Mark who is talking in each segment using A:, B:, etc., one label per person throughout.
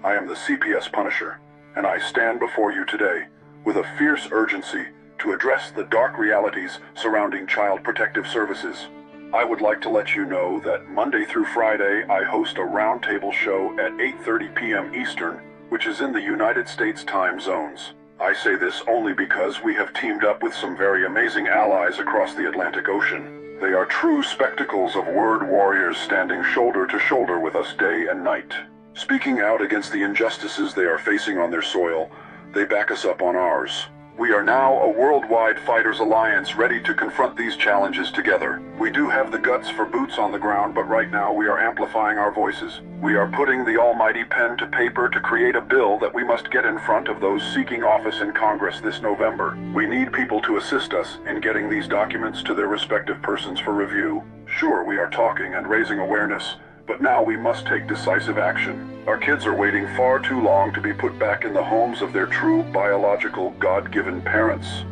A: I am the CPS Punisher, and I stand before you today with a fierce urgency to address the dark realities surrounding Child Protective Services. I would like to let you know that Monday through Friday I host a roundtable show at 8:30 p.m. Eastern, which is in the United States time zones. I say this only because we have teamed up with some very amazing allies across the Atlantic Ocean. They are true spectacles of word warriors standing shoulder to shoulder with us day and night. Speaking out against the injustices they are facing on their soil, they back us up on ours. We are now a worldwide fighters alliance ready to confront these challenges together. We do have the guts for boots on the ground, but right now we are amplifying our voices. We are putting the almighty pen to paper to create a bill that we must get in front of those seeking office in Congress this November. We need people to assist us in getting these documents to their respective persons for review. Sure, we are talking and raising awareness, but now we must take decisive action. Our kids are waiting far too long to be put back in the homes of their true biological God-given parents.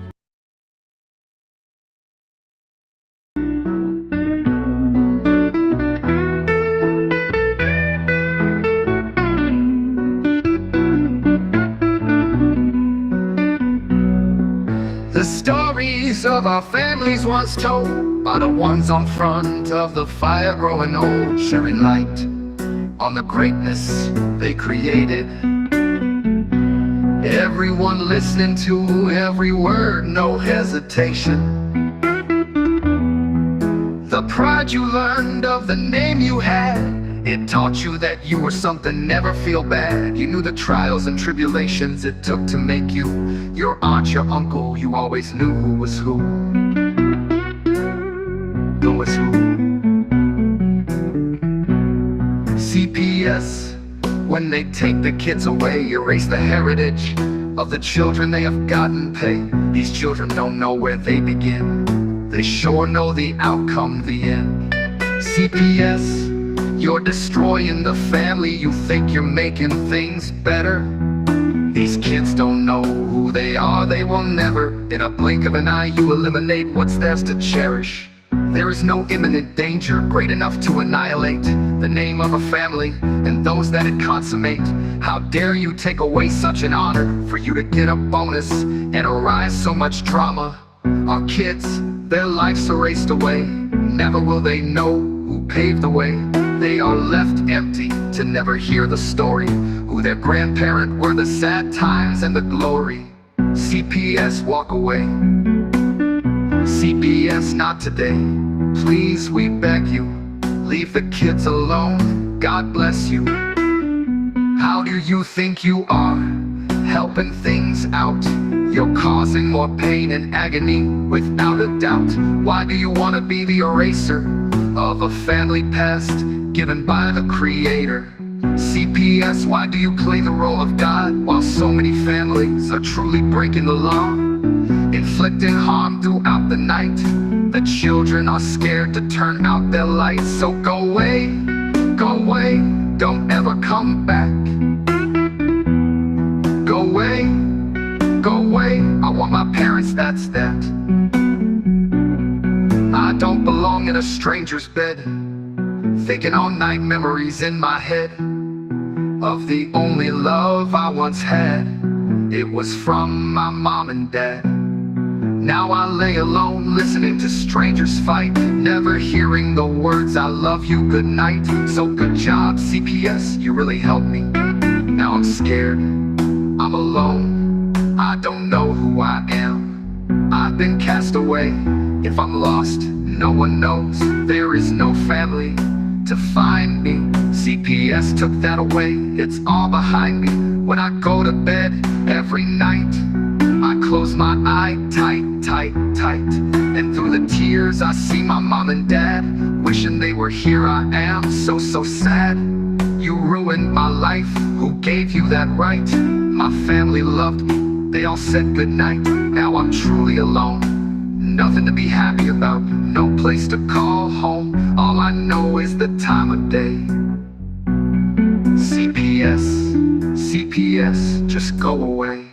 B: The stories of our families once told by the ones on front of the fire growing old, sharing light on the greatness they created. Everyone listening to every word, no hesitation. The pride you learned of the name you had, it taught you that you were something, never feel bad. You knew the trials and tribulations it took to make you. Your aunt, your uncle, you always knew who was who. Who was who. CPS, when they take the kids away, erase the heritage of the children they have gotten pay. These children don't know where they begin. They sure know the outcome, the end. CPS, you're destroying the family. You think you're making things better. These kids don't know who they are. They will never. In a blink of an eye you eliminate what's theirs to cherish. There is no imminent danger great enough to annihilate the name of a family and those that it consummate. How dare you take away such an honor for you to get a bonus and arise so much drama. Our kids, their lives erased away. Never will they know who paved the way. They are left empty to never hear the story, who their grandparent were, the sad times and the glory. CPS, walk away. CPS, not today. Please, we beg you, leave the kids alone. God bless you. How do you think you are, helping things out? You're causing more pain and agony, without a doubt. Why do you want to be the eraser of a family past given by the Creator? CPS, why do you play the role of God while so many families are truly breaking the law, inflicting harm throughout the night? The children are scared to turn out their lights. So go away, don't ever come back. Go away, I want my parents, that's that. I don't belong in a stranger's bed, thinking all night, memories in my head of the only love I once had. It was from my mom and dad. Now I lay alone, listening to strangers fight, never hearing the words I love you, good night. So good job, CPS, you really helped me. Now I'm scared, I'm alone, I don't know who I am. I've been cast away. If I'm lost, no one knows. There is no family to find me. CPS took that away, it's all behind me. When I go to bed every night, I close my eye tight. And through the tears I see my mom and dad, wishing they were here. I am so sad. You ruined my life, who gave you that right? My family loved me, they all said goodnight. Now I'm truly alone, nothing to be happy about, no place to call home. All I know is the time of day. CPS, just go away.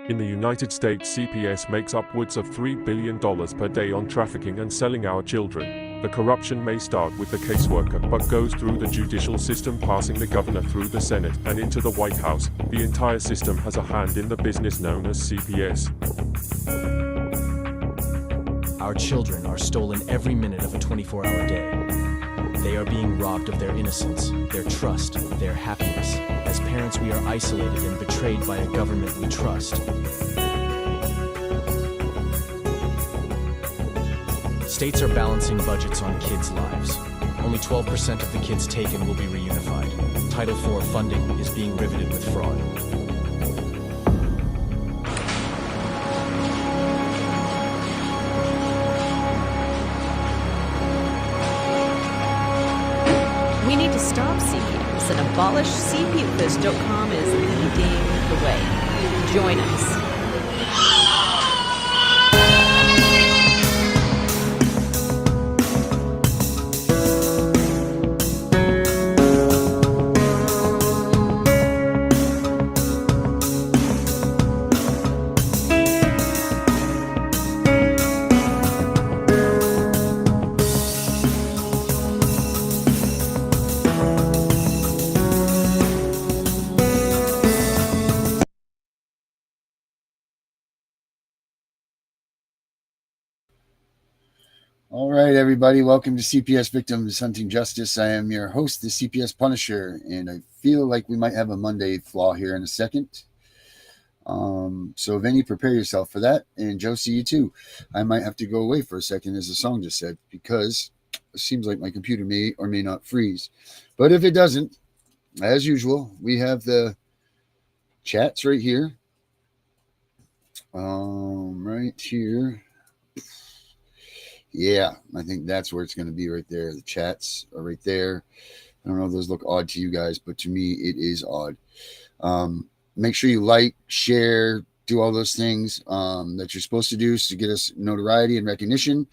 C: In the United States, CPS makes upwards of $3 billion per day on trafficking and selling our children. The corruption may start with the caseworker, but goes through the judicial system, passing the governor through the Senate and into the White House. The entire system has a hand in the business known as CPS.
D: Our children are stolen every minute of a 24-hour day. They are being robbed of their innocence, their trust, their happiness. As parents, we are isolated and betrayed by a government we trust. States are balancing budgets on kids' lives. Only 12% of the kids taken will be reunified. Title IV funding is being riveted with fraud.
E: We need to stop CPS and abolish CPS.com is leading the way. Join us.
F: All right, everybody. Welcome to CPS Victims Hunting Justice. I am your host, the CPS Punisher, and I feel like we might have a Monday flaw here in a second. So, Vinny, prepare yourself for that. And Josie, you too. I might have to go away for a second, as the song just said, because it seems like my computer may or may not freeze. But if it doesn't, as usual, we have the chats right here. Right here. Yeah, I think that's where it's going to be right there. The chats are right there. I don't know if those look odd to you guys, but to me, it is odd. Make sure you like, share, do all those things that you're supposed to do to get us notoriety and recognition.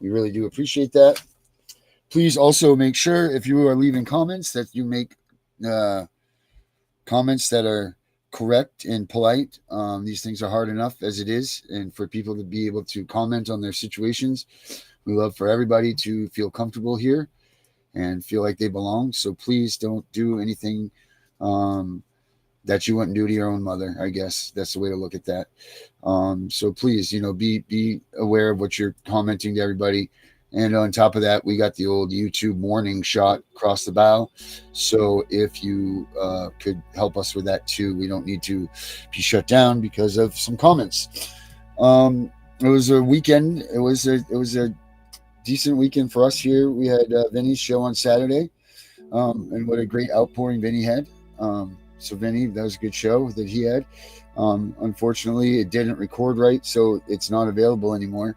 F: We really do appreciate that. Please also make sure if you are leaving comments that you make comments that are correct and polite. These things are hard enough as it is, and for people to be able to comment on their situations, we love for everybody to feel comfortable here and feel like they belong. So please don't do anything that you wouldn't do to your own mother. I guess that's the way to look at that. So please, be aware of what you're commenting to everybody. And on top of that, we got the old YouTube warning shot across the bow. So if you could help us with that too, we don't need to be shut down because of some comments. It was a weekend. It was a decent weekend for us here. We had Vinny's show on Saturday, and what a great outpouring Vinny had. So Vinny, that was a good show that he had. Unfortunately, it didn't record right, so it's not available anymore.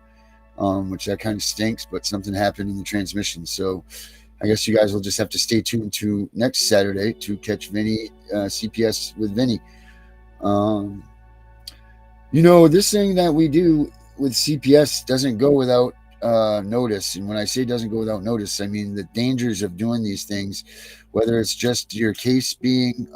F: Which that kind of stinks, but something happened in the transmission. So I guess you guys will just have to stay tuned to next Saturday to catch Vinny, CPS with Vinny. This thing that we do with CPS doesn't go without notice. And when I say doesn't go without notice, I mean the dangers of doing these things, whether it's just your case being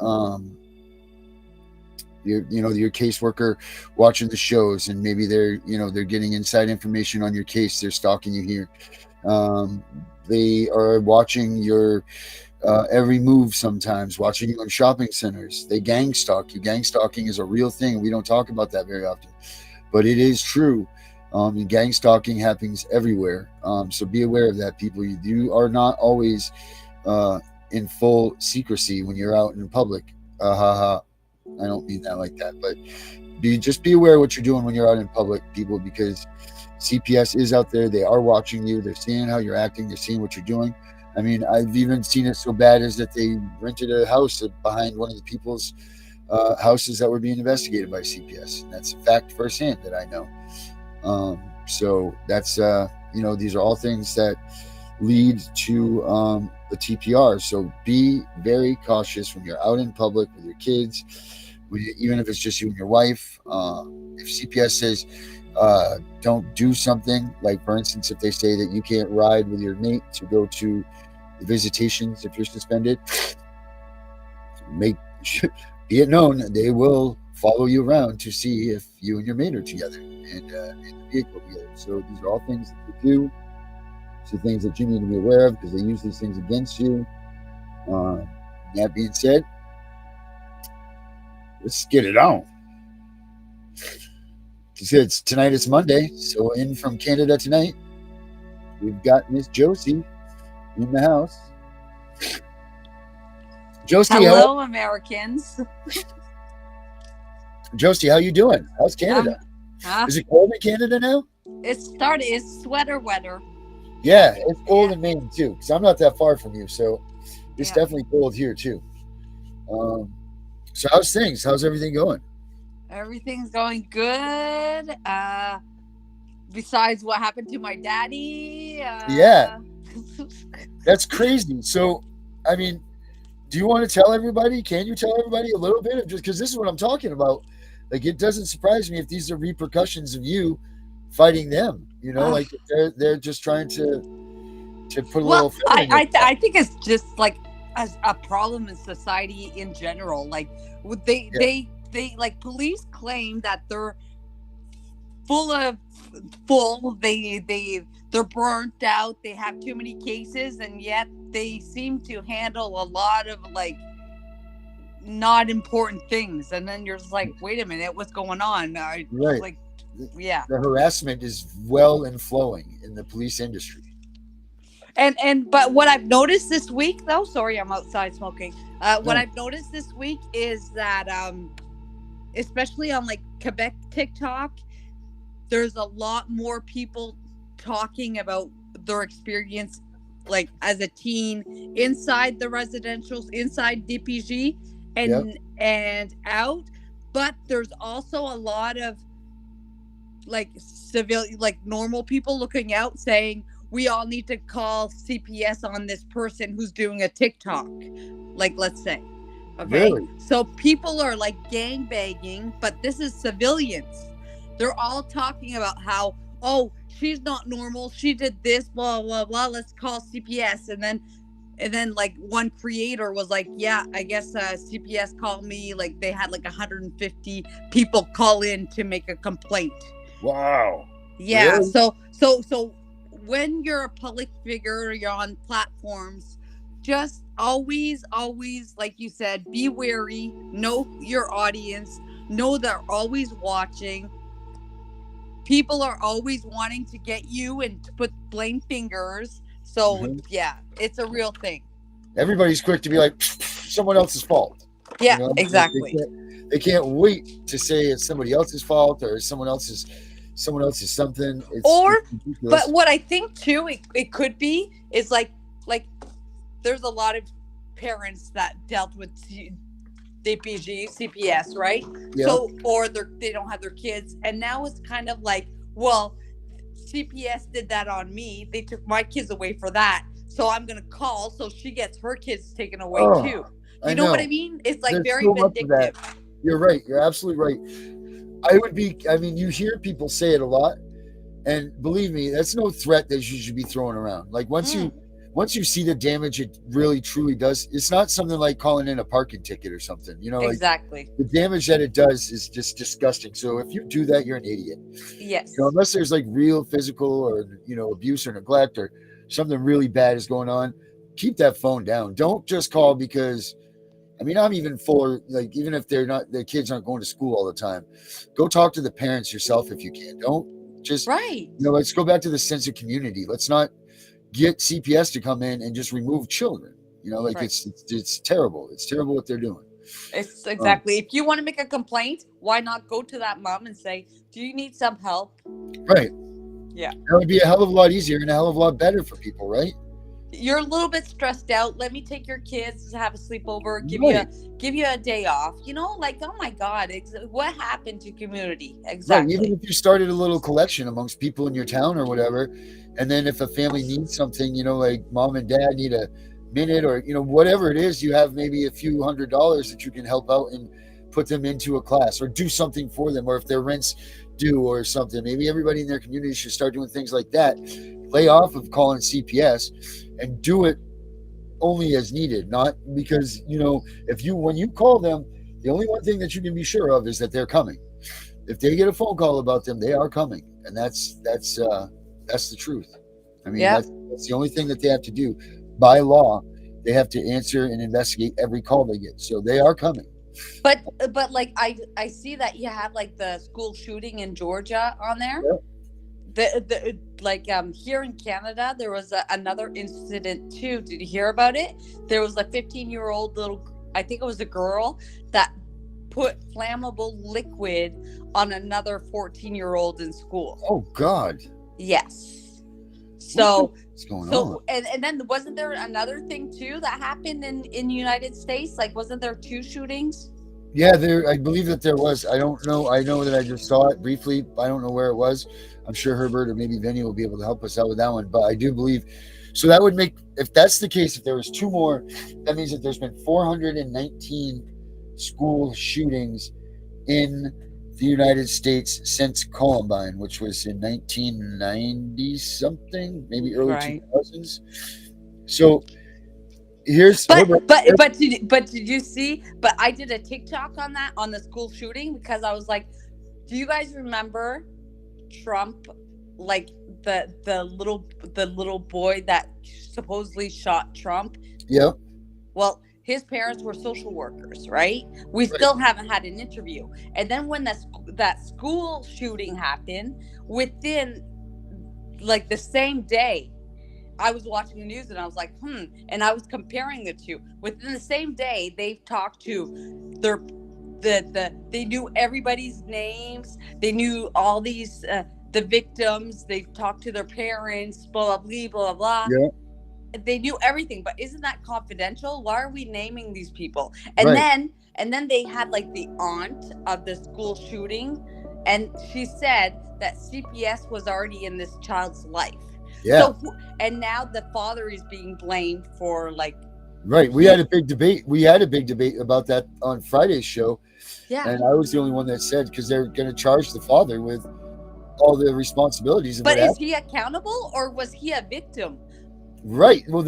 F: your caseworker watching the shows, and maybe they're getting inside information on your case. They're stalking you here. They are watching your every move, sometimes watching you in shopping centers. They gang stalk you. Gang stalking is a real thing. We don't talk about that very often, but it is true. And gang stalking happens everywhere. So be aware of that, people. You are not always in full secrecy when you're out in public. I don't mean that like that, but just be aware of what you're doing when you're out in public, people, because CPS is out there. They are watching you. They're seeing how you're acting. They're seeing what you're doing. I mean, I've even seen it so bad as that they rented a house behind one of the people's houses that were being investigated by CPS. And that's a fact firsthand that I know. So that's, these are all things that lead to the TPR. So be very cautious when you're out in public with your kids, even if it's just you and your wife. If CPS says don't do something, like for instance, if they say that you can't ride with your mate to go to the visitations if you're suspended, be it known they will follow you around to see if you and your mate are together and in the vehicle together. So these are all things that they do. These are things that you need to be aware of because they use these things against you. That being said, let's get it on. Tonight is Monday, so in from Canada tonight, we've got Miss Josie in the house. Josie,
G: hello, Americans.
F: Josie, how you doing? How's Canada? Is it cold in Canada now?
G: It's sweater weather.
F: Yeah, it's cold in Maine too, because I'm not that far from you, so it's definitely cold here too. So how's things? How's everything going?
G: Everything's going good. Besides what happened to my daddy.
F: Yeah, that's crazy. So, I mean, do you want to tell everybody? Can you tell everybody a little bit of just because this is what I'm talking about? Like, it doesn't surprise me if these are repercussions of you fighting them. You know, like they're just trying to put a little.
G: I think it's just like as a problem in society in general. Like they like police claim that they're they're burnt out, they have too many cases, and yet they seem to handle a lot of like not important things. And then you're just like, wait a minute, what's going on?
F: Right.
G: Like, yeah.
F: The harassment is well and flowing in the police industry.
G: But what I've noticed this week, though, sorry, I'm outside smoking. What I've noticed this week is that, especially on like Quebec TikTok, there's a lot more people talking about their experience, like as a teen inside the residentials, inside DPG, and out. But there's also a lot of like normal people looking out saying, we all need to call CPS on this person who's doing a TikTok, like, let's say. Okay. Really? So people are like gangbanging, but this is civilians. They're all talking about how, oh, she's not normal. She did this, blah, blah, blah. Let's call CPS. And then like one creator was like, yeah, I guess CPS called me. Like they had like 150 people call in to make a complaint.
F: Wow.
G: Yeah. Really? So when you're a public figure, you're on platforms, just always, like you said, be wary, know your audience, know they're always watching. People are always wanting to get you and to put blame fingers. So yeah, it's a real thing. Everybody's quick to be like, someone else's fault. Yeah, you know? Exactly.
F: They can't wait to say it's somebody else's fault or someone else's something. It's
G: but what I think too, it could be is like there's a lot of parents that dealt with DPG, CPS, right? Yeah. So, or they don't have their kids. And now it's kind of like, well, CPS did that on me. They took my kids away for that. So I'm going to call so she gets her kids taken away too. You know what I mean? It's like there's very vindictive.
F: You're right. You're absolutely right. You hear people say it a lot. And believe me, that's no threat that you should be throwing around. Like once you see the damage it really truly does, it's not something like calling in a parking ticket or something, you know,
G: exactly.
F: Like the damage that it does is just disgusting. So if you do that, you're an idiot.
G: Yes.
F: You know, unless there's like real physical or, you know, abuse or neglect or something really bad is going on, keep that phone down. Don't just call because, I'm even for like, even if their kids aren't going to school all the time, go talk to the parents yourself if you can. Don't just, let's go back to the sense of community. Let's not get CPS to come in and just remove children. You know, like it's terrible. It's terrible what they're doing.
G: It's exactly. If you want to make a complaint, why not go to that mom and say, do you need some help?
F: Right.
G: Yeah.
F: That would be a hell of a lot easier and a hell of a lot better for people, right?
G: You're a little bit stressed out. Let me take your kids to have a sleepover, give you a day off. You know, like, oh my God, what happened to community? Exactly.
F: Right. Even if you started a little collection amongst people in your town or whatever, and then if a family needs something, you know, like mom and dad need a minute or, you know, whatever it is, you have maybe a few $100s that you can help out and put them into a class or do something for them. Or if their rent's due or something, maybe everybody in their community should start doing things like that. Lay off of calling CPS and do it only as needed, not because, you know, when you call them, The only one thing that you can be sure of is that they're coming. If they get a phone call about them, they are coming, and that's the truth. I mean,
G: Yeah.
F: that's the only thing that they have to do by law. They have to answer and investigate every call they get, so they are coming.
G: But like I see that you have like the school shooting in Georgia on there.
F: Yeah.
G: The like here in Canada there was another incident too. Did you hear about it? There was a 15-year-old little, I think it was a girl, that put flammable liquid on another 14-year-old in school.
F: Oh God.
G: Yes. So
F: what's going on?
G: And then wasn't there another thing too that happened in the United States? Like, wasn't there 2 shootings?
F: Yeah, I believe that there was. I don't know. I know that I just saw it briefly. I don't know where it was. I'm sure Herbert or maybe Vinny will be able to help us out with that one. But I do believe. So that would make, if that's the case, if there was 2 more, that means that there's been 419 school shootings in the United States since Columbine, which was in 1990 something, maybe early 2000s. So here's
G: but did you see? But I did a TikTok on that, on the school shooting, because I was like, do you guys remember Trump, like the little boy that supposedly shot Trump?
F: Yeah.
G: Well, his parents were social workers, right? We still haven't had an interview. And then when that school shooting happened, within like the same day, I was watching the news and I was like, and I was comparing the two. Within the same day, they've talked to they knew everybody's names. They knew all these the victims. They've talked to their parents. Blah blah blah blah.
F: Yeah.
G: They knew everything, but isn't that confidential? Why are we naming these people? And then they had like the aunt of the school shooting, and she said that CPS was already in this child's life.
F: Yeah.
G: So, and now the father is being blamed for like.
F: Right. We had a big debate. About that on Friday's show.
G: Yeah.
F: And I was the only one that said, because they're going to charge the father with all the responsibilities.
G: But is he accountable, or was he a victim?
F: Right. Well,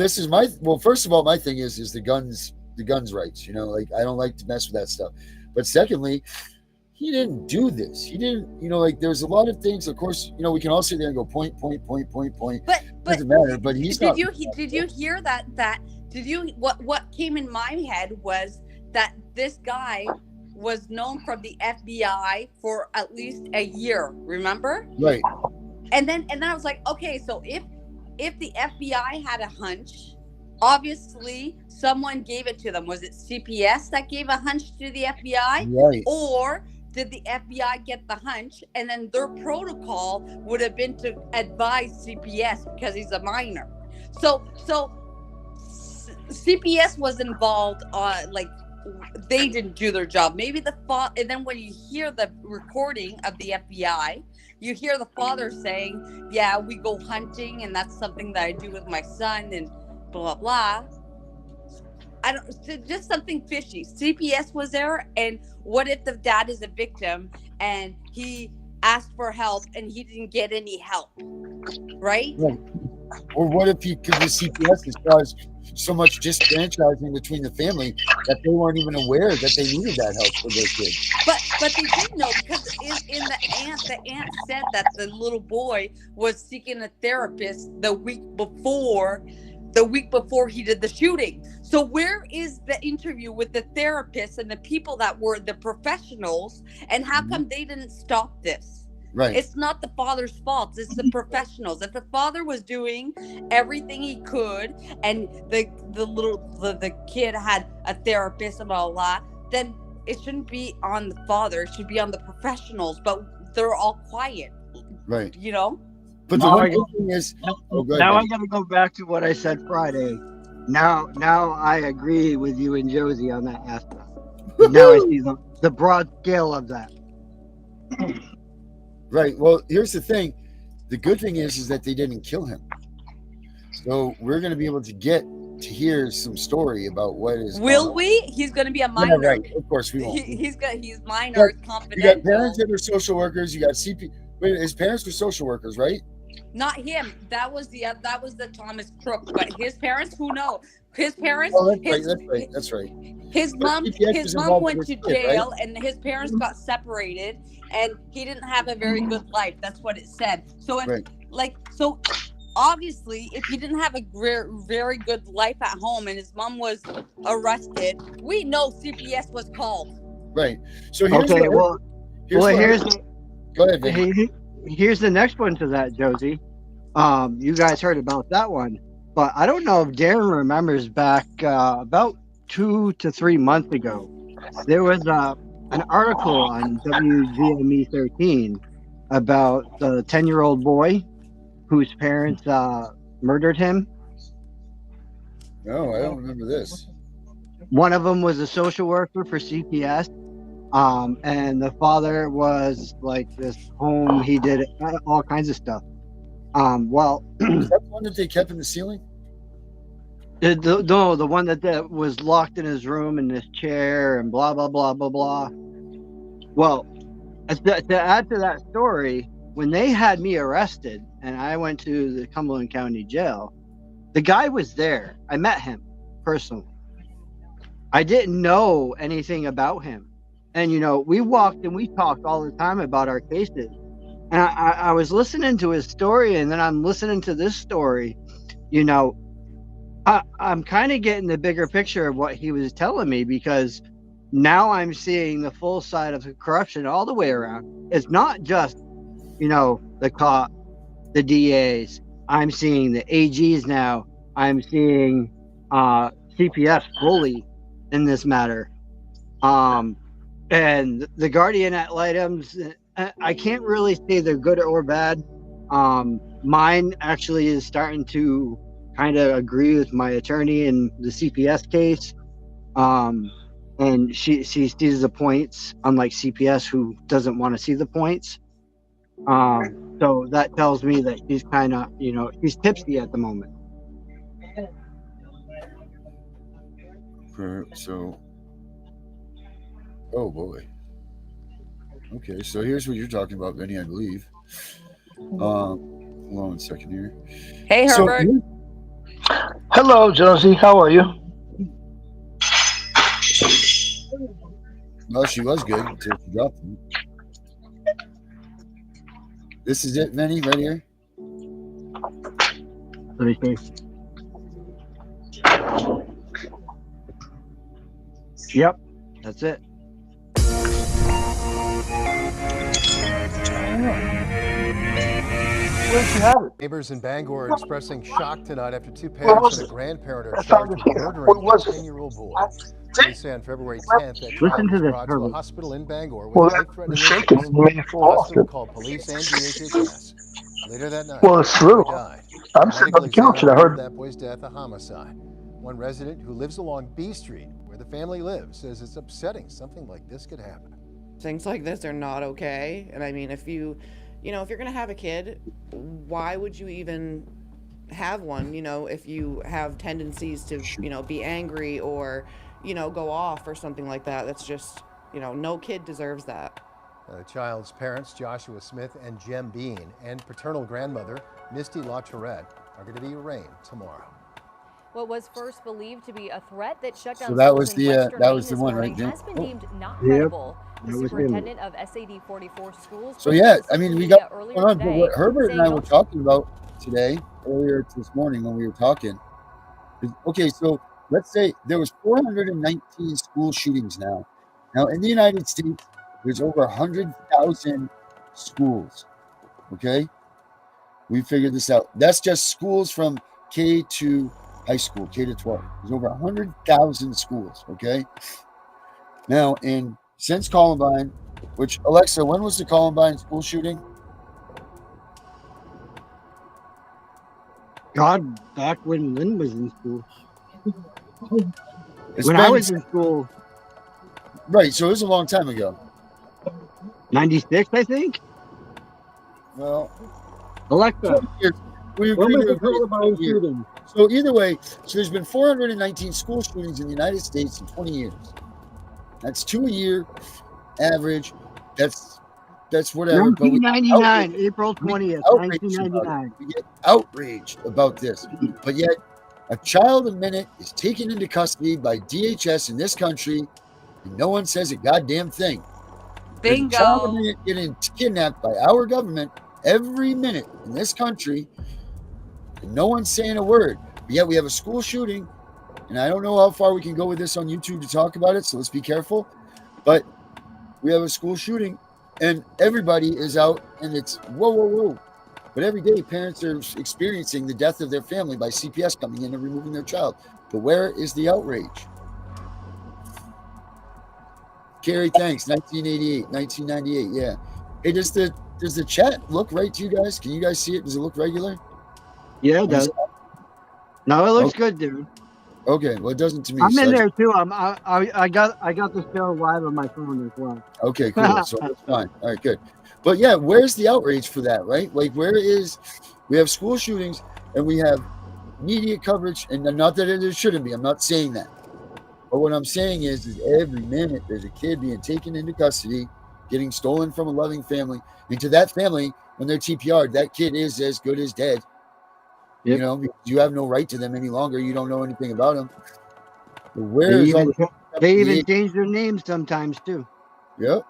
F: first of all, my thing is the guns rights, like I don't like to mess with that stuff. But secondly, he didn't do this. He didn't, like there's a lot of things, of course, we can all sit there and go point.
G: But
F: doesn't matter, but he's not.
G: Did you hear that what came in my head was that this guy was known from the FBI for at least a year, remember?
F: Right.
G: And then I was like, okay, so if the FBI had a hunch, obviously someone gave it to them. Was it CPS that gave a hunch to the FBI?
F: Right.
G: Or did the FBI get the hunch and then their protocol would have been to advise CPS because he's a minor? So CPS was involved, like they didn't do their job. Maybe and then when you hear the recording of the FBI, you hear the father saying, yeah, we go hunting and that's something that I do with my son and blah, blah. Just something fishy. CPS was there. And what if the dad is a victim and he asked for help and he didn't get any help? Right?
F: Or what if because the CPS has caused so much disfranchising between the family that they weren't even aware that they needed that help for their kids?
G: But they did know, because in the aunt said that the little boy was seeking a therapist the week before he did the shooting. So where is the interview with the therapists and the people that were the professionals, and how come they didn't stop this?
F: Right.
G: It's not the father's fault. It's the professionals. If the father was doing everything he could, and the kid had a therapist and blah, blah, then it shouldn't be on the father. It should be on the professionals. But they're all quiet.
F: Right. But the one thing is,
H: now I got to go back to what I said Friday. Now I agree with you and Josie on that aspect. Now I see the broad scale of that.
F: Right. Well, here's the thing. The good thing is that they didn't kill him. So we're going to be able to get to hear some story about what is.
G: Will we? He's going to be a minor.
F: Yeah, right. Of course we won't.
G: He's minor. It's confidential.
F: You got parents that are social workers. You got CP. Wait, his parents were social workers, right?
G: Not him. That was the Thomas Crook. But his parents, who knows? His parents.
F: Oh, that's right. That's right.
G: His
F: But
G: mom,
F: CPS
G: his
F: was
G: mom
F: involved
G: went
F: with
G: to
F: his kid, right?
G: jail, and his parents got separated, and he didn't have a very good life. That's what it said. So if,
F: Right.
G: so obviously, if he didn't have a very good life at home, and his mom was arrested, we know CPS was called.
F: Right. So here's
H: Okay,
F: what.
H: here's
F: Go ahead, Vinny.
H: here's the next one to that, Josie. You guys heard about that one, but I don't know if Darren remembers back about 2 to 3 months ago. There was an article on WGME 13 about the 10-year-old boy whose parents murdered him.
F: No, I don't remember this.
H: One of them was a social worker for CPS. And the father was like this home. He did all kinds of stuff. Well,
F: Is that the one that they kept in the ceiling?
H: no, the one that was locked in his room in this chair and blah blah blah blah blah. Well, to add to that story, when they had me arrested and I went to the Cumberland County Jail, the guy was there. I met him personally. I didn't know anything about him. And, we walked and we talked all the time about our cases. And I was listening to his story, and then I'm listening to this story. I'm kind of getting the bigger picture of what he was telling me, because now I'm seeing the full side of the corruption all the way around. It's not just, the cop, the DAs. I'm seeing the AGs now. I'm seeing CPS fully in this matter. And the guardian ad litems, I can't really say they're good or bad. Mine actually is starting to kind of agree with my attorney in the CPS case. And she sees the points, unlike CPS, who doesn't want to see the points. So that tells me that he's kind of, he's tipsy at the moment.
F: So, oh boy. Okay, so here's what you're talking about, Vinny, I believe. Hold on a second here.
G: Hey, Herbert.
I: Hello, Josie. How are you?
F: Well, she was good until she dropped me. This is it, Vinny, right here.
H: Let me see. Yep, that's it.
J: Neighbors in Bangor are expressing shock tonight after two parents and a grandparent are charged with murdering a 10-year-old boy. Police say on February 10th that child was brought to a hospital in Bangor with life-threatening injuries. The hospital called police and DHHS. Later that night, the boy died.
I: I'm sitting on the couch and I heard
J: that boy's death a homicide. One resident who lives along B Street, where the family lives, says it's upsetting something like this could happen.
K: Things like this are not okay. And I mean, if you're going to have a kid, why would you even have one? If you have tendencies to, be angry or, go off or something like that. That's just, no kid deserves that.
J: The child's parents, Joshua Smith and Jem Bean, and paternal grandmother, Misty LaTourette, are going to be arraigned tomorrow.
L: What was first believed to be a threat that shut down
F: So that was
L: schools in Western
F: that was
L: Maine
F: the one,
L: this
F: right?
L: morning has been deemed not credible. The superintendent of SAD 44 schools.
F: So yeah, I mean, we got
L: earlier
F: going on. But
L: today
F: what Herbert and I
L: saying
F: were talking about today, earlier this morning when we were talking. Okay, so let's say there was 419 school shootings now. Now in the United States, there's over 100,000 schools. Okay, we figured this out. That's just schools from K to high school, K to 12. There's over 100,000 schools. Okay. Now, since Columbine, which Alexa, when was the Columbine school shooting?
H: God, back when Lynn was in school. I was in school.
F: Right, so it was a long time ago.
H: 96, I think.
F: Well,
H: Alexa,
F: we
H: when
F: agree
H: was
F: to
H: the Columbine shooting?
F: So either way, so there's been 419 school shootings in the United States in 20 years. That's 2 a year average. That's whatever.
H: 1999, April 20th, 1999.
F: We get outraged about this, but yet A child a minute is taken into custody by DHS in this country, and no one says a goddamn thing. There's a child a
G: Bingo.
F: minute getting kidnapped by our government every minute in this country, and no one's saying a word. But yet we have a school shooting, and I don't know how far we can go with this on YouTube to talk about it, so let's be careful. But we have a school shooting, and everybody is out, and it's whoa, whoa, whoa. But every day, parents are experiencing the death of their family by CPS coming in and removing their child. But where is the outrage? Carrie, thanks. 1988, 1998, yeah. Hey, does the chat look right to you guys? Can you guys see it? Does it look regular?
H: Yeah, it does. No, it looks good, dude.
F: Okay, well, it doesn't to me.
H: I'm in there too. I got the show live on my phone as well.
F: Okay, cool. So that's fine. All right, good. But yeah, where's the outrage for that, right? Like, we have school shootings and we have media coverage, and not that it shouldn't be. I'm not saying that. But what I'm saying is every minute there's a kid being taken into custody, getting stolen from a loving family. And to that family, when they're TPR'd, that kid is as good as dead. Yep. You know, you have no right to them any longer. You don't know anything about them.
H: They even change their names sometimes too.
F: Yep.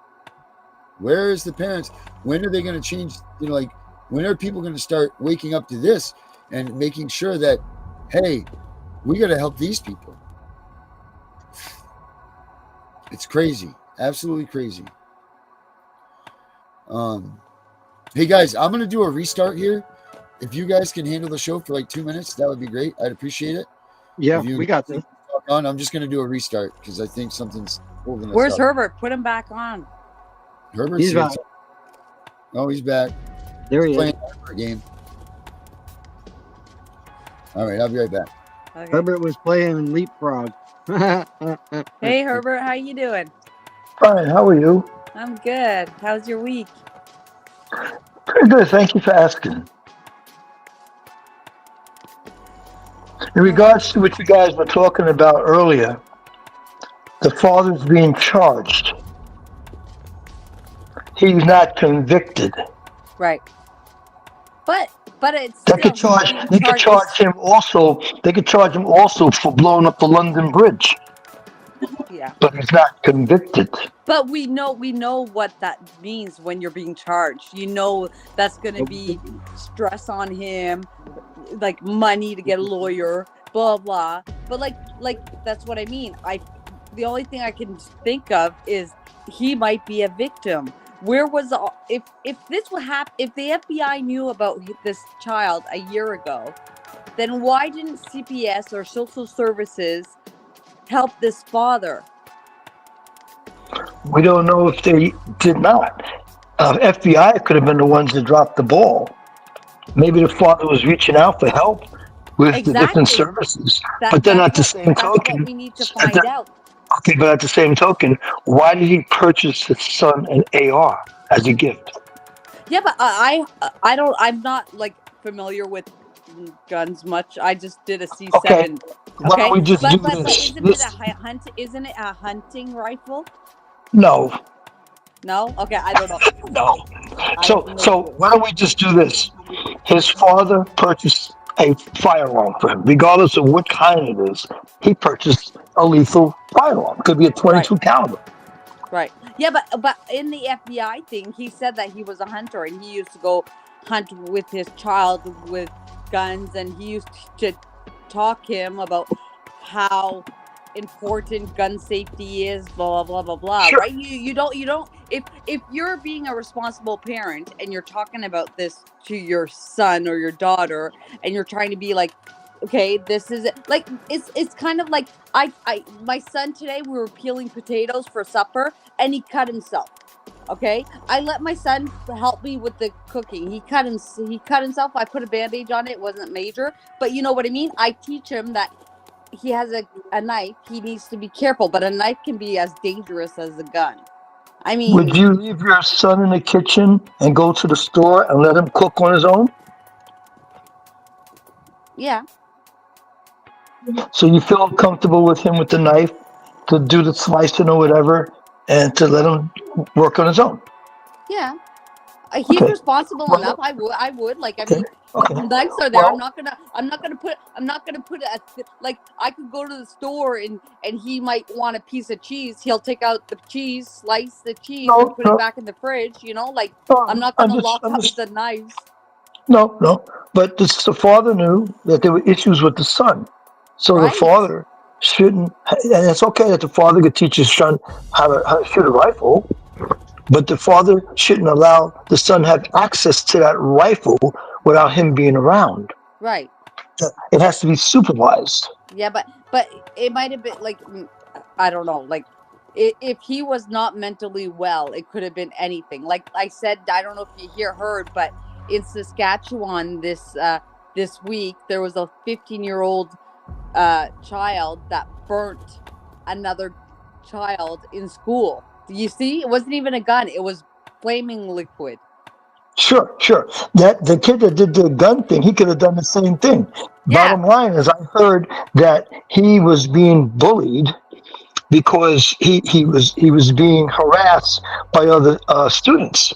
F: Where is the parents? When are they going to change? You know, like, when are people going to start waking up to this and making sure that, hey, we got to help these people? It's crazy. Absolutely crazy. Hey guys, I'm going to do a restart here. If you guys can handle the show for like 2 minutes, that would be great. I'd appreciate it.
H: Yeah, we got this.
F: I'm just going to do a restart because I think something's holding us
G: Where's
F: up.
G: Herbert? Put him back on.
F: Herbert's
H: He's back.
F: Oh, he's back.
H: There he is.
F: Playing a game. All right, I'll be right back.
G: Okay.
H: Herbert was playing leapfrog.
G: Hey Herbert, how you doing?
I: Fine, how are you?
G: I'm good. How's your week?
I: Pretty good, thank you for asking. In regards to what you guys were talking about earlier, the father's being charged. He's not convicted.
G: Right. But it's
I: They could charge him also. They could charge him also for blowing up the London Bridge.
G: Yeah.
I: But he's not convicted.
G: But we know what that means when you're being charged. You know that's going to be stress on him, like money to get a lawyer, blah blah. But like that's what I mean. The only thing I can think of is he might be a victim. Where was if this would happen? If the FBI knew about this child a year ago, then why didn't CPS or social services help this father?
I: We don't know if they did not. FBI could have been the ones that dropped the ball. Maybe the father was reaching out for help with the different services. But then at the same token,
G: what we need to find out.
I: Okay, but at the same token, why did he purchase his son an AR as a gift?
G: Yeah, but I'm not like familiar with guns much. I just did a C7.
I: Okay. Why don't we just do this?
G: Isn't it a hunting rifle?
I: No.
G: No? Okay, I don't know.
I: No. So why don't we just do this? His father purchased a firearm for him, regardless of what kind it is. He purchased a lethal firearm. Could be a 22 caliber.
G: Right. Yeah, but in the FBI thing, he said that he was a hunter and he used to go hunt with his child with guns, and he used to talk him about how important gun safety is, blah blah blah blah.
I: Sure.
G: Right? You don't if you're being a responsible parent and you're talking about this to your son or your daughter and you're trying to be like, okay, this is it. Like it's kind of like my son today, we were peeling potatoes for supper and he cut himself. Okay, I let my son help me with the cooking. He cut himself. I put a bandage on it. It wasn't major, but you know what I mean. I teach him that he has a knife. He needs to be careful, but a knife can be as dangerous as a gun. I mean,
I: would you leave your son in the kitchen and go to the store and let him cook on his own?
G: Yeah.
I: So you feel comfortable with him with the knife to do the slicing or whatever, and to let him work on his own?
G: Yeah. He's
I: Okay.
G: responsible enough.
I: Well,
G: I would like. I
I: okay.
G: mean, the
I: Okay.
G: knives are there.
I: Well,
G: I'm not gonna put like. I could go to the store and he might want a piece of cheese. He'll take out the cheese, slice the cheese, and
I: no,
G: put it
I: no,
G: back in the fridge. You know, like I'm
I: no.
G: not gonna lock up the knives.
I: No, no. But the father knew that there were issues with the son, so the
G: Right.
I: father shouldn't. And it's okay that the father could teach his son how to shoot a rifle, but the father shouldn't allow the son have access to that rifle without him being around.
G: Right.
I: It has to be supervised.
G: Yeah, but it might have been like I don't know, like if he was not mentally well, it could have been anything. Like I said, I don't know if you heard, but in Saskatchewan this week there was a 15-year-old child that burnt another child in school. Do you see? It wasn't even a gun; it was flaming liquid.
I: Sure, sure. That the kid that did the gun thing, he could have done the same thing.
G: Yeah.
I: Bottom line is, I heard that he was being bullied because he was being harassed by other students.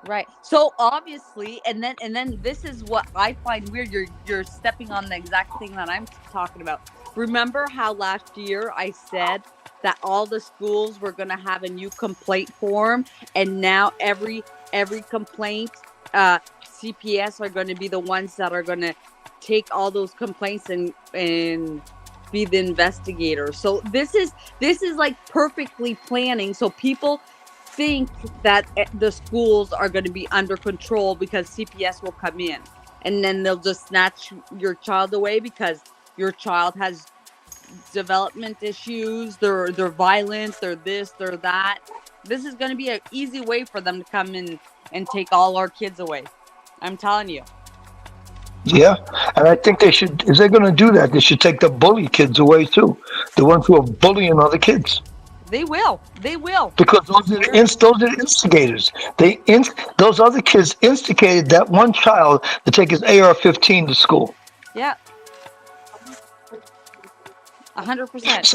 G: Right. So obviously, and then this is what I find weird. You're stepping on the exact thing that I'm talking about. Remember how last year I said that all the schools were going to have a new complaint form, and now every complaint, CPS are going to be the ones that are going to take all those complaints and be the investigator. So this is like perfectly planning. So people think that the schools are going to be under control because CPS will come in and then they'll just snatch your child away because your child has development issues, they're violent, they're this, they're that. This is going to be an easy way for them to come in and take all our kids away. I'm telling you.
I: Yeah, and I think they should. If they're going to do that, they should take the bully kids away too, the ones who are bullying other kids.
G: They will. They will.
I: Because those are the instigators. Those other kids instigated that one child to take his AR-15 to school.
G: Yeah. 100%.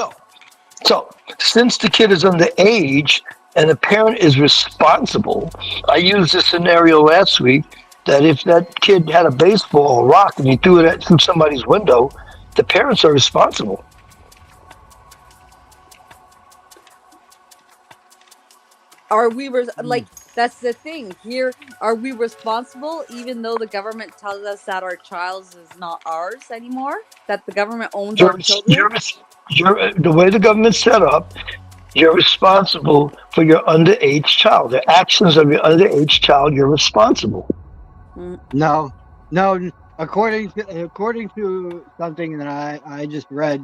I: So since the kid is underage and the parent is responsible, I used this scenario last week that if that kid had a baseball or rock and he threw it through somebody's window, the parents are responsible.
G: Are we like that's the thing here? Are we responsible even though the government tells us that our child is not ours anymore? That the government owns our children?
I: The way the government's set up, you're responsible for your underage child. The actions of your underage child, you're responsible.
H: No. According to something that I just read,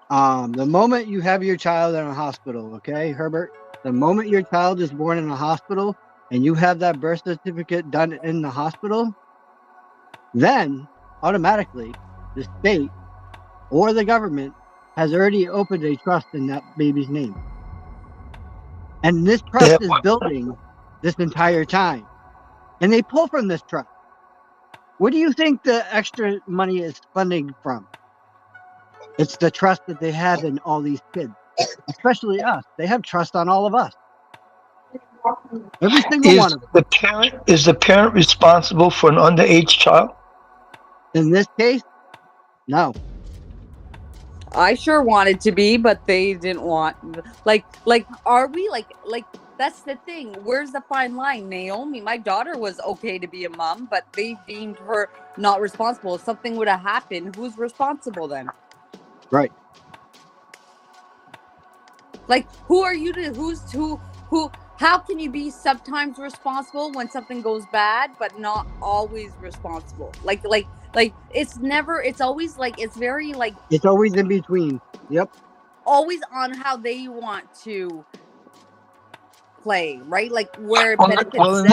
H: the moment you have your child in a hospital, okay, Herbert, the moment your child is born in a hospital and you have that birth certificate done in the hospital, then automatically the state or the government has already opened a trust in that baby's name. And this trust is building this entire time. And they pull from this trust. What do you think the extra money is funding from? It's the trust that they have in all these kids, especially us. They have trust on all of us. Every single one of them.
I: Is the parent responsible for an underage child?
H: In this case, no.
G: I sure wanted to be, but they didn't want. Like, are we like? That's the thing. Where's the fine line, Naomi? My daughter was okay to be a mom, but they deemed her not responsible. If something would have happened, who's responsible then?
H: Right.
G: Like, who are you to? Who? How can you be sometimes responsible when something goes bad, but not always responsible? Like it's never. It's always like it's very like.
H: It's always in between. Yep.
G: Always on how they want to play, right? Like where it benefits them.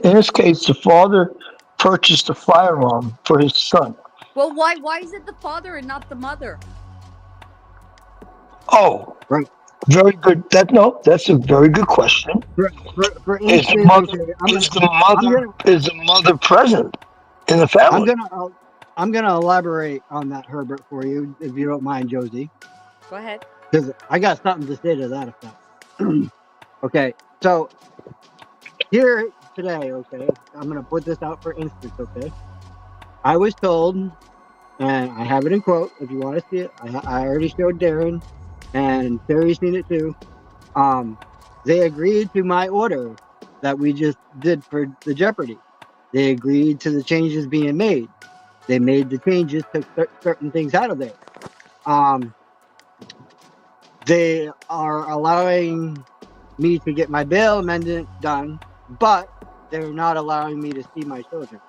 I: In this case, the father purchased a firearm for his son.
G: Well, why is it the father and not the mother?
I: Oh,
H: right.
I: Very good. That's a very good question. Is the mother present in the family?
H: I'm gonna elaborate on that, Herbert, for you, if you don't mind, Josie.
G: Go ahead.
H: Because I got something to say to that effect. Okay, so here today, okay? I'm going to put this out for instance, okay? I was told, and I have it in quote, if you want to see it, I already showed Darren, and Terry's seen it too. They agreed to my order that we just did for the Jeopardy. They agreed to the changes being made. They made the changes, took certain things out of there. They are allowing me to get my bail amendment done, but they're not allowing me to see my children.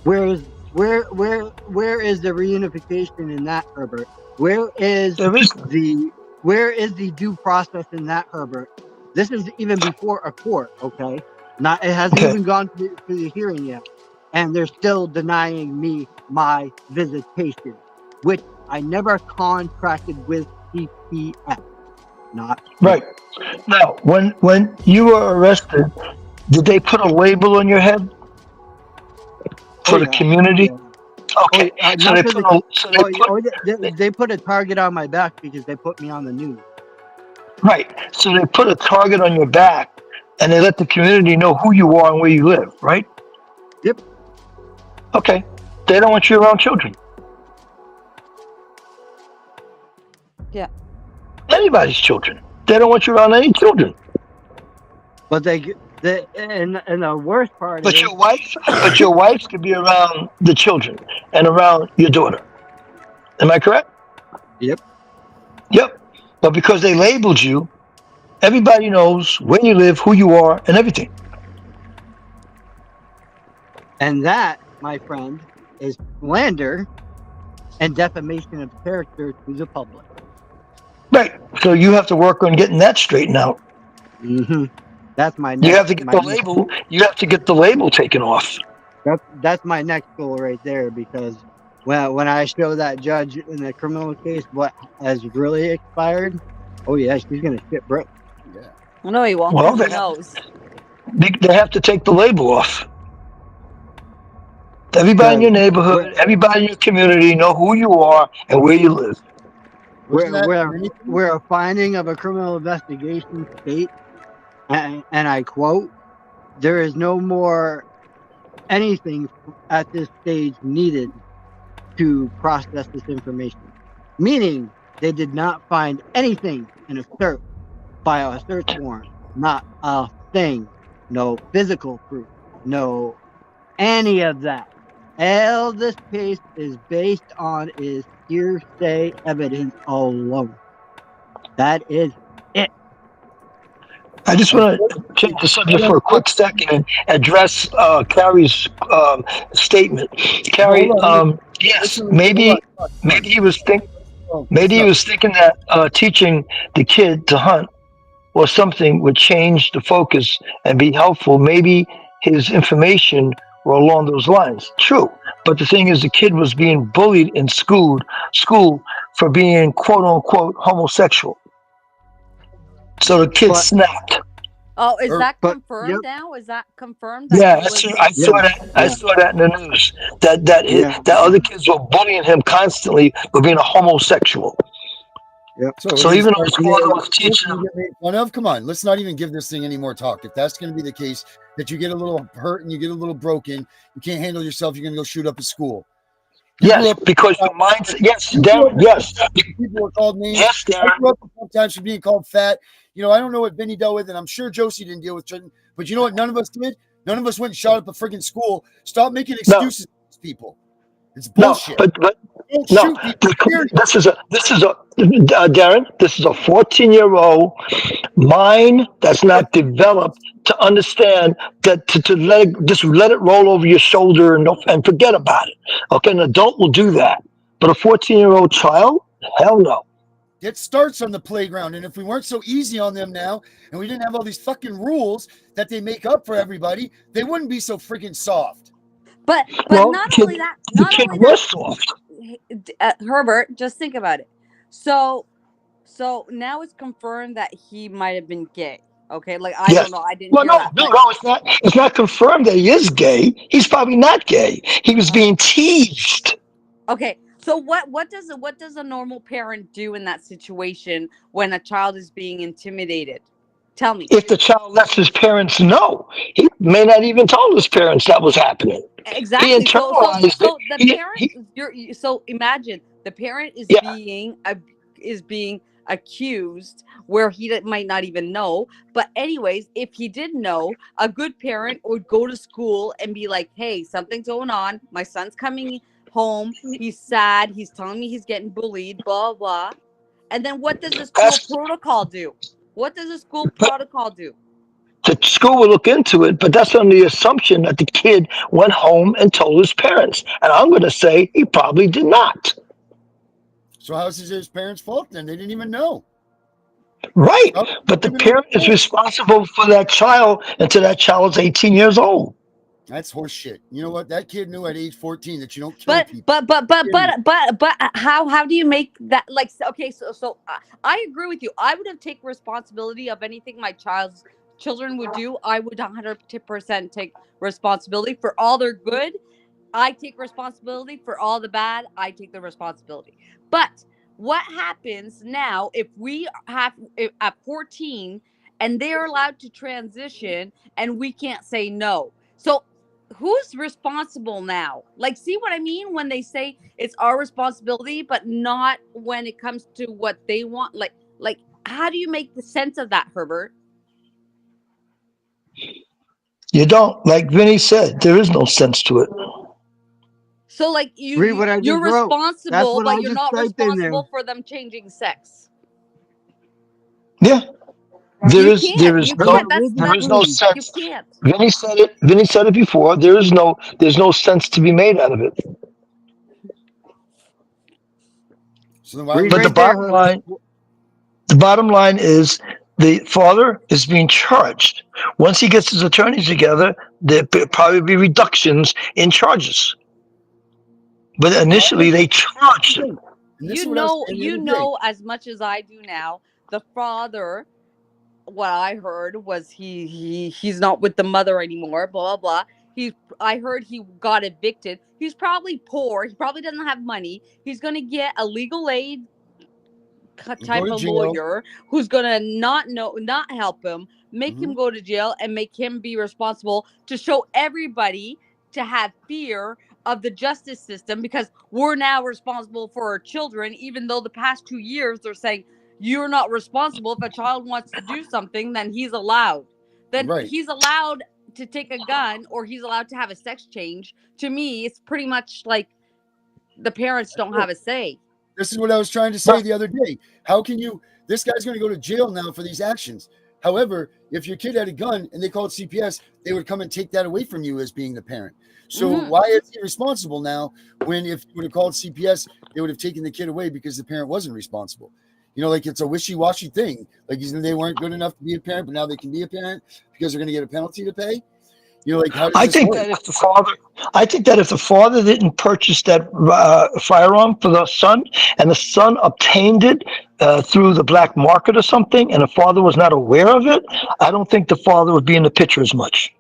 H: Where is the reunification in that, Herbert? Where is the due process in that, Herbert? This is even before a court, okay? Not it hasn't even gone to the hearing yet, and they're still denying me my visitation, which I never contracted with CPS. Not
I: right now. When you were arrested, did they put a label on your head for the community? Okay, so they put
H: they put a target on my back because they put me on the news.
I: Right. So they put a target on your back, and they let the community know who you are and where you live. Right.
H: Yep.
I: Okay. They don't want you around children.
G: Yeah.
I: Anybody's children. They don't want you around any children.
H: But and the worst part
I: but
H: is,
I: your wife could be around the children and around your daughter. Am I correct?
H: Yep.
I: Yep. But because they labeled you, everybody knows where you live, who you are, and everything.
H: And that, my friend, is slander and defamation of character to the public.
I: Right. So you have to work on getting that straightened out.
H: Mm-hmm. That's my next.
I: You have to get the label. You have to get the label taken off.
H: That's my next goal right there, because when I show that judge in the criminal case what has really expired, oh yeah, she's gonna shit broke.
G: Yeah. No, he won't.
I: Well,
G: He knows.
I: They have to take the label off. Everybody in your neighborhood, everybody in your community know who you are and where you live.
H: Where a finding of a criminal investigation states, and I quote, "There is no more anything at this stage needed to process this information," meaning they did not find anything in a search by a search warrant, not a thing, no physical proof, no any of that. All this case is based on is hearsay evidence alone. That is it.
I: I just want to change the subject for a quick second and address Carrie's statement. Carrie, yes, maybe he was thinking that teaching the kid to hunt or something would change the focus and be helpful. Maybe his information were along those lines. True. But the thing is, the kid was being bullied in school for being quote unquote homosexual. So the kid snapped.
G: Oh, is that confirmed now? Is that confirmed?
I: Yeah, I saw that. I saw that in the news. That other kids were bullying him constantly for being a homosexual.
F: Yep.
I: So even though his father was teaching him,
F: come on, let's not even give this thing any more talk. If that's going to be the case, that you get a little hurt and you get a little broken, you can't handle yourself, you're going to go shoot up a school.
I: Yes, because your mindset. Yes, Darren. Yes.
F: People were called names.
I: Yes, Darren.
F: I grew up sometimes for being called fat. You know, I don't know what Vinny dealt with, and I'm sure Josie didn't deal with Trenton. But you know what? None of us did. None of us went and shot up a freaking school. Stop making excuses for these people. It's bullshit.
I: No, but no. This is a Darren. This is a 14-year-old mind that's not developed to understand that to let it roll over your shoulder and forget about it. Okay, an adult will do that, but a 14-year-old child, hell no.
F: It starts on the playground, and if we weren't so easy on them now, and we didn't have all these fucking rules that they make up for everybody, they wouldn't be so freaking soft.
G: But not only that, Herbert, just think about it. So now it's confirmed that he might have been gay. Okay, like I don't know, I didn't hear that.
I: No, it's not. It's not confirmed that he is gay. He's probably not gay. He was being teased.
G: Okay, so what does a normal parent do in that situation when a child is being intimidated? Tell me.
I: If the child lets his parents know, he may not even tell his parents that was happening. He
G: Exactly.
I: internalized it.
G: So the parent, so imagine the parent is
I: Yeah.
G: being accused where he might not even know. But anyways, if he did know, a good parent would go to school and be like, "Hey, something's going on. My son's coming home. He's sad. He's telling me he's getting bullied. Blah blah." And then what does the school protocol do? What does the school protocol do?
I: The school will look into it, but that's on the assumption that the kid went home and told his parents. And I'm going to say he probably did not.
F: So how's his parents' fault then? They didn't even know.
I: Right. But the parent is responsible for that child until that child is 18 years old.
F: That's horse shit. You know what? That kid knew at age 14 that you don't kill people.
G: But how do you make that like okay? So I agree with you. I would have taken responsibility of anything my children would do. I would 100% take responsibility for all their good. I take responsibility for all the bad. I take the responsibility. But what happens now if we have at 14 and they're allowed to transition and we can't say no? So who's responsible now? Like, see what I mean when they say it's our responsibility, but not when it comes to what they want? Like how do you make the sense of that, Herbert?
I: You don't. Like Vinny said, there is no sense to it.
G: So like you're responsible, but you're not responsible for them changing sex.
I: Yeah. There is no sense.
G: You can't.
I: Vinny said it before. There's no sense to be made out of it.
F: So then
I: but the bottom line is the father is being charged. Once he gets his attorneys together, there'll probably be reductions in charges. But initially they charged him.
G: You know as much as I do now, the father, what I heard was he's not with the mother anymore, blah blah blah. I heard he got evicted. He's probably poor. He probably doesn't have money. He's gonna get a legal aid type of lawyer who's gonna not help him, make him go to jail, and make him be responsible to show everybody to have fear of the justice system, because we're now responsible for our children, even though the past 2 years they're saying you're not responsible. If a child wants to do something, then he's allowed. He's allowed to take a gun, or he's allowed to have a sex change. To me, it's pretty much like the parents don't have a say.
F: This is what I was trying to say the other day. How can you, this guy's going to go to jail now for these actions. However, if your kid had a gun and they called CPS, they would come and take that away from you as being the parent. So why is he responsible now when if you would have called CPS, they would have taken the kid away because the parent wasn't responsible? You know, like it's a wishy-washy thing. Like they weren't good enough to be a parent, but now they can be a parent because they're going to get a penalty to pay. You know, like how does
I: I think that if the father didn't purchase that firearm for the son, and the son obtained it through the black market or something, and the father was not aware of it, I don't think the father would be in the picture as much.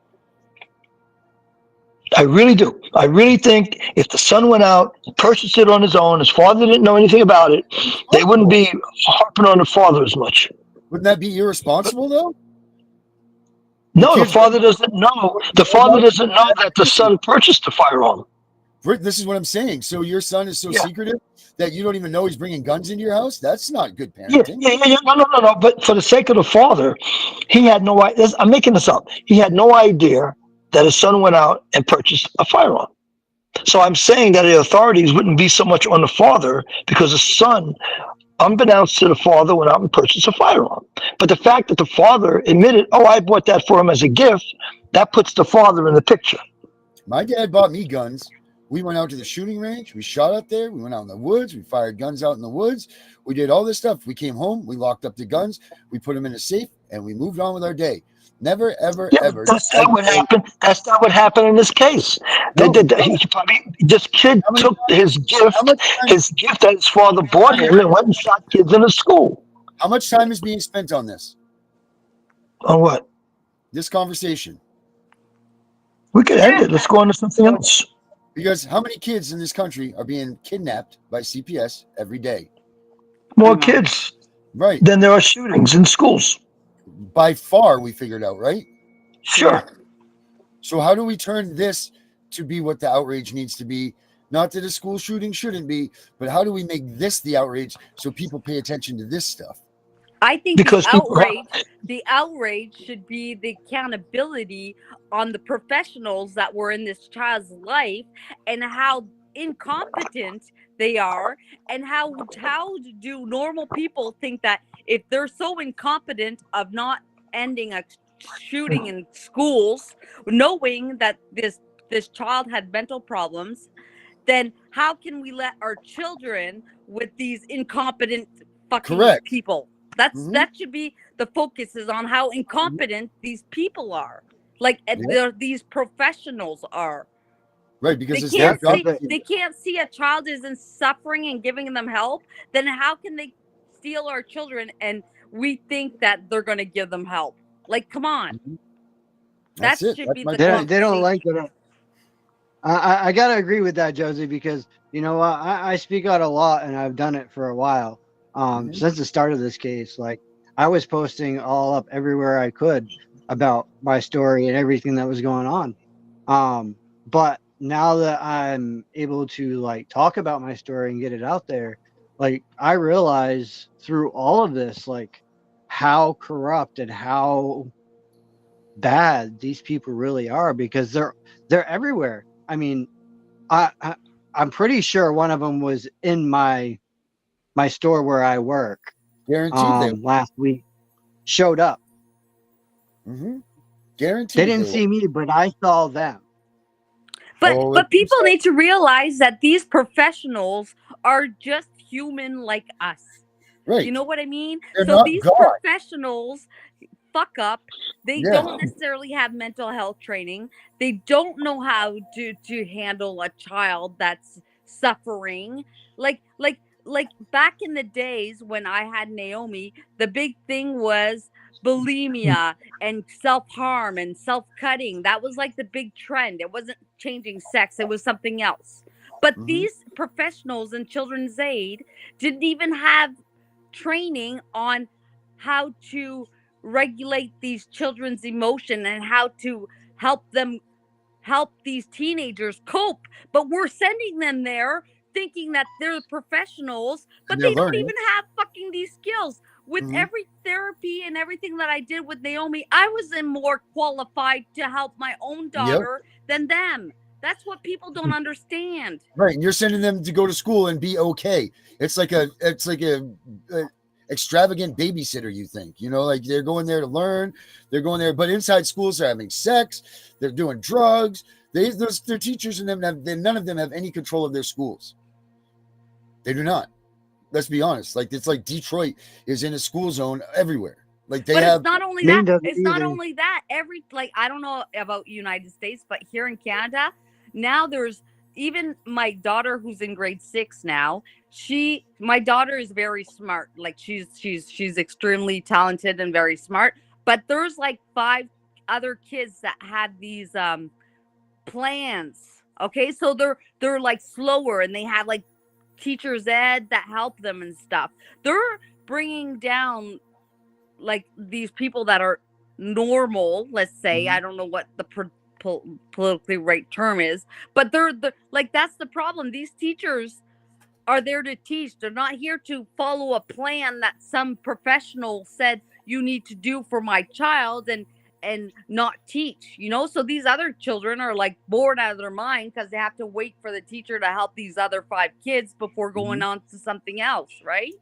I: I really do. I really think if the son went out, purchased it on his own, his father didn't know anything about it, they wouldn't be harping on the father as much.
F: Wouldn't that be irresponsible though?
I: No, the father doesn't know. The father doesn't know that the son purchased the firearm.
F: This is what I'm saying. So your son is so secretive that you don't even know he's bringing guns into your house? That's not good parenting.
I: Yeah. No. But for the sake of the father, he had no idea. I'm making this up. He had no idea that his son went out and purchased a firearm. So I'm saying that the authorities wouldn't be so much on the father because the son, unbeknownst to the father, went out and purchased a firearm. But the fact that the father admitted, oh, I bought that for him as a gift, that puts the father in the picture.
F: My dad bought me guns. We went out to the shooting range. We shot out there. We went out in the woods. We fired guns out in the woods. We did all this stuff. We came home. We locked up the guns. We put them in a safe, and we moved on with our day. Never, ever, ever.
I: That's not what happened. That's not what happened in this case. No, this kid took his gift that his father bought him, and went and shot kids in a school.
F: How much time is being spent on this?
I: On what?
F: This conversation.
I: We could end it. Let's go on to something else.
F: Because how many kids in this country are being kidnapped by CPS every day?
I: More kids.
F: Right.
I: Than there are shootings in schools.
F: by far, we figured out, right?
I: Sure.
F: So how do we turn this to be what the outrage needs to be? Not that a school shooting shouldn't be, but how do we make this the outrage so people pay attention to this stuff?
G: I think
I: Because people
G: the outrage should be the accountability on the professionals that were in this child's life and how incompetent they are, and how do normal people think that if they're so incompetent of not ending a shooting in schools, knowing that this child had mental problems, then how can we let our children with these incompetent fucking people? That should be the focus, is on how incompetent these people are. Like these professionals are.
F: Right, because
G: they can't see a child isn't suffering and giving them help. Then how can they steal our children and we think that they're going to give them help? Like, come on. That should be the
H: they don't like it. I gotta agree with that, Josie, because you know what, I speak out a lot, and I've done it for a while. Since the start of this case, like I was posting all up everywhere I could about my story and everything that was going on. But now that I'm able to like talk about my story and get it out there, like I realize through all of this, like how corrupt and how bad these people really are, because they're everywhere. I mean, I'm pretty sure one of them was in my store where I work.
F: Guaranteed
H: last week showed up.
F: Guaranteed
H: they didn't see me, but I saw them.
G: But people need to realize that these professionals are just human like us.
F: Right.
G: You know what I mean?
F: They're
G: so
F: not
G: these
F: God.
G: Professionals fuck up. They don't necessarily have mental health training. They don't know how to handle a child that's suffering. Like back in the days when I had Naomi, the big thing was bulimia and self-harm and self-cutting. That was like the big trend. It wasn't changing sex, it was something else. But these professionals in children's aid didn't even have training on how to regulate these children's emotion and how to help these teenagers cope. But we're sending them there thinking that they're professionals, but they don't even have fucking these skills. With every therapy and everything that I did with Naomi, I was more qualified to help my own daughter than them. That's what people don't understand.
F: Right, and you're sending them to go to school and be okay. It's like a extravagant babysitter, you think, you know, like they're going there to learn, they're going there, but inside schools they're having sex, they're doing drugs. Their teachers and none of them have any control of their schools. They do not. Let's be honest. Like it's like Detroit is in a school zone everywhere. Like they have.
G: It's not only that. It's not only that. I don't know about United States, but here in Canada, now there's even my daughter who's in grade 6 now. My daughter is very smart. Like she's extremely talented and very smart. But there's like 5 other kids that have these plans. Okay, so they're like slower and they have like teachers ed that help them and stuff. They're bringing down like these people that are normal, let's say. I don't know what the politically right term is, but they're like, that's the problem. These teachers are there to teach. They're not here to follow a plan that some professional said you need to do for my child and not teach, you know. So these other children are like bored out of their mind because they have to wait for the teacher to help these other 5 kids before going on to something else, right?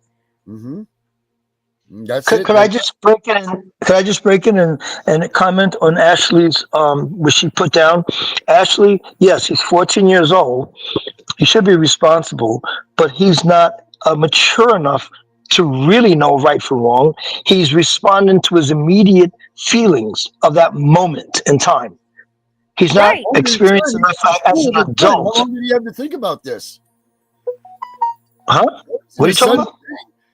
F: That's
I: Could I just break in? Could I just break in and comment on Ashley's what she put down? Ashley, yes, he's 14 years old. He should be responsible, but he's not mature enough to really know right from wrong. He's responding to his immediate feelings of that moment in time. He's not experiencing that as an adult.
F: How long did he have to think about this?
I: Huh? What are you talking about?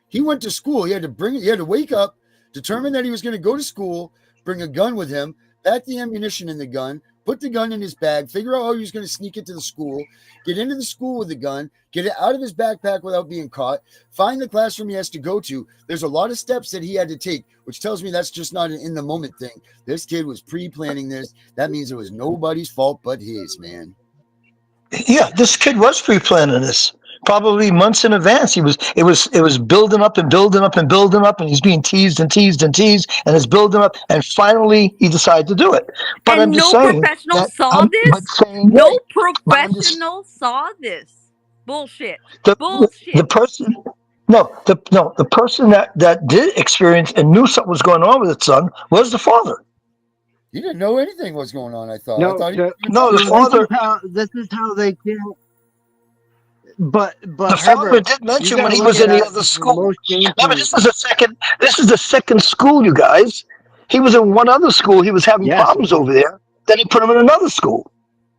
F: He went to school. He had to wake up, determine that he was going to go to school, bring a gun with him, pack the ammunition in the gun, put the gun in his bag, figure out how he was going to sneak into the school, get into the school with the gun, get it out of his backpack without being caught, find the classroom he has to go to. There's a lot of steps that he had to take, which tells me that's just not an in the moment thing. This kid was pre-planning this. That means it was nobody's fault but his, man.
I: Yeah, this kid was pre-planning this. Probably months in advance. It was building up and building up and building up, and he's being teased and teased and teased, and it's building up, and finally he decided to do it. But
G: And
I: I'm just
G: no
I: saying
G: professional
I: that
G: saw this. No
I: professional
G: saw this. Bullshit.
I: the
G: Bullshit.
I: person the person that did experience and knew something was going on with his son was the father.
F: He didn't know anything was going on. I thought.
H: No,
F: I thought
I: the father.
H: This is how they can't. But
I: the
H: Herbert,
I: father did mention when he was in the other school. Remember, this is the second school, you guys. He was in one other school. He was having problems over there. Then he put him in another school.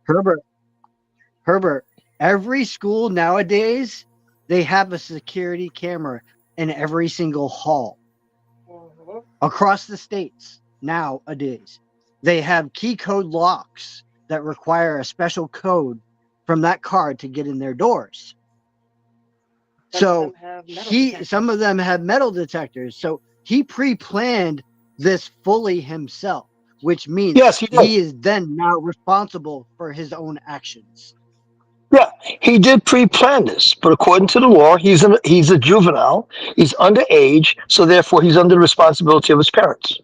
H: Herbert, every school nowadays, they have a security camera in every single hall across the states nowadays. They have key code locks that require a special code from that card to get in their doors. So some of them have metal detectors. So he pre-planned this fully himself, which means he is then now responsible for his own actions.
I: Yeah, he did pre-plan this, but according to the law, he's a juvenile. He's underage, so therefore he's under the responsibility of his parents.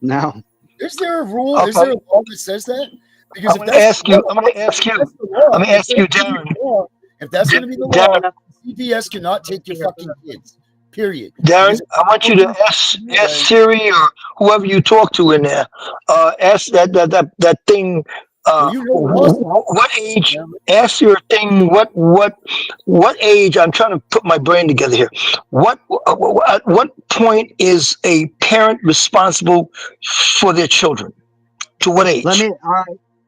H: Now,
F: is there a rule? Okay. Is there a law that says that? Because
I: I'm going to ask you, Darren.
F: If that's going to be the law, CPS cannot take your fucking kids. Period.
I: Darren, I want you to ask Siri or whoever you talk to in there. Ask that thing. What age? Ask your thing. What age? I'm trying to put my brain together here. At what point is a parent responsible for their children? To what age?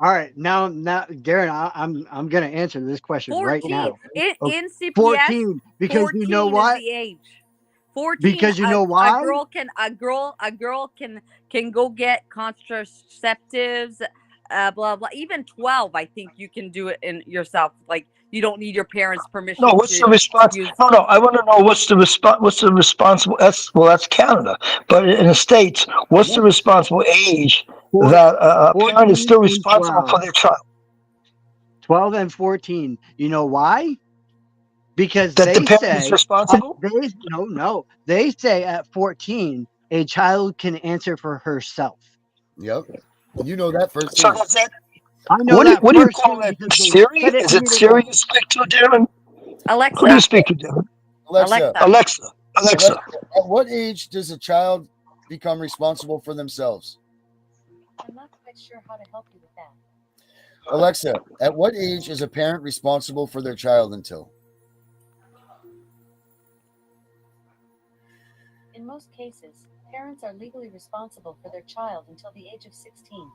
H: All right. Now, Darren, I'm going to answer this question
G: 14.
H: right now.
G: In CPS,
H: 14, because
G: 14
H: you know what?
G: Is the age. 14.
H: Because you know why?
G: A girl can go get contraceptives. Blah blah. Even 12, I think you can do it in yourself. Like you don't need your parents' permission.
I: No, what's the response? No, I want to know what's the response. What's the responsible? That's Canada, but in the States, what's the responsible age that a parent is still responsible for their child?
H: 12 and 14. You know why? Because
I: that
H: they
I: the parent
H: say
I: is responsible.
H: No. They say at 14, a child can answer for herself.
F: Yep. You know that first.
I: So that's it.
H: I know
I: what do you call that? Siri? Is it Siri you speak to, Darren?
G: Alexa.
I: Who do you speak to, Darren? Alexa.
F: At what age does a child become responsible for themselves?
L: I'm not quite sure how to help you with that.
F: Alexa, at what age is a parent responsible for their child until?
L: In most cases, parents are legally responsible for their child until the age of 16.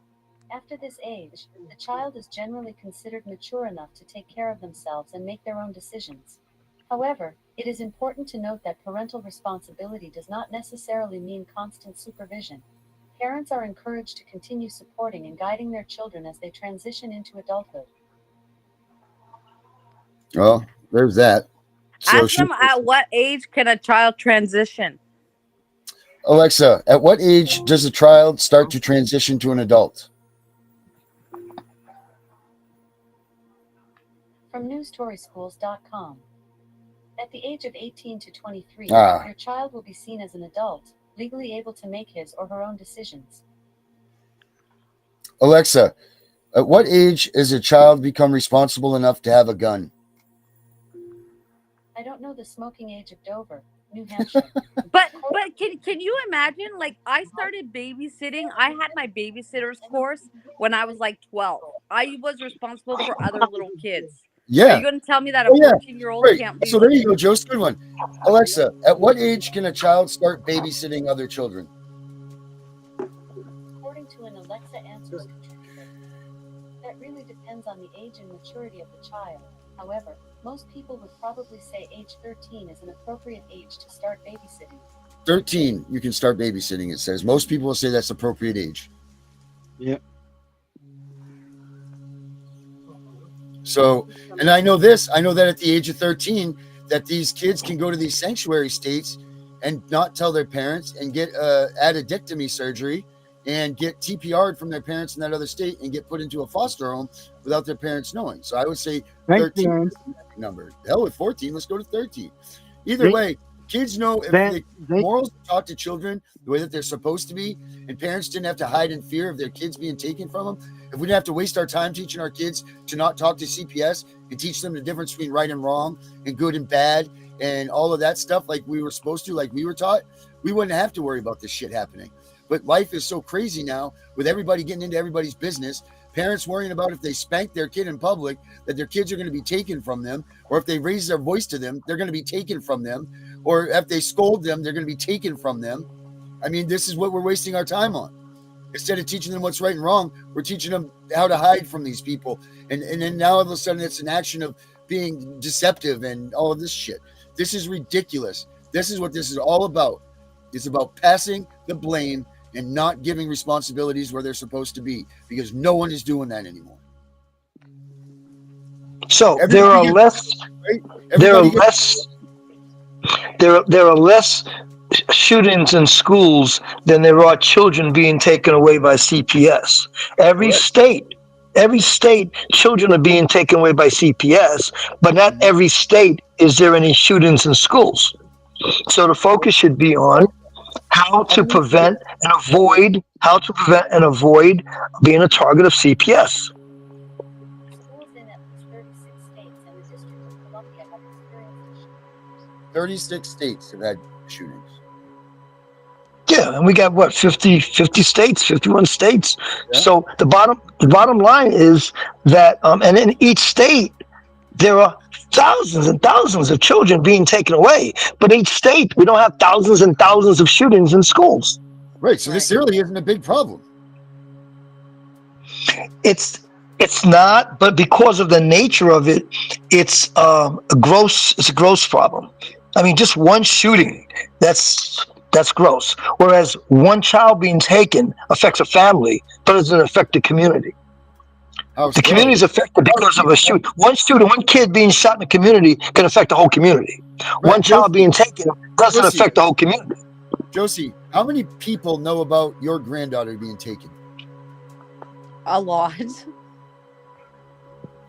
L: After this age, the child is generally considered mature enough to take care of themselves and make their own decisions. However, it is important to note that parental responsibility does not necessarily mean constant supervision. Parents are encouraged to continue supporting and guiding their children as they transition into adulthood.
F: Well, there's that. So
G: ask them at what age can a child transition?
F: Alexa, at what age does a child start to transition to an adult?
L: From newstoryschools.com. At the age of 18 to 23, your child will be seen as an adult, legally able to make his or her own decisions.
F: Alexa, at what age is a child become responsible enough to have a gun?
L: I don't know the smoking age of Dover, New Hampshire.
G: but can you imagine? Like I started babysitting. I had my babysitter's course when I was like 12. I was responsible for other little kids.
F: Yeah.
G: Are you going to tell me that a 14-year-old can't babysit?
F: So there you go, Joe. Good one. Alexa, at what age can a child start babysitting other children?
L: According to an Alexa Answers contributor, that really depends on the age and maturity of the child. However, most people would probably say age 13 is an appropriate age to start babysitting.
F: 13, you can start babysitting, it says. Most people will say that's appropriate age.
H: Yep.
F: So, and I know this, I know that at the age of 13, that these kids can go to these sanctuary states and not tell their parents and get addictomy surgery and get TPR'd from their parents in that other state and get put into a foster home without their parents knowing. So I would say 13 is the magic number. Hell with 14, let's go to 13. Either way, kids know if the morals are taught to children the way that they're supposed to be, and parents didn't have to hide in fear of their kids being taken from them. If we didn't have to waste our time teaching our kids to not talk to CPS and teach them the difference between right and wrong and good and bad and all of that stuff like we were supposed to, like we were taught, we wouldn't have to worry about this shit happening. But life is so crazy now with everybody getting into everybody's business. Parents worrying about if they spank their kid in public, that their kids are going to be taken from them, or if they raise their voice to them, they're going to be taken from them, or if they scold them, they're going to be taken from them. I mean, this is what we're wasting our time on. Instead of teaching them what's right and wrong, we're teaching them how to hide from these people. And then now all of a sudden it's an action of being deceptive and all of this shit. This is ridiculous. This is what this is all about. It's about passing the blame and not giving responsibilities where they're supposed to be, because no one is doing that anymore.
I: So there are less shootings in schools than there are children being taken away by CPS. Every state, children are being taken away by CPS, but not every state is there any shootings in schools. So the focus should be on how to prevent and avoid being a target of CPS.
L: Schools in at least 36 states and the District of Columbia have experienced shootings.
F: 36 states have had shootings.
I: Yeah, and we got what, 50 states, 51 states. Yeah. So the bottom line is that and in each state there are thousands and thousands of children being taken away, but each state we don't have thousands and thousands of shootings in schools.
F: Right, so this really isn't a big problem.
I: It's not, but because of the nature of it, it's a gross problem. I mean, just one shooting, that's gross. Whereas one child being taken affects a family, but doesn't affect the community. The community is affected because of a shoot. One kid being shot in the community can affect the whole community. Right. One child being taken doesn't affect the whole community.
F: Josie, how many people know about your granddaughter being taken?
G: A lot.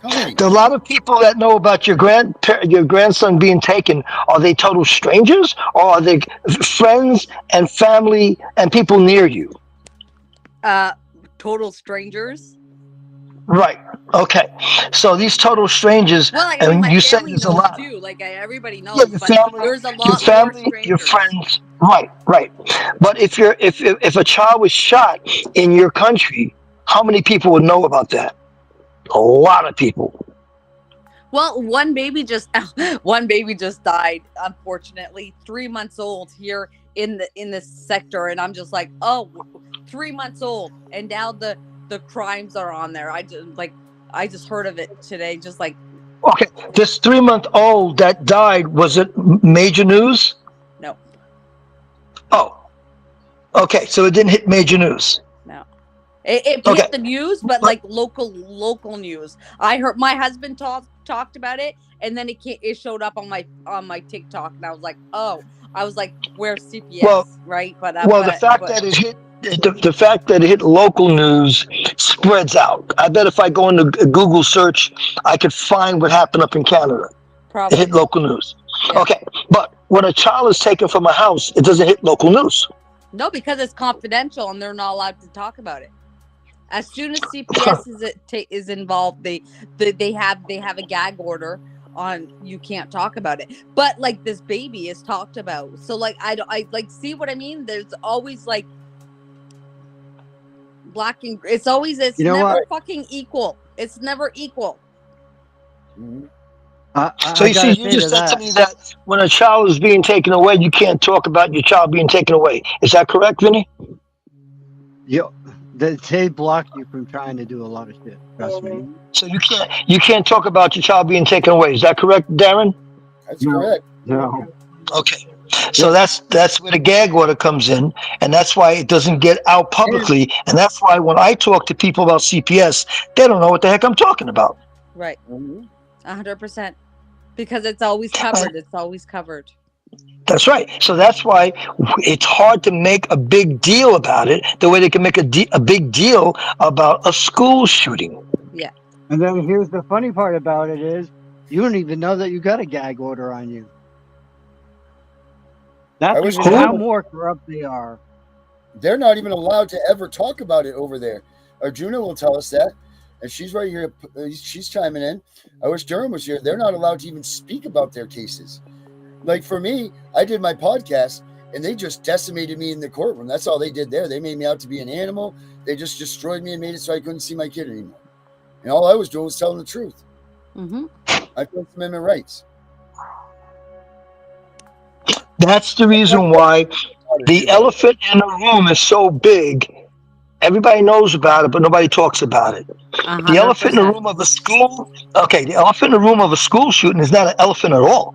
F: How many?
I: A lot of people that know about your grandson being taken, are they total strangers, or are they friends and family and people near you?
G: Total strangers.
I: Right. Okay. So these total strangers,
G: well, like,
I: and you said there's a lot.
G: Too. Like everybody knows,
I: yeah, your family,
G: there's a lot
I: your family,
G: more strangers.
I: Your friends. Right. But if a child was shot in your country, how many people would know about that? A lot of people.
G: Well, one baby just died, unfortunately, 3 months old here in this sector, and I'm just like, oh, 3 months old, and now the crimes are on there. I just heard of it today, just like.
I: Okay, this 3-month-old that died, was it major news?
G: No.
I: Oh, okay, so it didn't hit major news.
G: No. It hit the news, but like local news. I heard my husband talked about it, and then it showed up on my TikTok, and I was like, oh, where's CPS, right? But
I: the fact that it hit local news spreads out. I bet if I go into Google search, I could find what happened up in Canada.
G: Probably.
I: It hit local news.
G: Yeah.
I: Okay, but when a child is taken from a house, it doesn't hit local news.
G: No, because it's confidential and they're not allowed to talk about it. As soon as CPS is involved, they have a gag order on you can't talk about it. But like this baby is talked about, so like I like see what I mean. There's always like black and it's never fucking equal. It's never equal.
H: Mm-hmm.
I: So you see, you just said to me that when a child is being taken away, you can't talk about your child being taken away. Is that correct, Vinny?
H: Yeah, they block you from trying to do a lot of shit. Trust me.
I: So you can't talk about your child being taken away. Is that correct, Darren?
F: That's correct.
H: No.
I: Okay. So that's where the gag order comes in, and that's why it doesn't get out publicly, and that's why when I talk to people about CPS, they don't know what the heck I'm talking about.
G: Right. 100%. Because it's always covered. It's always covered.
I: That's right. So that's why it's hard to make a big deal about it the way they can make a big deal about a school shooting.
G: Yeah.
H: And then here's the funny part about it is you don't even know that you got a gag order on you. That's even how more corrupt they are.
F: They're not even allowed to ever talk about it over there. Arjuna will tell us that. And she's right here. She's chiming in. I wish Durham was here. They're not allowed to even speak about their cases. Like for me, I did my podcast and they just decimated me in the courtroom. That's all they did there. They made me out to be an animal. They just destroyed me and made it so I couldn't see my kid anymore. And all I was doing was telling the truth. I First Amendment rights.
I: That's the reason why the elephant in the room is so big. Everybody knows about it, but nobody talks about it.
G: 100%.
I: The elephant in the room of a school, the elephant in the room of a school shooting is not an elephant at all.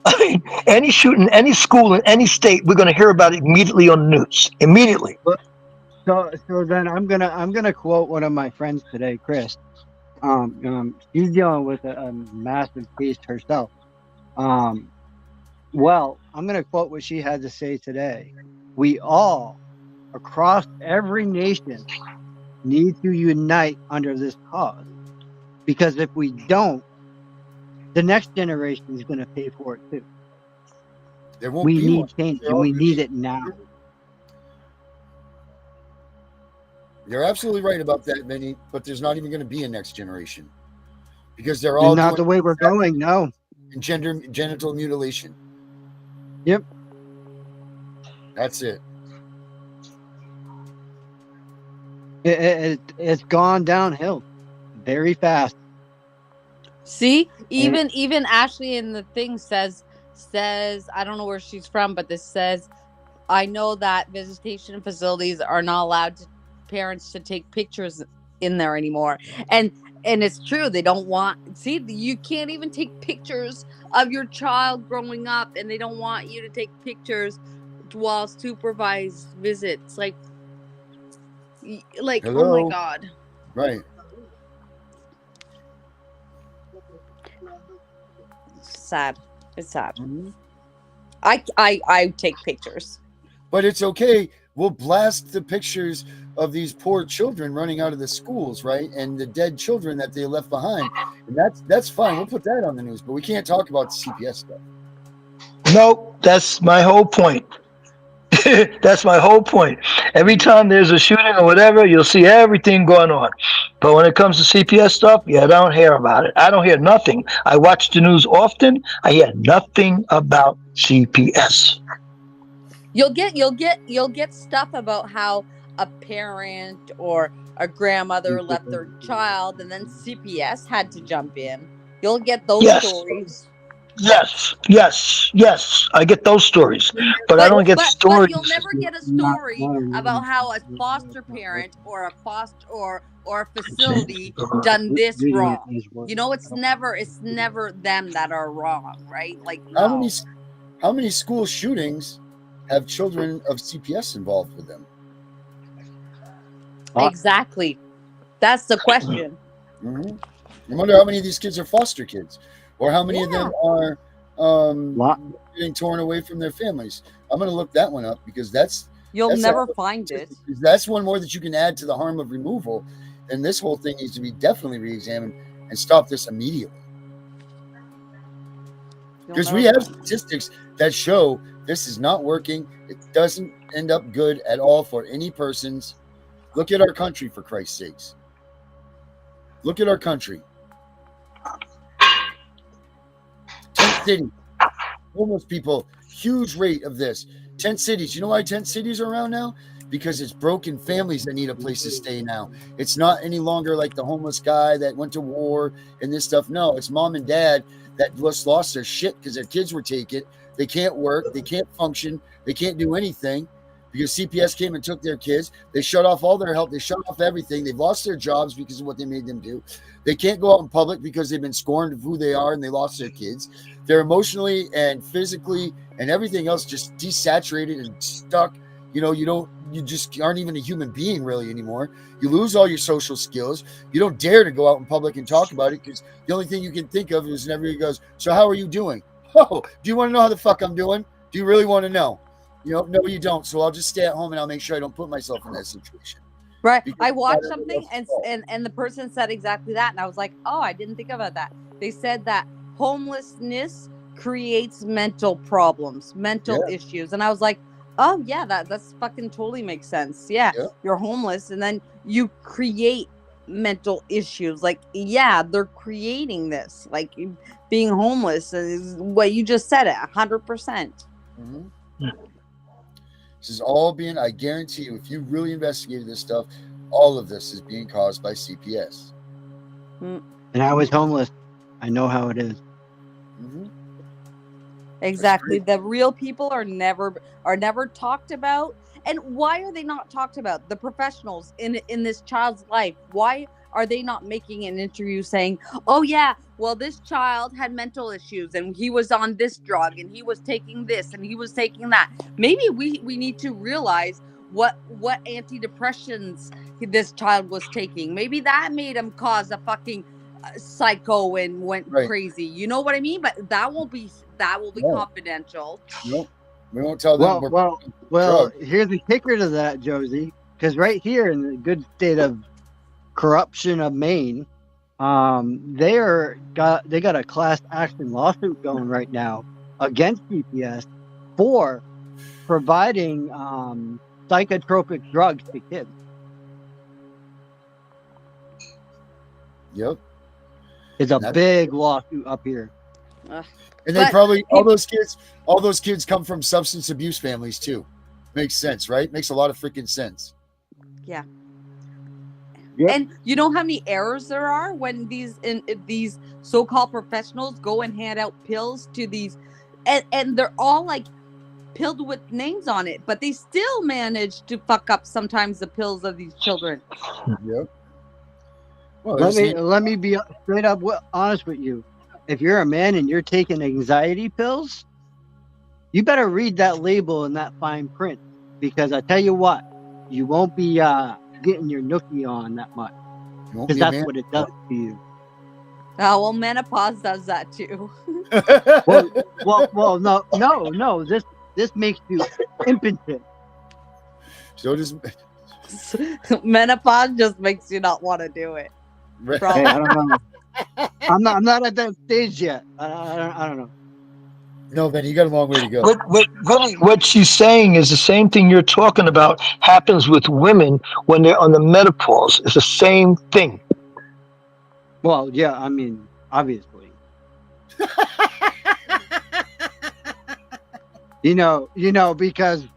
I: I mean, any shooting, any school in any state, we're going to hear about it immediately on the news. Immediately.
H: So then I'm gonna quote one of my friends today, Chris. She's dealing with a massive case herself. Well, I'm gonna quote what she had to say today. We all, across every nation, need to unite under this cause, because if we don't, the next generation is going to pay for it too. We need change, and we need it now.
F: You're absolutely right about that, Vinny, but there's not even going to be a next generation because they're all
H: not the way we're going. No,
F: genital mutilation.
H: Yep,
F: that's it.
H: It's gone downhill very fast.
G: See, even Ashley in the thing says I don't know where she's from, but this says, I know that visitation facilities are not allowed parents to take pictures in there anymore, and it's true. They don't want. See, you can't even take pictures of your child growing up, and they don't want you to take pictures while supervised visits. Like
F: Hello?
G: Oh my God,
F: right.
G: Sad. It's sad. I take pictures,
F: but it's okay. We'll blast the pictures of these poor children running out of the schools, right, and the dead children that they left behind, and that's fine. We'll put that on the news, but we can't talk about the CPS stuff.
I: No, that's my whole point. That's my whole point. Every time there's a shooting or whatever, you'll see everything going on. But when it comes to CPS stuff, I don't hear about it. I don't hear nothing. I watch the news often. I hear nothing about CPS.
G: You'll get stuff about how a parent or a grandmother left their child and then CPS had to jump in. You'll get those stories.
I: Yes. I get those stories, but I don't get stories.
G: But you'll never get a story about how a foster parent or a foster or a facility done this wrong. You know, it's never them that are wrong, right? Like
F: how many school shootings have children of CPS involved with them?
G: Exactly. That's the question.
F: I wonder how many of these kids are foster kids. Or how many of them are getting torn away from their families? I'm going to look that one up because
G: you'll never find it.
F: That's one more that you can add to the harm of removal. And this whole thing needs to be definitely re-examined and stop this immediately. Because we have statistics that show this is not working. It doesn't end up good at all for any persons. Look at our country, for Christ's sakes. Look at our country. Tent cities, homeless people, huge rate of this. Tent cities. You know why tent cities are around now? Because it's broken families that need a place to stay now. It's not any longer like the homeless guy that went to war and this stuff. No, it's mom and dad that just lost their shit because their kids were taken. They can't work. They can't function. They can't do anything because CPS came and took their kids. They shut off all their help. They shut off everything. They've lost their jobs because of what they made them do. They can't go out in public because they've been scorned of who they are and they lost their kids. They're emotionally and physically and everything else just desaturated and stuck. You know, you just aren't even a human being really anymore. You lose all your social skills. You don't dare to go out in public and talk about it because the only thing you can think of is whenever he goes, so how are you doing? Oh, do you want to know how the fuck I'm doing? Do you really want to know? No, you don't. So I'll just stay at home and I'll make sure I don't put myself in that situation.
G: Right.
F: Because
G: I watched
F: it's not
G: something
F: everyone's fault.
G: and the person said exactly that. And I was like, oh, I didn't think about that. They said that homelessness creates mental problems, mental issues. And I was like, oh yeah, that's fucking totally makes sense. Yeah. You're homeless and then you create mental issues. Like, yeah, they're creating this. Like being homeless is what you just said it 100%.
F: Mm-hmm. This is all being, I guarantee you, if you really investigated this stuff, all of this is being caused by CPS.
H: And I was homeless. I know how it is.
F: Mm-hmm.
G: Exactly. The real people are never talked about. And why are they not talked about? The professionals in this child's life. Why are they not making an interview saying, oh yeah, well, this child had mental issues and he was on this drug and he was taking this and he was taking that. Maybe we need to realize what antidepressants this child was taking. Maybe that made him cause a fucking psycho and went crazy. You know what I mean? But that will be confidential.
F: Nope. We won't tell them.
H: Well, here's the kicker to that, Josie, because right here in the good state of corruption of Maine, they got a class action lawsuit going right now against CPS for providing psychotropic drugs to kids.
F: Yep.
H: It's a big lawsuit up here.
F: And they probably all those kids come from substance abuse families too. Makes sense, right? Makes a lot of freaking sense.
G: Yeah. Yep. And you know how many errors there are when these so-called professionals go and hand out pills to these, and they're all like pilled with names on it, but they still manage to fuck up sometimes the pills of these children.
F: Yep. Well,
H: let me be straight up honest with you. If you're a man and you're taking anxiety pills, you better read that label and that fine print, because I tell you what, you won't be getting your nookie on that much, because that's what it does to you.
G: Oh well, menopause does that too.
H: well, no. This makes you impotent.
F: So does
G: menopause just makes you not want to do it.
H: Hey, I don't know. I'm not at that stage yet. I don't know.
F: No, Ben, you got a long way to go.
I: What she's saying is the same thing you're talking about happens with women when they're on the menopause. It's the same thing.
H: Well, yeah, I mean, obviously. you know, because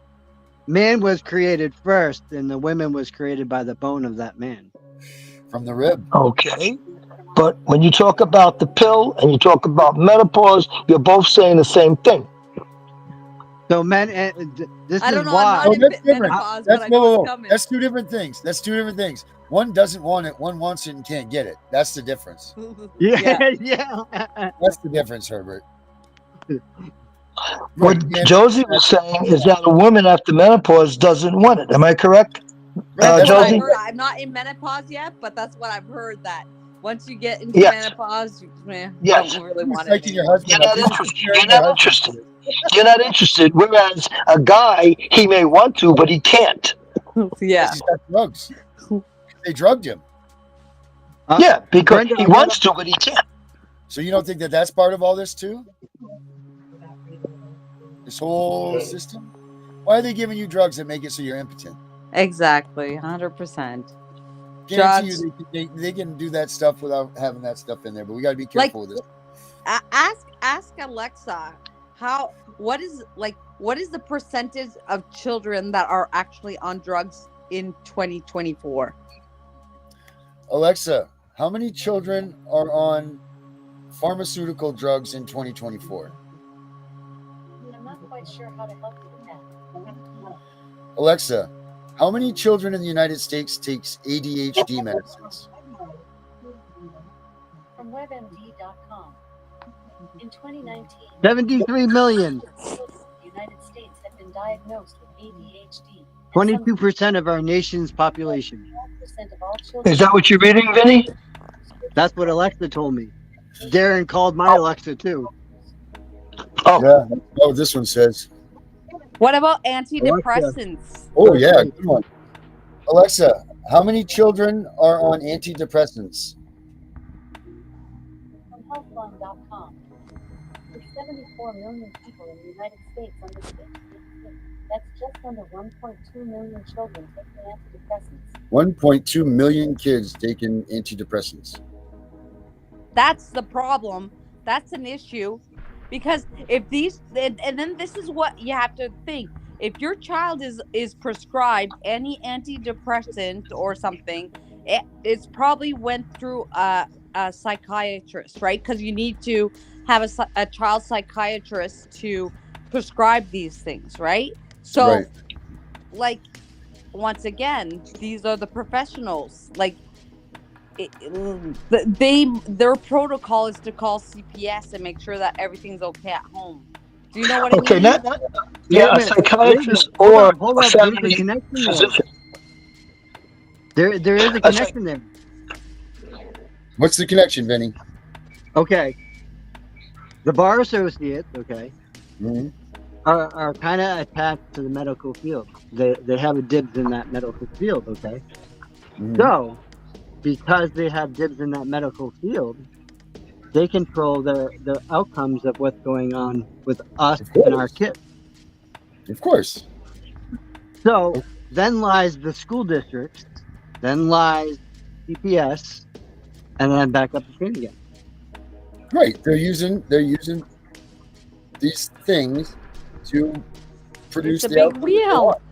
H: man was created first and the woman was created by the bone of that man.
F: From the rib.
I: Okay. But when you talk about the pill and you talk about menopause, you're both saying the same thing.
H: So men, this is why.
F: Oh, that's different. That's two different things. That's two different things. One doesn't want it. One wants it and can't get it. That's the difference.
H: Yeah.
F: That's the difference, Herbert.
I: What Josie was saying is that a woman after menopause doesn't want it. Am I correct, Josie?
G: I'm not in menopause yet, but that's what I've heard, that once you get into menopause, you don't really want it.
I: You're not interested. You're not interested. Whereas a guy, he may want to, but he can't.
G: Yeah.
F: He's got drugs. They drugged him.
I: Yeah, because he wants to, but he can't.
F: So you don't think that that's part of all this too? This whole system? Why are they giving you drugs that make it so you're impotent?
G: Exactly, 100%.
F: Guarantee you they can do that stuff without having that stuff in there, but we got to be careful with this.
G: Ask Alexa, what is the percentage of children that are actually on drugs in 2024?
F: Alexa, how many children are on pharmaceutical drugs in 2024?
L: I'm not quite sure how to help you with that.
F: Alexa, how many children in the United States takes ADHD medicines?
L: From WebMD.com. In 2019,
H: 73 million.
L: children in the United States have been diagnosed with ADHD,
H: 22% of our nation's population.
L: 12% of all children.
I: Is that what you're reading, Vinny?
H: That's what Alexa told me. Darren called my Alexa too.
I: Oh,
F: Yeah, that's what this one says.
G: What about antidepressants?
F: Oh, yeah, good one. Alexa, how many children are on antidepressants?
L: From Healthline.com. There's 74 million people in the United States under the age of 18. That's just under 1.2 million children taking antidepressants.
F: 1.2 million kids taking antidepressants.
G: That's the problem. That's an issue. Because if these, and then this is what you have to think. If your child is prescribed any antidepressant or something, it's probably went through a psychiatrist, right? Because you need to have a child psychiatrist to prescribe these things, right? So,
F: Right.
G: like, once again, these are the professionals. Like, their protocol is to call CPS and make sure that everything's okay at home. Do you know what I
I: okay.
G: mean?
I: A psychiatrist or
H: Hold
I: a
H: up. There's a
I: family
H: connection there.
I: physician.
H: There is a connection there.
F: What's the connection, Vinny?
H: Okay. The bar associates, okay,
F: Mm-hmm.
H: are kind of attached to the medical field. They have a dibs in that medical field, okay?
F: Mm-hmm.
H: So, because they have dibs in that medical field, they control the outcomes of what's going on with us and our kids.
F: Of course.
H: So then lies the school districts, then lies CPS, and then back up the chain again.
F: Right. They're using these things to produce
G: It's a
F: the
G: big
F: outcome that they
G: wheel.
F: want.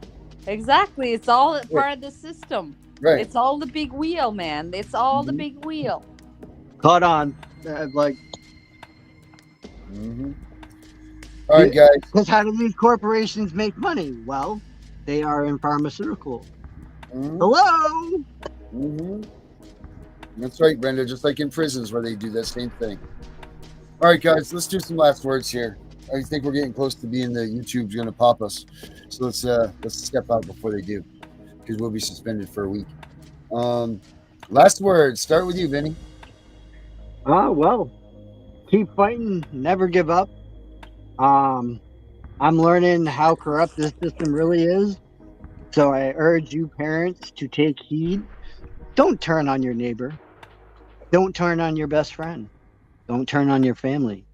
G: Exactly. It's all part of the system.
F: Right.
G: It's all the big wheel, man. It's all the big wheel.
H: Caught on.
F: Mm-hmm. All right, guys.
H: Because how do these corporations make money? Well, they are in pharmaceutical.
F: Mm-hmm.
H: Hello?
F: Mm-hmm. That's right, Brenda. Just like in prisons where they do that same thing. All right, guys. Let's do some last words here. I think we're getting close to being the YouTube's going to pop us. So let's step out before they do, because we'll be suspended for a week. Last words. Start with you, Vinny.
H: Well, keep fighting. Never give up. I'm learning how corrupt this system really is. So I urge you parents to take heed. Don't turn on your neighbor. Don't turn on your best friend. Don't turn on your family.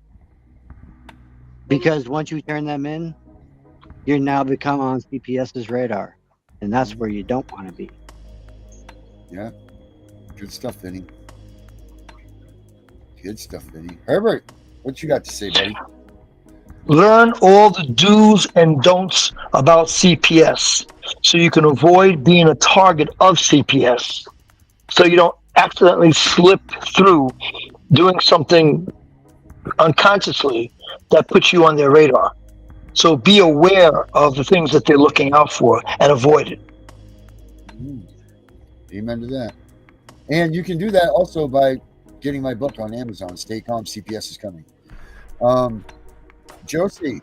H: Because once you turn them in, you're now become on CPS's radar. And that's where you don't want to be.
F: Yeah. Good stuff, Vinny. Good stuff, Vinny. Herbert, what you got to say, buddy?
I: Learn all the do's and don'ts about CPS so you can avoid being a target of CPS. So you don't accidentally slip through doing something unconsciously that puts you on their radar. So be aware of the things that they're looking out for and avoid it.
F: Amen to that. And you can do that also by getting my book on Amazon. Stay Calm, CPS is coming. Josie.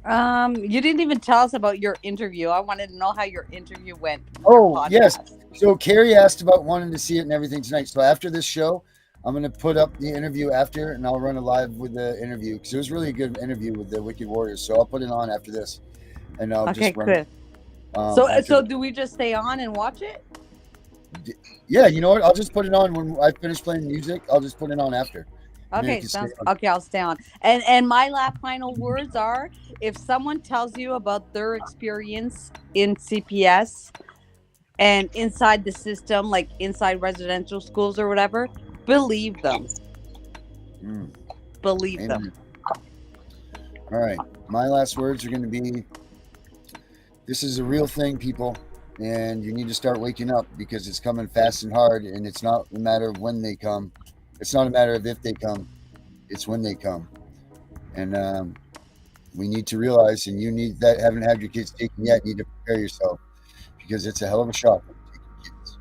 G: You didn't even tell us about your interview. I wanted to know how your interview went.
F: Oh, yes. So Carrie asked about wanting to see it and everything tonight. So after this show, I'm going to put up the interview after, and I'll run a live with the interview because it was really a good interview with the Wicked Warriors. So I'll put it on after this, and I'll just run
G: good.
F: it.
G: So do we just stay on and watch it?
F: Yeah, you know what? I'll just put it on when I finish playing music. I'll just put it on after.
G: Okay, okay. I'll stay on. And my last final words are: if someone tells you about their experience in CPS and inside the system, like inside residential schools or whatever, believe them. Believe
F: Amen.
G: them.
F: All right. My last words are going to be: this is a real thing, people, and you need to start waking up because it's coming fast and hard, and it's not a matter of when they come. It's not a matter of if they come. It's when they come. And we need to realize, and you need that haven't had your kids taken yet, need to prepare yourself because it's a hell of a shock when you take your kids.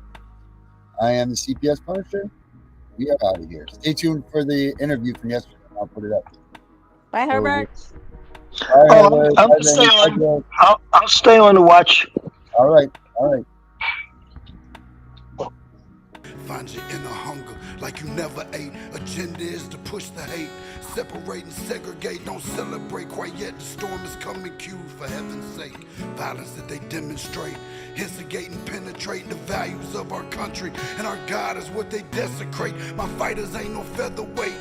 F: I am the CPS Punisher. We are out of here. Stay tuned for the interview from yesterday. I'll put it up.
G: Bye, Herbert.
F: All right,
I: Oh,
F: Larry.
I: I'm
F: Bye,
I: gonna stay
F: Benny. Bye,
I: on.
F: Greg.
I: I'll stay on to watch.
F: All right. All right.
M: Find your inner hunger like you never ate. Agenda is to push the hate. Separate and segregate, don't celebrate quite yet. The storm is coming, cue for heaven's sake. Violence that they demonstrate, instigate and penetrate the values of our country. And our God is what they desecrate. My fighters ain't no featherweight.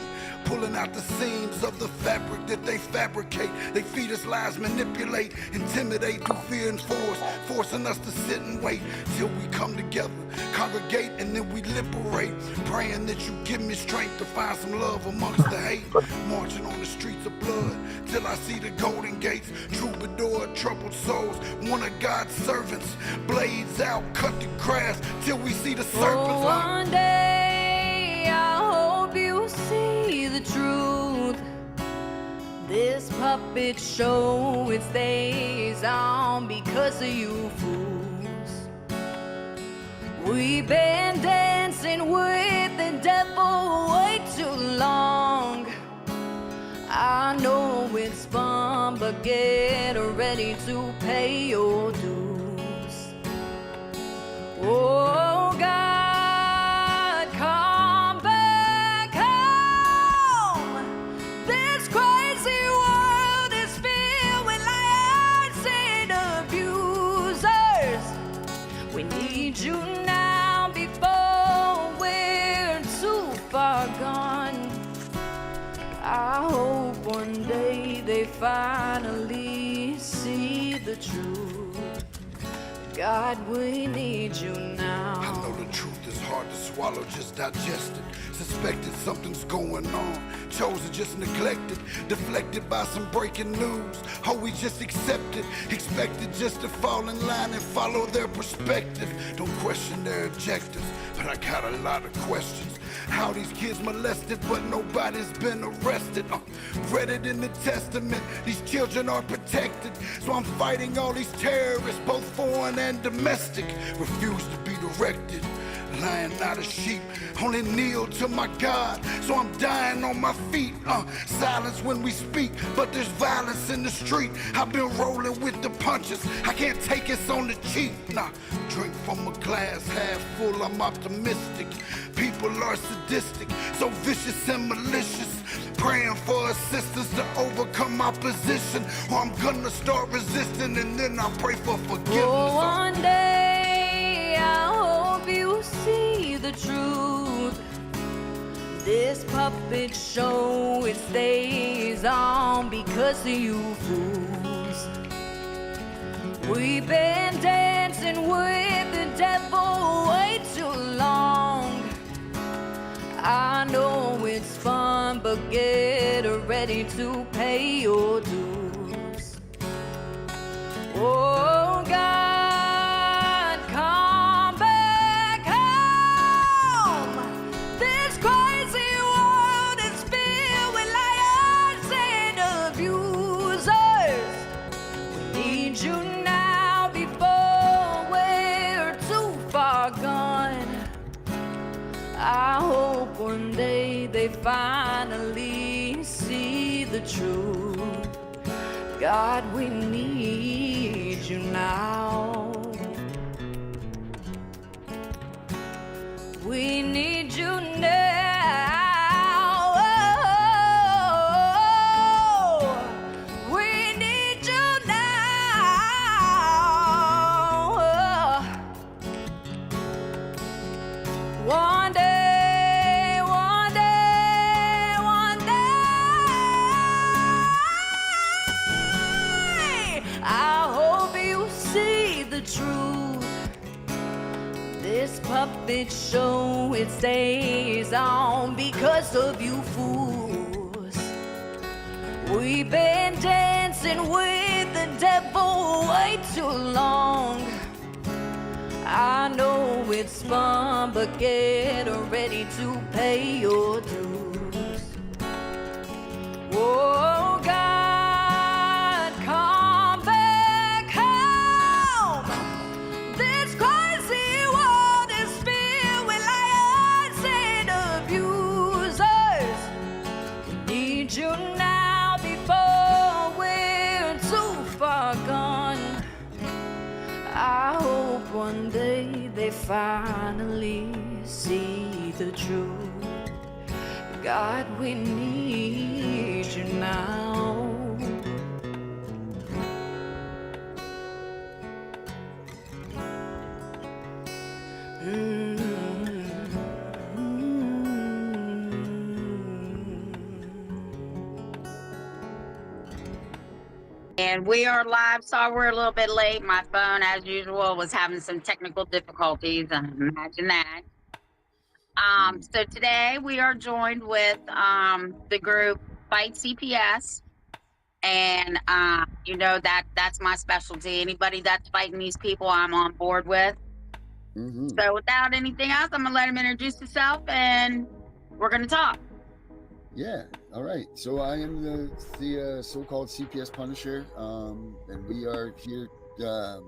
M: Pulling out the seams of the fabric that they fabricate. They feed us lies, manipulate, intimidate through fear and force, forcing us to sit and wait till we come together, congregate, and then we liberate. Praying that you give me strength to find some love amongst the hate. Marching on the streets of blood till I see the golden gates. Troubadour, troubled souls, one of God's servants. Blades out, cut the grass till we see the serpents.
N: One day I hope you see the truth. This puppet show, it stays on because of you fools. We've been dancing with the devil way too long. I know it's fun, but get ready to pay your dues. Oh God, come back home. This crazy world is filled with liars and abusers. We need you now before we're too far gone. I hope one day they finally see the truth. God, we need you now.
M: I know the truth is hard to swallow, just digest it. Suspected something's going on, chosen just neglected, deflected by some breaking news. Oh, we just accept it, expected just to fall in line and follow their perspective. Don't question their objectives, but I got a lot of questions. How these kids molested, but nobody's been arrested. Read it in the Testament, these children are protected. So I'm fighting all these terrorists, both foreign and domestic. Refuse to be directed, lying not a sheep. Only kneel to my God, so I'm dying on my feet. Silence when we speak, but there's violence in the street. I've been rolling with the punches, I can't take it on the cheap. Nah, drink from a glass half full, I'm optimistic. People are sadistic, so vicious and malicious. Praying for assistance to overcome opposition, or I'm gonna start resisting and then I pray for forgiveness.
N: Oh, one day I hope you see the truth. This puppet show, it stays on because of you fools. We've been dancing with the devil way too long. I know it's fun, but get ready to pay your dues. Oh God, come back home. This crazy world is filled with liars and abusers. We need you now before we're too far gone. I hope one day they finally see the truth. God, we need you now. We need you now. Oh, we need you now. One day. I hope you see the truth. This puppet show, it stays on because of you fools. We've been dancing with the devil way too long. I know it's fun, but get ready to pay your dues. Oh God, come back home. This crazy world is filled with liars and abusers. We need you now before we're one day they finally see the truth. God, we need you now.
O: And we are live. Sorry we're a little bit late. My phone, as usual, was having some technical difficulties. Imagine that. So today we are joined with the group Fight CPS. And you know that's my specialty. Anybody that's fighting these people, I'm on board with. So without anything else, I'm gonna let him introduce himself, and we're gonna talk.
F: Yeah. All right. So I am the so-called CPS Punisher, and we are here to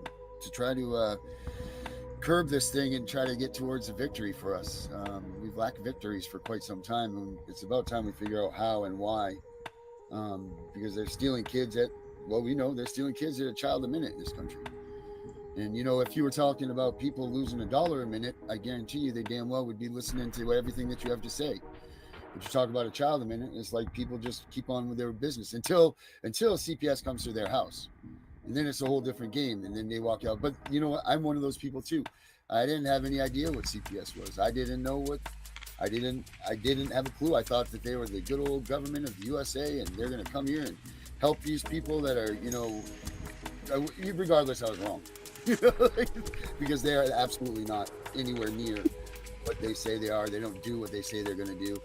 F: try to curb this thing and try to get towards a victory for us. We've lacked victories for quite some time, and it's about time we figure out how and why. Because they're stealing kids we know they're stealing kids at a child a minute in this country. And, you know, if you were talking about people losing $1 a minute, I guarantee you they damn well would be listening to everything that you have to say. But you talk about a child a minute, it's like people just keep on with their business until CPS comes to their house. And then it's a whole different game, and then they walk out. But, you know what? I'm one of those people, too. I didn't have any idea what CPS was. I didn't know what... I didn't have a clue. I thought that they were the good old government of the USA, and they're going to come here and help these people that are, you know, regardless, I was wrong. Because they are absolutely not anywhere near what they say they are. They don't do what they say they're going to do.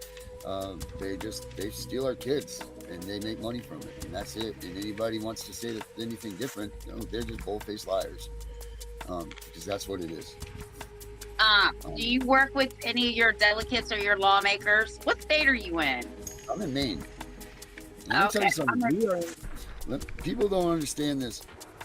F: They steal our kids, and they make money from it, and that's it. And anybody wants to say anything different, you know, they're just bold-faced liars, because that's what it is.
O: Do you work with any of your delegates or your lawmakers? What state are you in?
F: I'm in Maine. Let me tell you something. People don't understand this,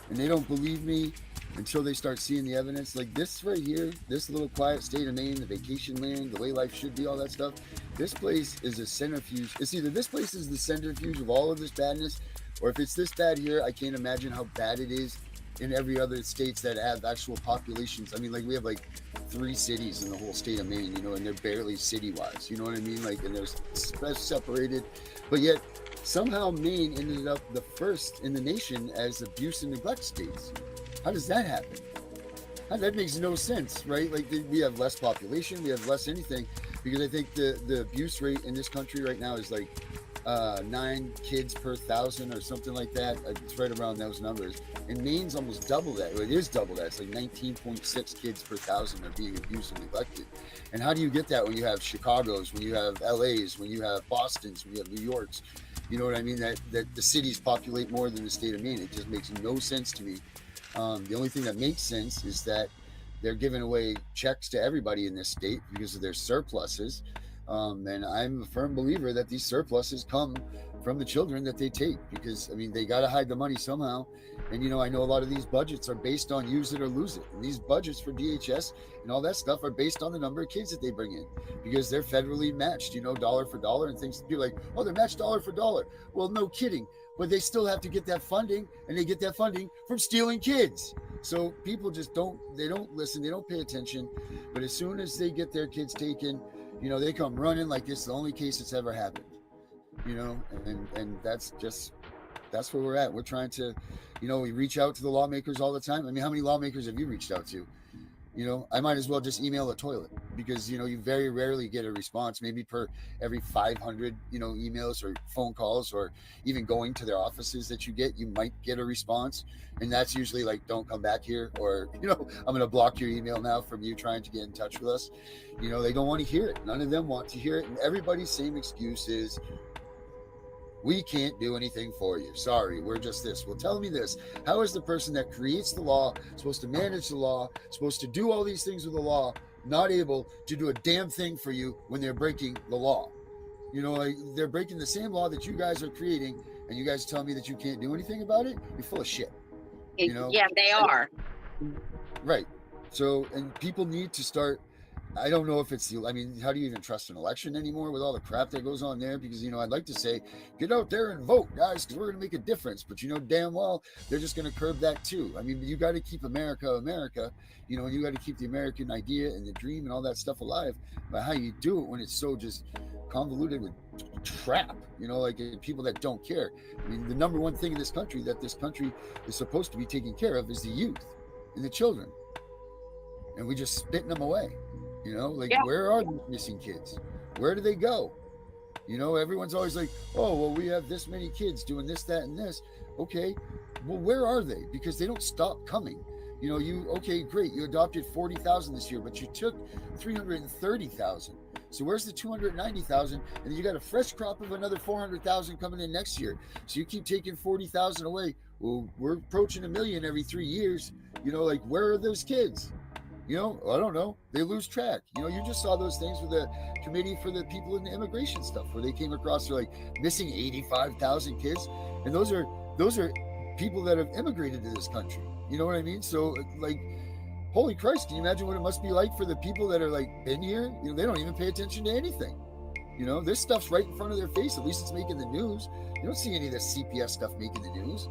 F: and they don't believe me until they start seeing the evidence. Like this right here, this little quiet state of Maine, the vacation land, the way life should be, all that stuff. This place is a centrifuge. It's either this place is the centrifuge of all of this badness, or if it's this bad here, I can't imagine how bad it is in every other states that have actual populations. I mean, like we have like 3 cities in the whole state of Maine, you know, and they're barely city-wise, you know what I mean? Like, and they're separated, but yet somehow Maine ended up the first in the nation as abuse and neglect states. How does that happen? That makes no sense, right? Like we have less population, we have less anything, because I think the abuse rate in this country right now is like 9 kids per 1,000 or something like that. It's right around those numbers. And Maine's almost double that. It is double that. It's like 19.6 kids per 1,000 are being abused and neglected. And how do you get that when you have Chicago's, when you have LA's, when you have Boston's, when you have New York's? You know what I mean? That the cities populate more than the state of Maine. It just makes no sense to me. The only thing that makes sense is that they're giving away checks to everybody in this state because of their surpluses. And I'm a firm believer that these surpluses come from the children that they take, because I mean they got to hide the money somehow. And you know, I know a lot of these budgets are based on use it or lose it, and these budgets for DHS and all that stuff are based on the number of kids that they bring in, because they're federally matched, you know, dollar for dollar, and things. People are like, oh, they're matched dollar for dollar. Well, no kidding, but they still have to get that funding, and they get that funding from stealing kids. So people just don't listen, they don't pay attention. But as soon as they get their kids taken, you know, they come running like it's the only case that's ever happened, you know, and that's where we're at. We're trying to, you know, we reach out to the lawmakers all the time. I mean, how many lawmakers have you reached out to? You know, I might as well just email a toilet, because, you know, you very rarely get a response, maybe per every 500, you know, emails or phone calls, or even going to their offices that you might get a response. And that's usually like, don't come back here, or, you know, I'm going to block your email now from you trying to get in touch with us. You know, they don't want to hear it. None of them want to hear it. And everybody's same excuse is, we can't do anything for you. Sorry, we're just this. Well, tell me this. How is the person that creates the law, supposed to manage the law, supposed to do all these things with the law, not able to do a damn thing for you when they're breaking the law? You know, like, they're breaking the same law that you guys are creating, and you guys tell me that you can't do anything about it? You're full of shit. You know?
O: Yeah, they are.
F: Right. So, and people need to start I don't know if it's I mean, how do you even trust an election anymore with all the crap that goes on there? Because, I'd like to say, get out there and vote, guys, because we're going to make a difference. But damn well, they're just going to curb that too. I mean, you got to keep America, and you got to keep the American idea and the dream and all that stuff alive. But how you do it when it's so just convoluted with crap, like people that don't care. I mean, the number one thing in this country that this country is supposed to be taking care of is the youth and the children. And we just spitting them away. Where are these missing kids? Where do they go? Everyone's always like, oh, well, we have this many kids doing this, that, and this. Okay, well, where are they? Because they don't stop coming. Okay, great. You adopted 40,000 this year, but you took 330,000. So where's the 290,000? And then you got a fresh crop of another 400,000 coming in next year. So you keep taking 40,000 away. Well, we're approaching 1 million every 3 years. Where are those kids? I don't know. They lose track. You just saw those things with the committee for the people in the immigration stuff, where they came across, they're like missing 85,000 kids. And those are people that have immigrated to this country. You know what I mean? So holy Christ, can you imagine what it must be like for the people that are been here? They don't even pay attention to anything. This stuff's right in front of their face. At least it's making the news. You don't see any of this CPS stuff making the news.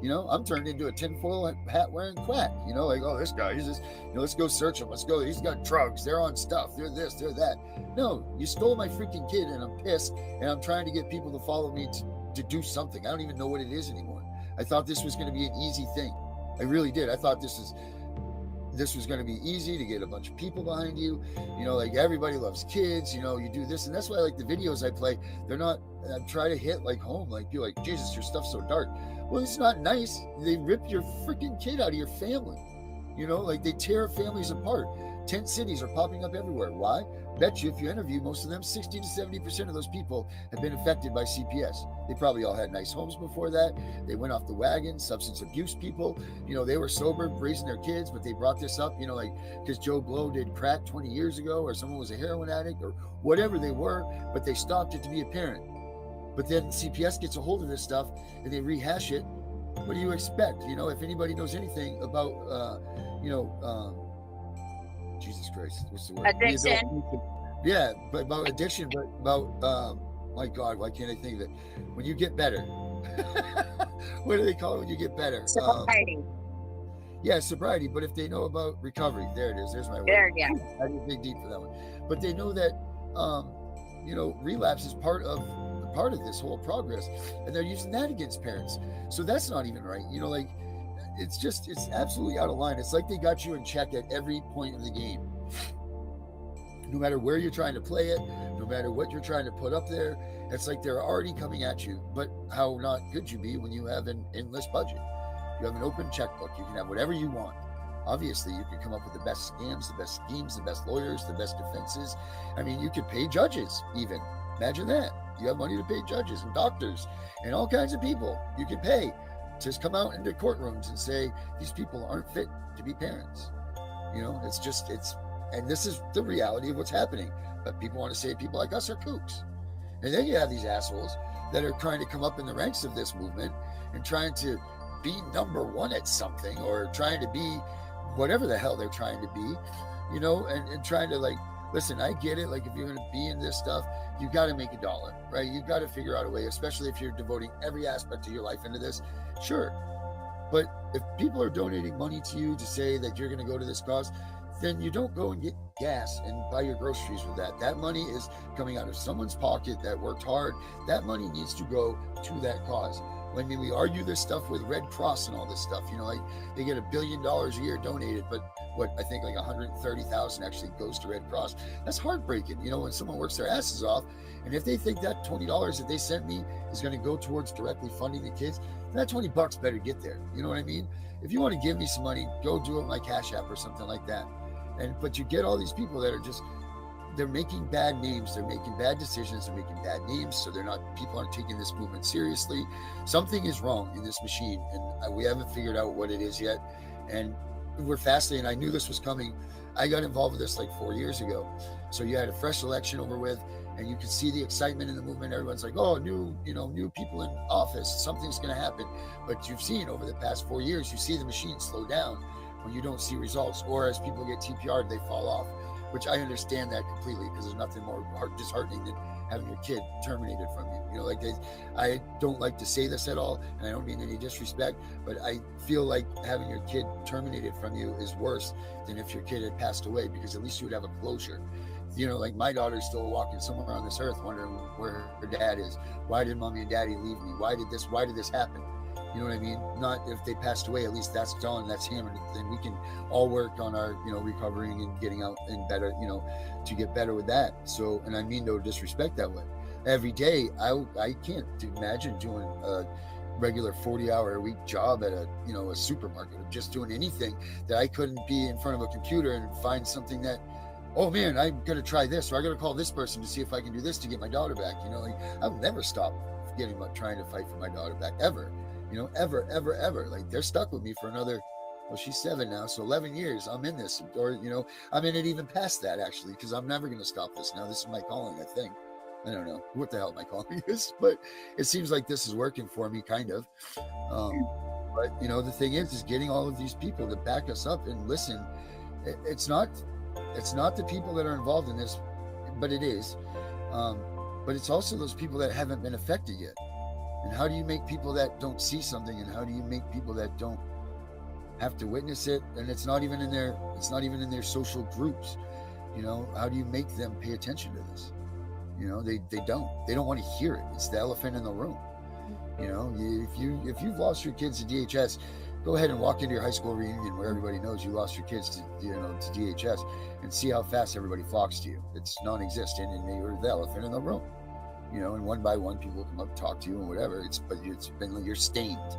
F: I'm turned into a tinfoil hat wearing quack. Oh, this guy, he's just, let's go search him. Let's go. He's got drugs. They're on stuff. They're this, they're that. No, you stole my freaking kid, and I'm pissed. And I'm trying to get people to follow me to do something. I don't even know what it is anymore. I thought this was going to be an easy thing. I really did. I thought this was going to be easy to get a bunch of people behind you. Everybody loves kids. You do this, and that's why the videos I play. They're not. I try to hit home. Be like, Jesus, your stuff's so dark. Well, it's not nice. They rip your freaking kid out of your family. They tear families apart. Tent cities are popping up everywhere. Why? Bet you if you interview most of them, 60 to 70% of those people have been affected by CPS. They probably all had nice homes before that. They went off the wagon. Substance abuse people, they were sober, raising their kids, but they brought this up, because Joe Blow did crack 20 years ago, or someone was a heroin addict, or whatever they were, but they stopped it to be apparent. But then CPS gets a hold of this stuff and they rehash it. What do you expect? If anybody knows anything about, Jesus Christ, what's the word?
O: Addiction.
F: Yeah, but about addiction, but about, my God, why can't I think of it? When you get better. What do they call it when you get better?
O: Sobriety.
F: Yeah, sobriety. But if they know about recovery, there it is. There's my word.
O: There, yeah.
F: I didn't dig deep for that one. But they know that, relapse is part of this whole progress, and they're using that against parents. So that's not even right. It's absolutely out of line. It's like they got you in check at every point of the game. No matter where you're trying to play it, no matter what you're trying to put up there, it's like they're already coming at you. But how not could you be when you have an endless budget? You have an open checkbook. You can have whatever you want. Obviously, you can come up with the best scams, the best schemes, the best lawyers, the best defenses. I mean, you could pay judges even. Imagine that. You have money to pay judges and doctors and all kinds of people you can pay to come out into courtrooms and say, these people aren't fit to be parents. And this is the reality of what's happening. But people want to say people like us are kooks. And then you have these assholes that are trying to come up in the ranks of this movement and trying to be number one at something, or trying to be whatever the hell they're trying to be, and trying to listen, I get it. If you're going to be in this stuff, you got to make $1, right? You got to figure out a way, especially if you're devoting every aspect of your life into this. Sure. But if people are donating money to you to say that you're going to go to this cause, then you don't go and get gas and buy your groceries with that. That money is coming out of someone's pocket that worked hard. That money needs to go to that cause. I mean, we argue this stuff with Red Cross and all this stuff, they get $1 billion a year donated, but I think 130,000 actually goes to Red Cross. That's heartbreaking, when someone works their asses off. And if they think that $20 that they sent me is going to go towards directly funding the kids, then that $20 better get there. You know what I mean? If you want to give me some money, go do it with my Cash App or something like that. But you get all these people that are just, they're making bad names, they're making bad decisions, they're making bad names, so people aren't taking this movement seriously. Something is wrong in this machine, and we haven't figured out what it is yet. And we're fascinated. I knew this was coming. I got involved with this 4 years ago. So you had a fresh election over with, and you could see the excitement in the movement. Everyone's like, oh, new people in office, something's going to happen. But you've seen over the past 4 years, you see the machine slow down when you don't see results, or as people get TPR'd, they fall off. which I understand that completely, because there's nothing more disheartening than having your kid terminated from you. You know, like I don't like to say this at all, and I don't mean any disrespect, but I feel like having your kid terminated from you is worse than if your kid had passed away, because at least you would have a closure. You know, like my daughter's still walking somewhere on this earth wondering where her dad is. Why did mommy and daddy leave me? Why did this happen? You know what I mean? Not if they passed away, at least that's gone, that's him, and then we can all work on our, you know, recovering and getting out and better, you know, to get better with that. So, and I mean no disrespect that way. Every day, I can't imagine doing a regular 40-hour-a-week job at a supermarket, or just doing anything that I couldn't be in front of a computer and find something that, oh man, I'm gonna try this, or I gotta call this person to see if I can do this to get my daughter back. You know, like I'll never stop trying to fight for my daughter back, ever. You know, ever. Like they're stuck with me for another, well, she's 7 now, so 11 years I'm in this, or, you know, I'm in it even past that, actually, because I'm never going to stop this now. This is my calling, I think. I don't know what the hell my calling is, but it seems like this is working for me, kind of. But, you know, the thing is getting all of these people to back us up and listen. It's not the people that are involved in this, but it is. But it's also those people that haven't been affected yet. And how do you make people that don't see something, and how do you make people that don't have to witness it, and it's not even in their social groups, you know, how do you make them pay attention to this? You know, they don't want to hear it. It's the elephant in the room. You know, if you've lost your kids to DHS, go ahead and walk into your high school reunion where everybody knows you lost your kids to DHS, and see how fast everybody flocks to you. It's non-existent, and you're the elephant in the room. You know, and one by one, people come up, talk to you, and whatever. But it's been like you're stained.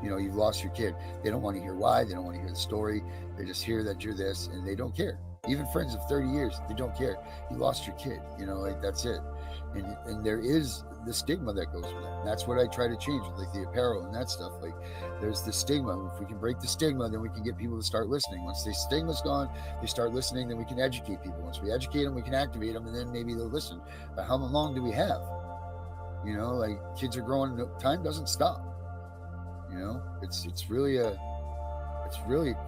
F: You know, you've lost your kid. They don't want to hear why. They don't want to hear the story. They just hear that you're this, and they don't care. Even friends of 30 years, they don't care. You lost your kid. You know, like that's it. And there is the stigma that goes with it. And that's what I try to change with, like, the apparel and that stuff. Like, there's the stigma. If we can break the stigma, then we can get people to start listening. Once the stigma's gone, they start listening, then we can educate people. Once we educate them, we can activate them, and then maybe they'll listen. But how long do we have? You know, like, kids are growing. Time doesn't stop. You know, it's really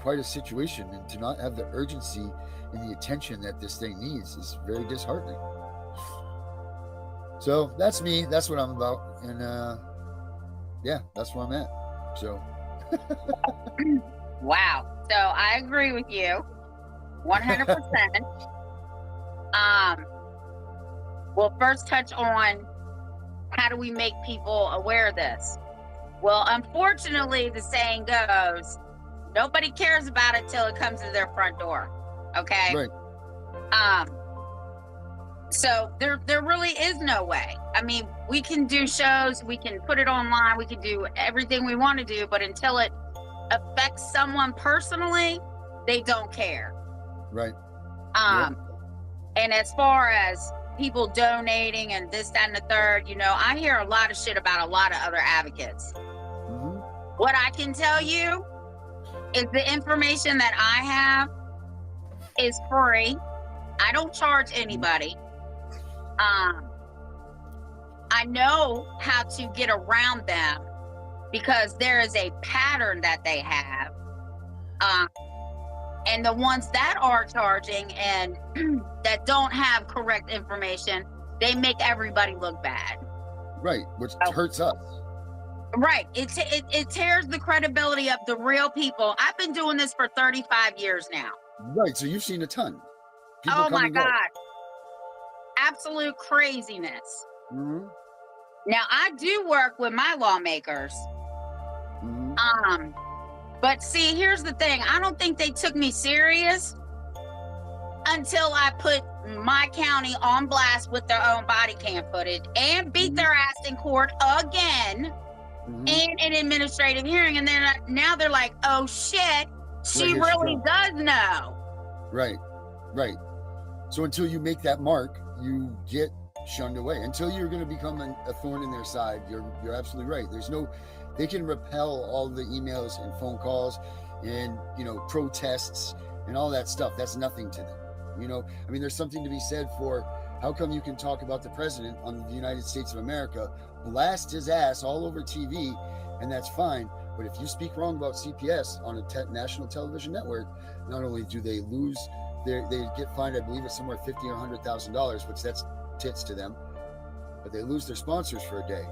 F: quite a situation, and to not have the urgency and the attention that this thing needs is very disheartening. So that's me. That's what I'm about, and yeah, that's where I'm at. So,
O: wow. So I agree with you, 100%. We'll first touch on how do we make people aware of this. Well, unfortunately, the saying goes, nobody cares about it till it comes to their front door. Okay.
F: Right.
O: So there really is no way. I mean, we can do shows, we can put it online, we can do everything we want to do, but until it affects someone personally, they don't care.
F: Right.
O: And as far as people donating and this, that, and the third, you know, I hear a lot of shit about a lot of other advocates.
F: Mm-hmm.
O: What I can tell you is the information that I have is free. I don't charge anybody. I know how to get around them because there is a pattern that they have. And the ones that are charging and that don't have correct information, they make everybody look bad.
F: Right, which hurts us.
O: Right. It tears the credibility of the real people. I've been doing this for 35 years now.
F: Right, so you've seen a ton. People
O: oh my God. Absolute craziness.
F: Mm-hmm.
O: Now, I do work with my lawmakers.
F: Mm-hmm.
O: But see, here's the thing. I don't think they took me serious until I put my county on blast with their own body cam footage and beat their ass in court again in an administrative hearing. And then now they're like, oh shit, she really does know.
F: Right, right. So until you make that mark, you get shunned away. Until you're going to become a thorn in their side, you're absolutely right. They can repel all the emails and phone calls and, you know, protests and all that stuff. That's nothing to them. You know, I mean, there's something to be said for how come you can talk about the president on the United States of America, blast his ass all over TV, and that's fine. But if you speak wrong about CPS on a national television network, not only do they lose they get fined, I believe it's somewhere $50,000 or $100,000, which that's tits to them. But they lose their sponsors for a day,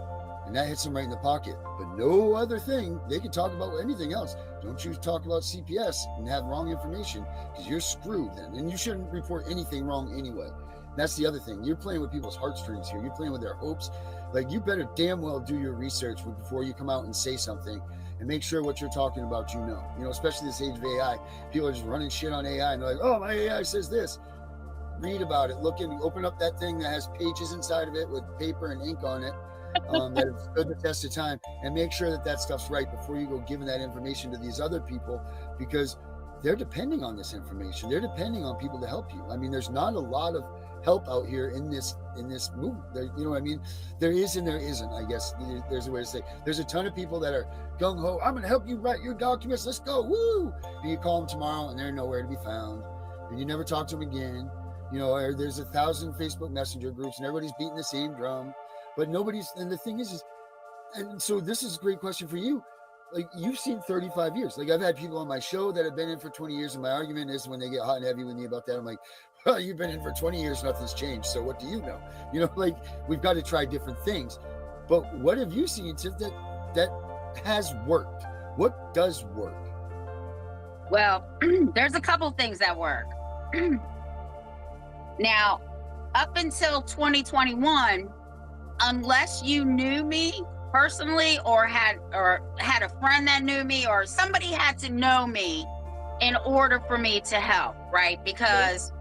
F: and that hits them right in the pocket. But no other thing. They can talk about anything else. Don't you talk about CPS and have wrong information, because you're screwed then. And you shouldn't report anything wrong anyway. That's the other thing. You're playing with people's heartstrings here. You're playing with their hopes. Like, you better damn well do your research before you come out and say something, and make sure what you're talking about, you know. You know, especially this age of AI. People are just running shit on AI, and they're like, oh, my AI says this. Read about it. Look and open up that thing that has pages inside of it with paper and ink on it that have stood the test of time, and make sure that that stuff's right before you go giving that information to these other people, because they're depending on this information. They're depending on people to help you. I mean, there's not a lot of help out here in this movement. There, you know what I mean? There is and there isn't, I guess. There's a way to say. There's a ton of people that are gung-ho. I'm going to help you write your documents. Let's go. Woo! And you call them tomorrow, and they're nowhere to be found. And you never talk to them again. You know, there's 1,000 Facebook Messenger groups, and everybody's beating the same drum. But nobody's, and the thing is, and so this is a great question for you. Like, you've seen 35 years. Like, I've had people on my show that have been in for 20 years, and my argument is when they get hot and heavy with me about that, I'm like, well, you've been in for 20 years, nothing's changed. So what do you know? You know, like, we've got to try different things. But what have you seen, Tiff, that has worked? What does work?
O: Well, there's a couple things that work. Now, up until 2021, unless you knew me personally or had a friend that knew me, or somebody had to know me in order for me to help, right? Because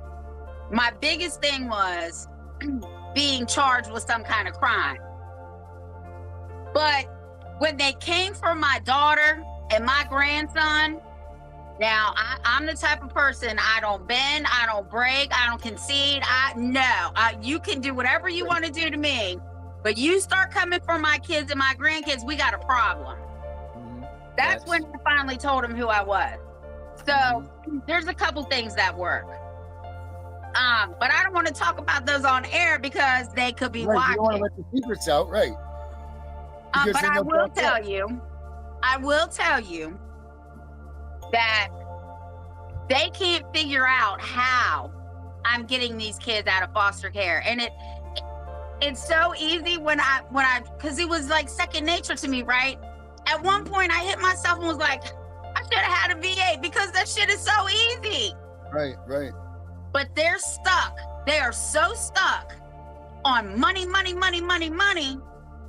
O: my biggest thing was being charged with some kind of crime. But when they came for my daughter and my grandson, now I'm the type of person, I don't bend, I don't break, I don't concede. You can do whatever you want to do to me, but you start coming for my kids and my grandkids, we got a problem. That's when I finally told him who I was. So there's a couple things that work. But I don't want to talk about those on air because they could be watching.
F: You don't want to let the secrets out, right?
O: But I will tell you that they can't figure out how I'm getting these kids out of foster care. And it's so easy because it was like second nature to me, right? At one point I hit myself and was like, I should have had a VA because that shit is so easy.
F: Right.
O: But they're stuck. They are so stuck on money.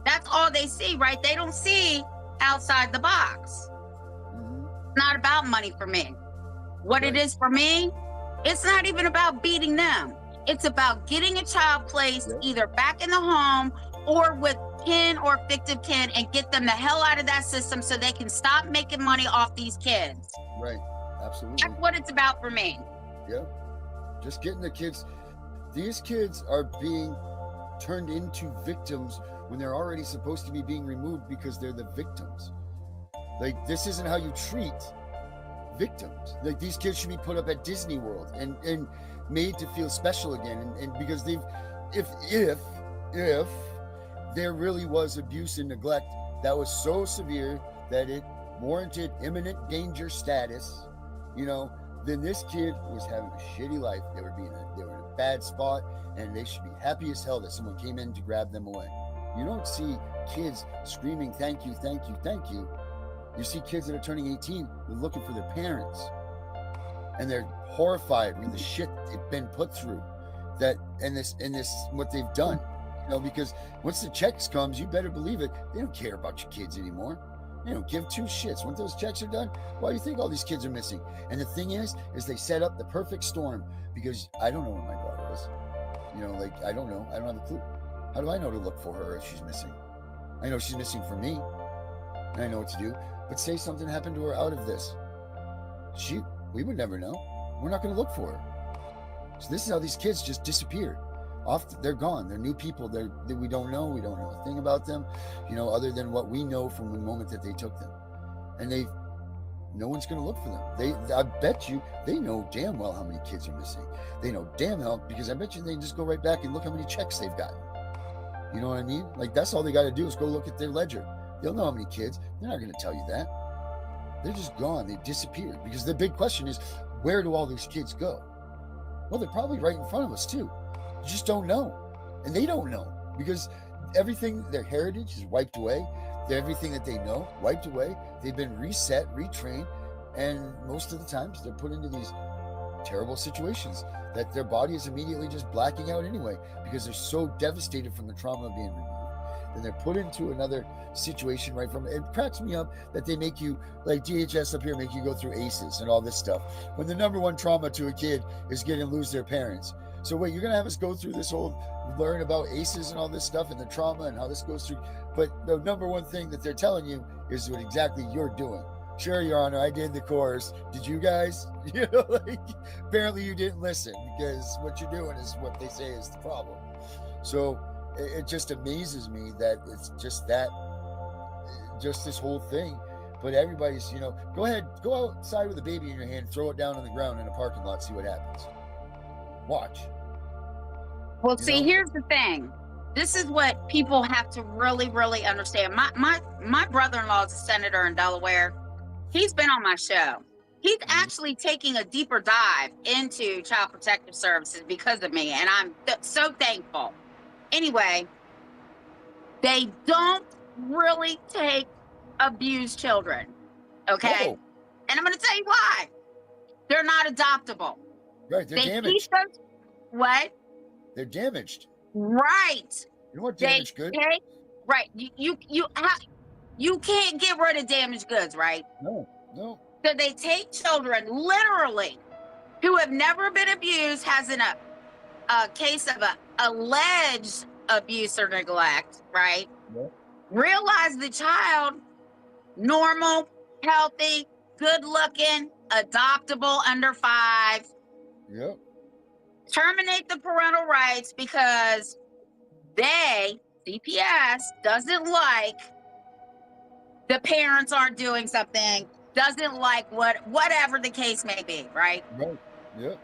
O: That's all they see, right? They don't see outside the box. It's not about money for me. What it is for me, it's not even about beating them. It's about getting a child placed either back in the home or with kin or fictive kin, and get them the hell out of that system so they can stop making money off these kids.
F: Right, absolutely.
O: That's what it's about for me.
F: Yeah, just getting the kids. These kids are being turned into victims when they're already supposed to be being removed because they're the victims. Like, this isn't how you treat victims. Like, these kids should be put up at Disney World and made to feel special again. And because if there really was abuse and neglect that was so severe that it warranted imminent danger status, you know, then this kid was having a shitty life. They were in a bad spot, and they should be happy as hell that someone came in to grab them away. You don't see kids screaming, thank you, thank you, thank you. You see kids that are turning 18, they're looking for their parents, and they're horrified with the shit they've been put through, and this what they've done. You know, because once the checks comes, you better believe it, they don't care about your kids anymore. They don't give two shits. Once those checks are done, why do you think all these kids are missing? And the thing is they set up the perfect storm, because I don't know where my daughter is. You know, like, I don't know. I don't have a clue. How do I know to look for her if she's missing? I know she's missing for me, and I know what to do. But say something happened to her out of this. We would never know. We're not going to look for her. So this is how these kids just disappeared. They're gone. They're new people. We don't know. We don't know a thing about them, you know, other than what we know from the moment that they took them. And no one's going to look for them. I bet you they know damn well how many kids are missing. They know damn well, because I bet you they can just go right back and look how many checks they've gotten. You know what I mean? Like, that's all they got to do is go look at their ledger. They'll know how many kids. They're not going to tell you that. They're just gone. They disappeared. Because the big question is, where do all these kids go? Well, they're probably right in front of us too. You just don't know. And they don't know because everything, their heritage is wiped away. Everything that they know, wiped away. They've been reset, retrained. And most of the times they're put into these terrible situations that their body is immediately just blacking out anyway because they're so devastated from the trauma of being removed. Then they're put into another situation right from it. Cracks me up that they make you, like DHS up here, make you go through ACEs and all this stuff when the number one trauma to a kid is getting to lose their parents. So wait, you're gonna have us go through this whole learn about ACEs and all this stuff and the trauma and how this goes through, but the number one thing that they're telling you is what exactly you're doing. Sure, Your Honor, I did the course. Did you guys? You know, like, apparently you didn't listen because what you're doing is what they say is the problem. So it just amazes me that it's just this whole thing. But everybody's, go ahead, go outside with a baby in your hand, throw it down on the ground in a parking lot, see what happens. Watch.
O: Well, see, here's the thing. This is what people have to really, really understand. My brother-in-law is a senator in Delaware. He's been on my show. He's actually taking a deeper dive into Child Protective Services because of me, and I'm so thankful. Anyway, they don't really take abused children, okay? Oh. And I'm going to tell you why. They're not adoptable.
F: Right, they're damaged.
O: What?
F: They're damaged.
O: Right.
F: You know what damaged goods?
O: Right. You can't get rid of damaged goods, right?
F: No.
O: So they take children, literally, who have never been abused, has a case of alleged abuse or neglect, right?
F: Yep.
O: Realize the child, normal, healthy, good-looking, adoptable, under 5.
F: Yep.
O: Terminate the parental rights because CPS, doesn't like the parents aren't doing something, doesn't like whatever the case may be, right?
F: Right. Yeah.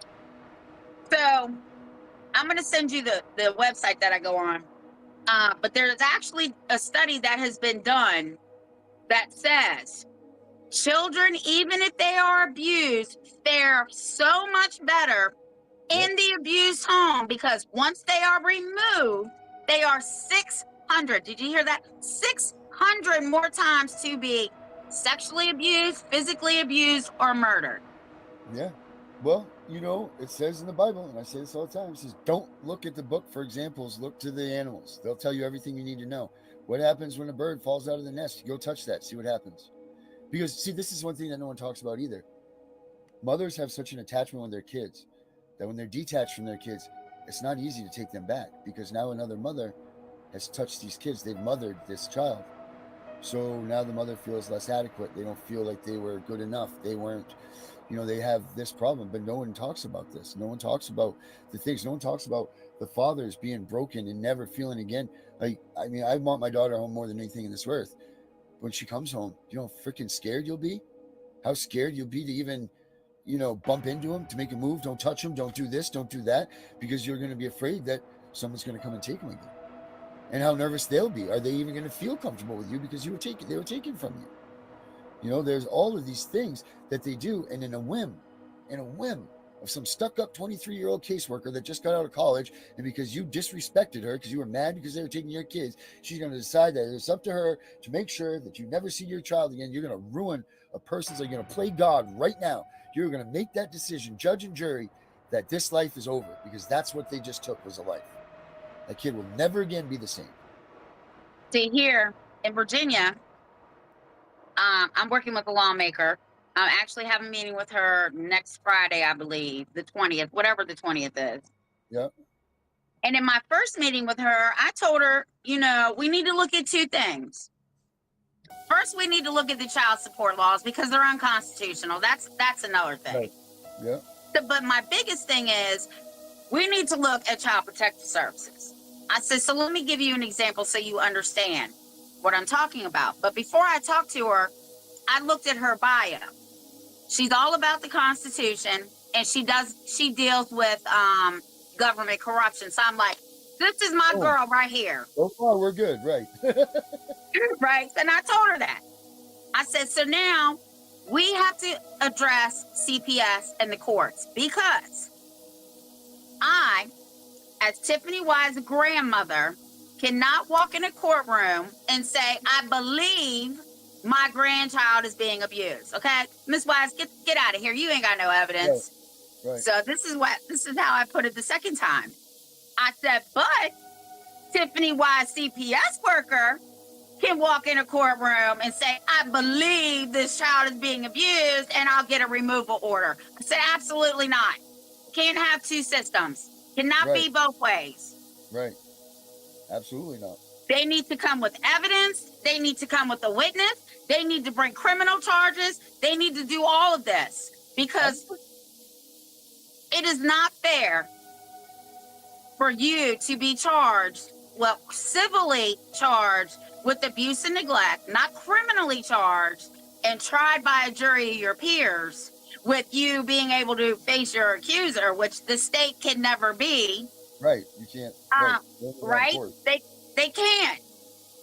O: So I'm going to send you the website that I go on. But there's actually a study that has been done that says children, even if they are abused, fare so much better in the abused home because once they are removed, they are 600. Did you hear that? 600 more times to be sexually abused, physically abused, or murdered.
F: Yeah. Well, it says in the Bible, and I say this all the time, it says, don't look at the book for examples, look to the animals. They'll tell you everything you need to know. What happens when a bird falls out of the nest? You go touch that, see what happens. Because, see, this is one thing that no one talks about either. Mothers have such an attachment with their kids that when they're detached from their kids, it's not easy to take them back because now another mother has touched these kids. They've mothered this child. So now the mother feels less adequate. They don't feel like they were good enough. They weren't, they have this problem, but no one talks about this. No one talks about the things. No one talks about the fathers being broken and never feeling again. I want my daughter home more than anything in this earth. When she comes home, freaking scared you'll be? How scared you'll be to even, bump into him, to make a move. Don't touch him. Don't do this. Don't do that. Because you're going to be afraid that someone's going to come and take him again. And how nervous they'll be. Are they even going to feel comfortable with you because they were taken from you? There's all of these things that they do. And in a whim of some stuck-up 23-year-old caseworker that just got out of college, and because you disrespected her because you were mad because they were taking your kids, she's going to decide that it's up to her to make sure that you never see your child again. You're going to ruin a person's, you're going to play God right now. You're going to make that decision, judge and jury, that this life is over because that's what they just took was a life. That kid will never again be the same.
O: See, here in Virginia, I'm working with a lawmaker. I actually have a meeting with her next Friday, I believe, the 20th, whatever the 20th is.
F: Yeah.
O: And in my first meeting with her, I told her, we need to look at 2 things. First, we need to look at the child support laws because they're unconstitutional. That's another thing.
F: Right. Yeah.
O: But my biggest thing is we need to look at Child Protective Services. I said, so let me give you an example so you understand what I'm talking about. But before I talked to her, I looked at her bio. She's all about the Constitution, and she deals with government corruption. So I'm like, this is my girl right here.
F: So far, we're good, right?
O: Right. And I told her that. I said, so now we have to address CPS and the courts because I, as Tiffany Wise' grandmother, cannot walk in a courtroom and say, I believe my grandchild is being abused. Okay? Miss Wise, get out of here. You ain't got no evidence.
F: Right.
O: So this is how I put it the second time. I said, but Tiffany Wise, CPS worker, can walk in a courtroom and say, I believe this child is being abused and I'll get a removal order. I said, absolutely not. Can't have two systems. Cannot be both ways.
F: Right. Absolutely not.
O: They need to come with evidence. They need to come with a witness. They need to bring criminal charges. They need to do all of this because it is not fair for you to be charged, well, civilly charged with abuse and neglect, not criminally charged and tried by a jury of your peers, with you being able to face your accuser, which the state can never be.
F: Right. You can't.
O: Right? They can't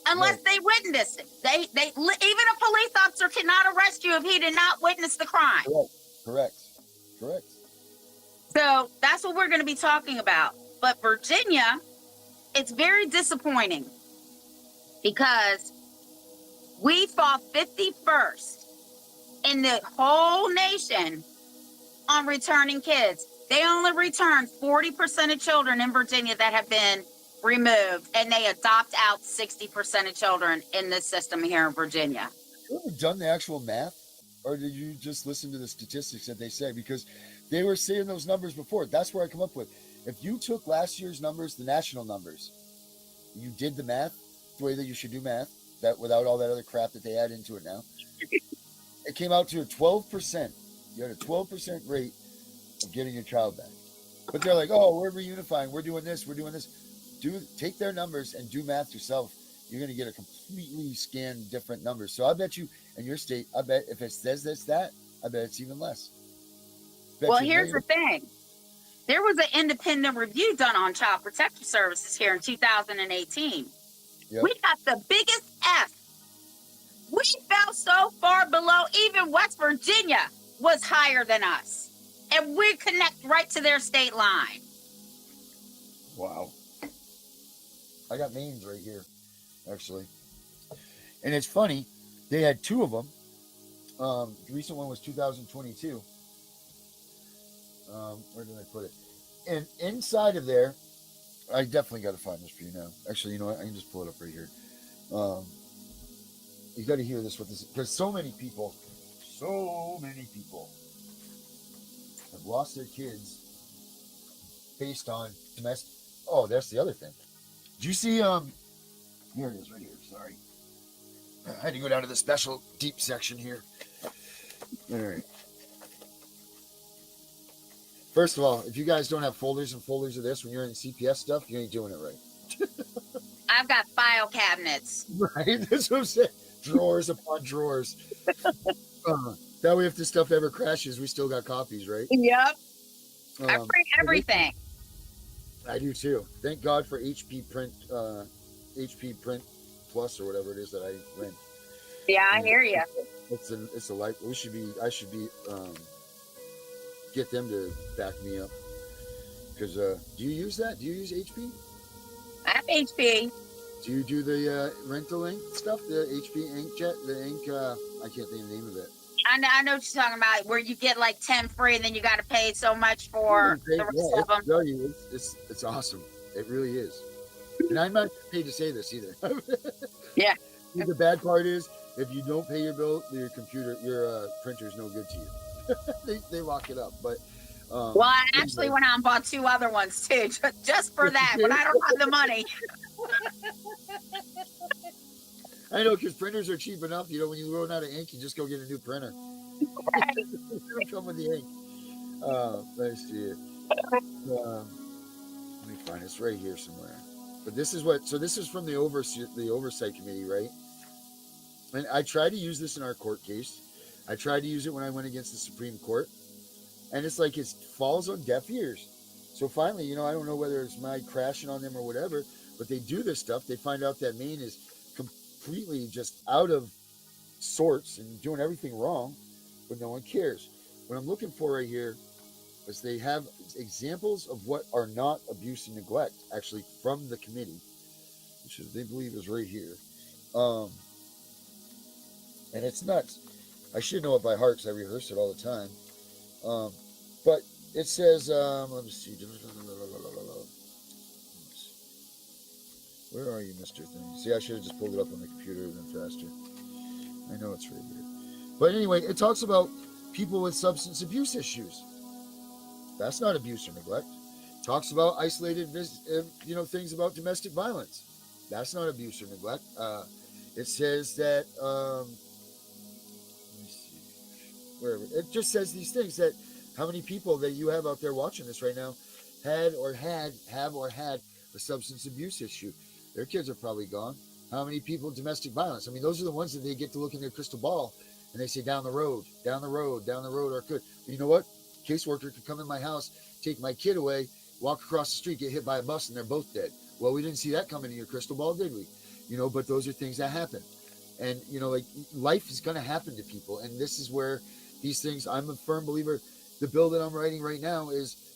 O: unless they witness it. They even a police officer cannot arrest you if he did not witness the crime.
F: Correct.
O: So that's what we're going to be talking about. But Virginia, it's very disappointing because we fall 51st in the whole nation on returning kids. They only return 40% of children in Virginia that have been removed, and they adopt out 60% of children in this system here in Virginia.
F: Have you ever done the actual math, or did you just listen to the statistics that they say? Because they were saying those numbers before. That's where I come up with. If you took last year's numbers, the national numbers, you did the math the way that you should do math, that without all that other crap that they add into it now, it came out to a 12%. You had a 12% rate of getting your child back. But they're like, oh, we're reunifying. We're doing this. Take their numbers and do math yourself. You're going to get a completely scanned different numbers. So I bet you, in your state, I bet if it says that, I bet it's even less.
O: Well, here's the thing. There was an independent review done on Child Protective Services here in 2018. Yep. We got the biggest F. We fell so far below, even West Virginia was higher than us. And we connect right to their state line.
F: Wow. I got names right here, actually. And it's funny, they had two of them. The recent one was 2022. Where did I put it? And inside of there, I definitely got to find this for you now. Actually, you know what? I can just pull it up right here. You got to hear this with this, because so many people have lost their kids based on domestic. Oh, that's the other thing. Did you see? Here it is, right here. Sorry, I had to go down to the special deep section here. All right. First of all, if you guys don't have folders and folders of this when you're in CPS stuff, you ain't doing it right.
O: I've got file cabinets.
F: Right? That's what I'm saying. Drawers upon drawers. That way, if this stuff ever crashes, we still got copies, right?
O: Yep. I print everything.
F: I do too. Thank God for HP Print Plus or whatever it is that I rent.
O: Yeah, I hear you.
F: It's a life. I should be get them to back me up. Because do you use that? Do you use HP?
O: I have HP.
F: Do you do the rental ink stuff? The HP inkjet, the ink. I can't think of the name of it.
O: I know what you're talking about, where you get like 10 free, and then you got to pay so much for the rest of them.
F: It's awesome. It really is. And I'm not paid to say this either.
O: Yeah.
F: The bad part is, if you don't pay your bill, your printer is no good to you. they lock it up. But
O: well, I actually went out and bought 2 other ones too, just for that. But I don't have the money.
F: I know, because printers are cheap enough. You know, when you run out of ink, you just go get a new printer.
O: Right.
F: It'll come with the ink. Let's see. Let me find it. It's right here somewhere. But this is what. So this is from the oversight committee, right? And I tried to use this in our court case. I tried to use it when I went against the Supreme Court, and it's like it falls on deaf ears. So finally, you know, I don't know whether it's my crashing on them or whatever, but they do this stuff. They find out that Maine is completely just out of sorts and doing everything wrong, but no one cares. What I'm looking for right here is they have examples of what are not abuse and neglect, actually from the committee, which is, they believe is right here. And it's nuts. I should know it by heart because I rehearse it all the time. But it says, let me see. Where are you, Mr. Thing? See, I should have just pulled it up on the computer and been faster. I know it's right here. But anyway, it talks about people with substance abuse issues. That's not abuse or neglect. It talks about isolated, things about domestic violence. That's not abuse or neglect. It says that, let me see, wherever. It just says these things that how many people that you have out there watching this right now have had a substance abuse issue. Their kids are probably gone. How many people domestic violence? I mean, those are the ones that they get to look in their crystal ball and they say down the road are good. But you know what? Caseworker could come in my house, take my kid away, walk across the street, get hit by a bus, and they're both dead. Well, we didn't see that coming in your crystal ball, did we? But those are things that happen. And, like life is going to happen to people. And this is where these things, I'm a firm believer. The bill that I'm writing right now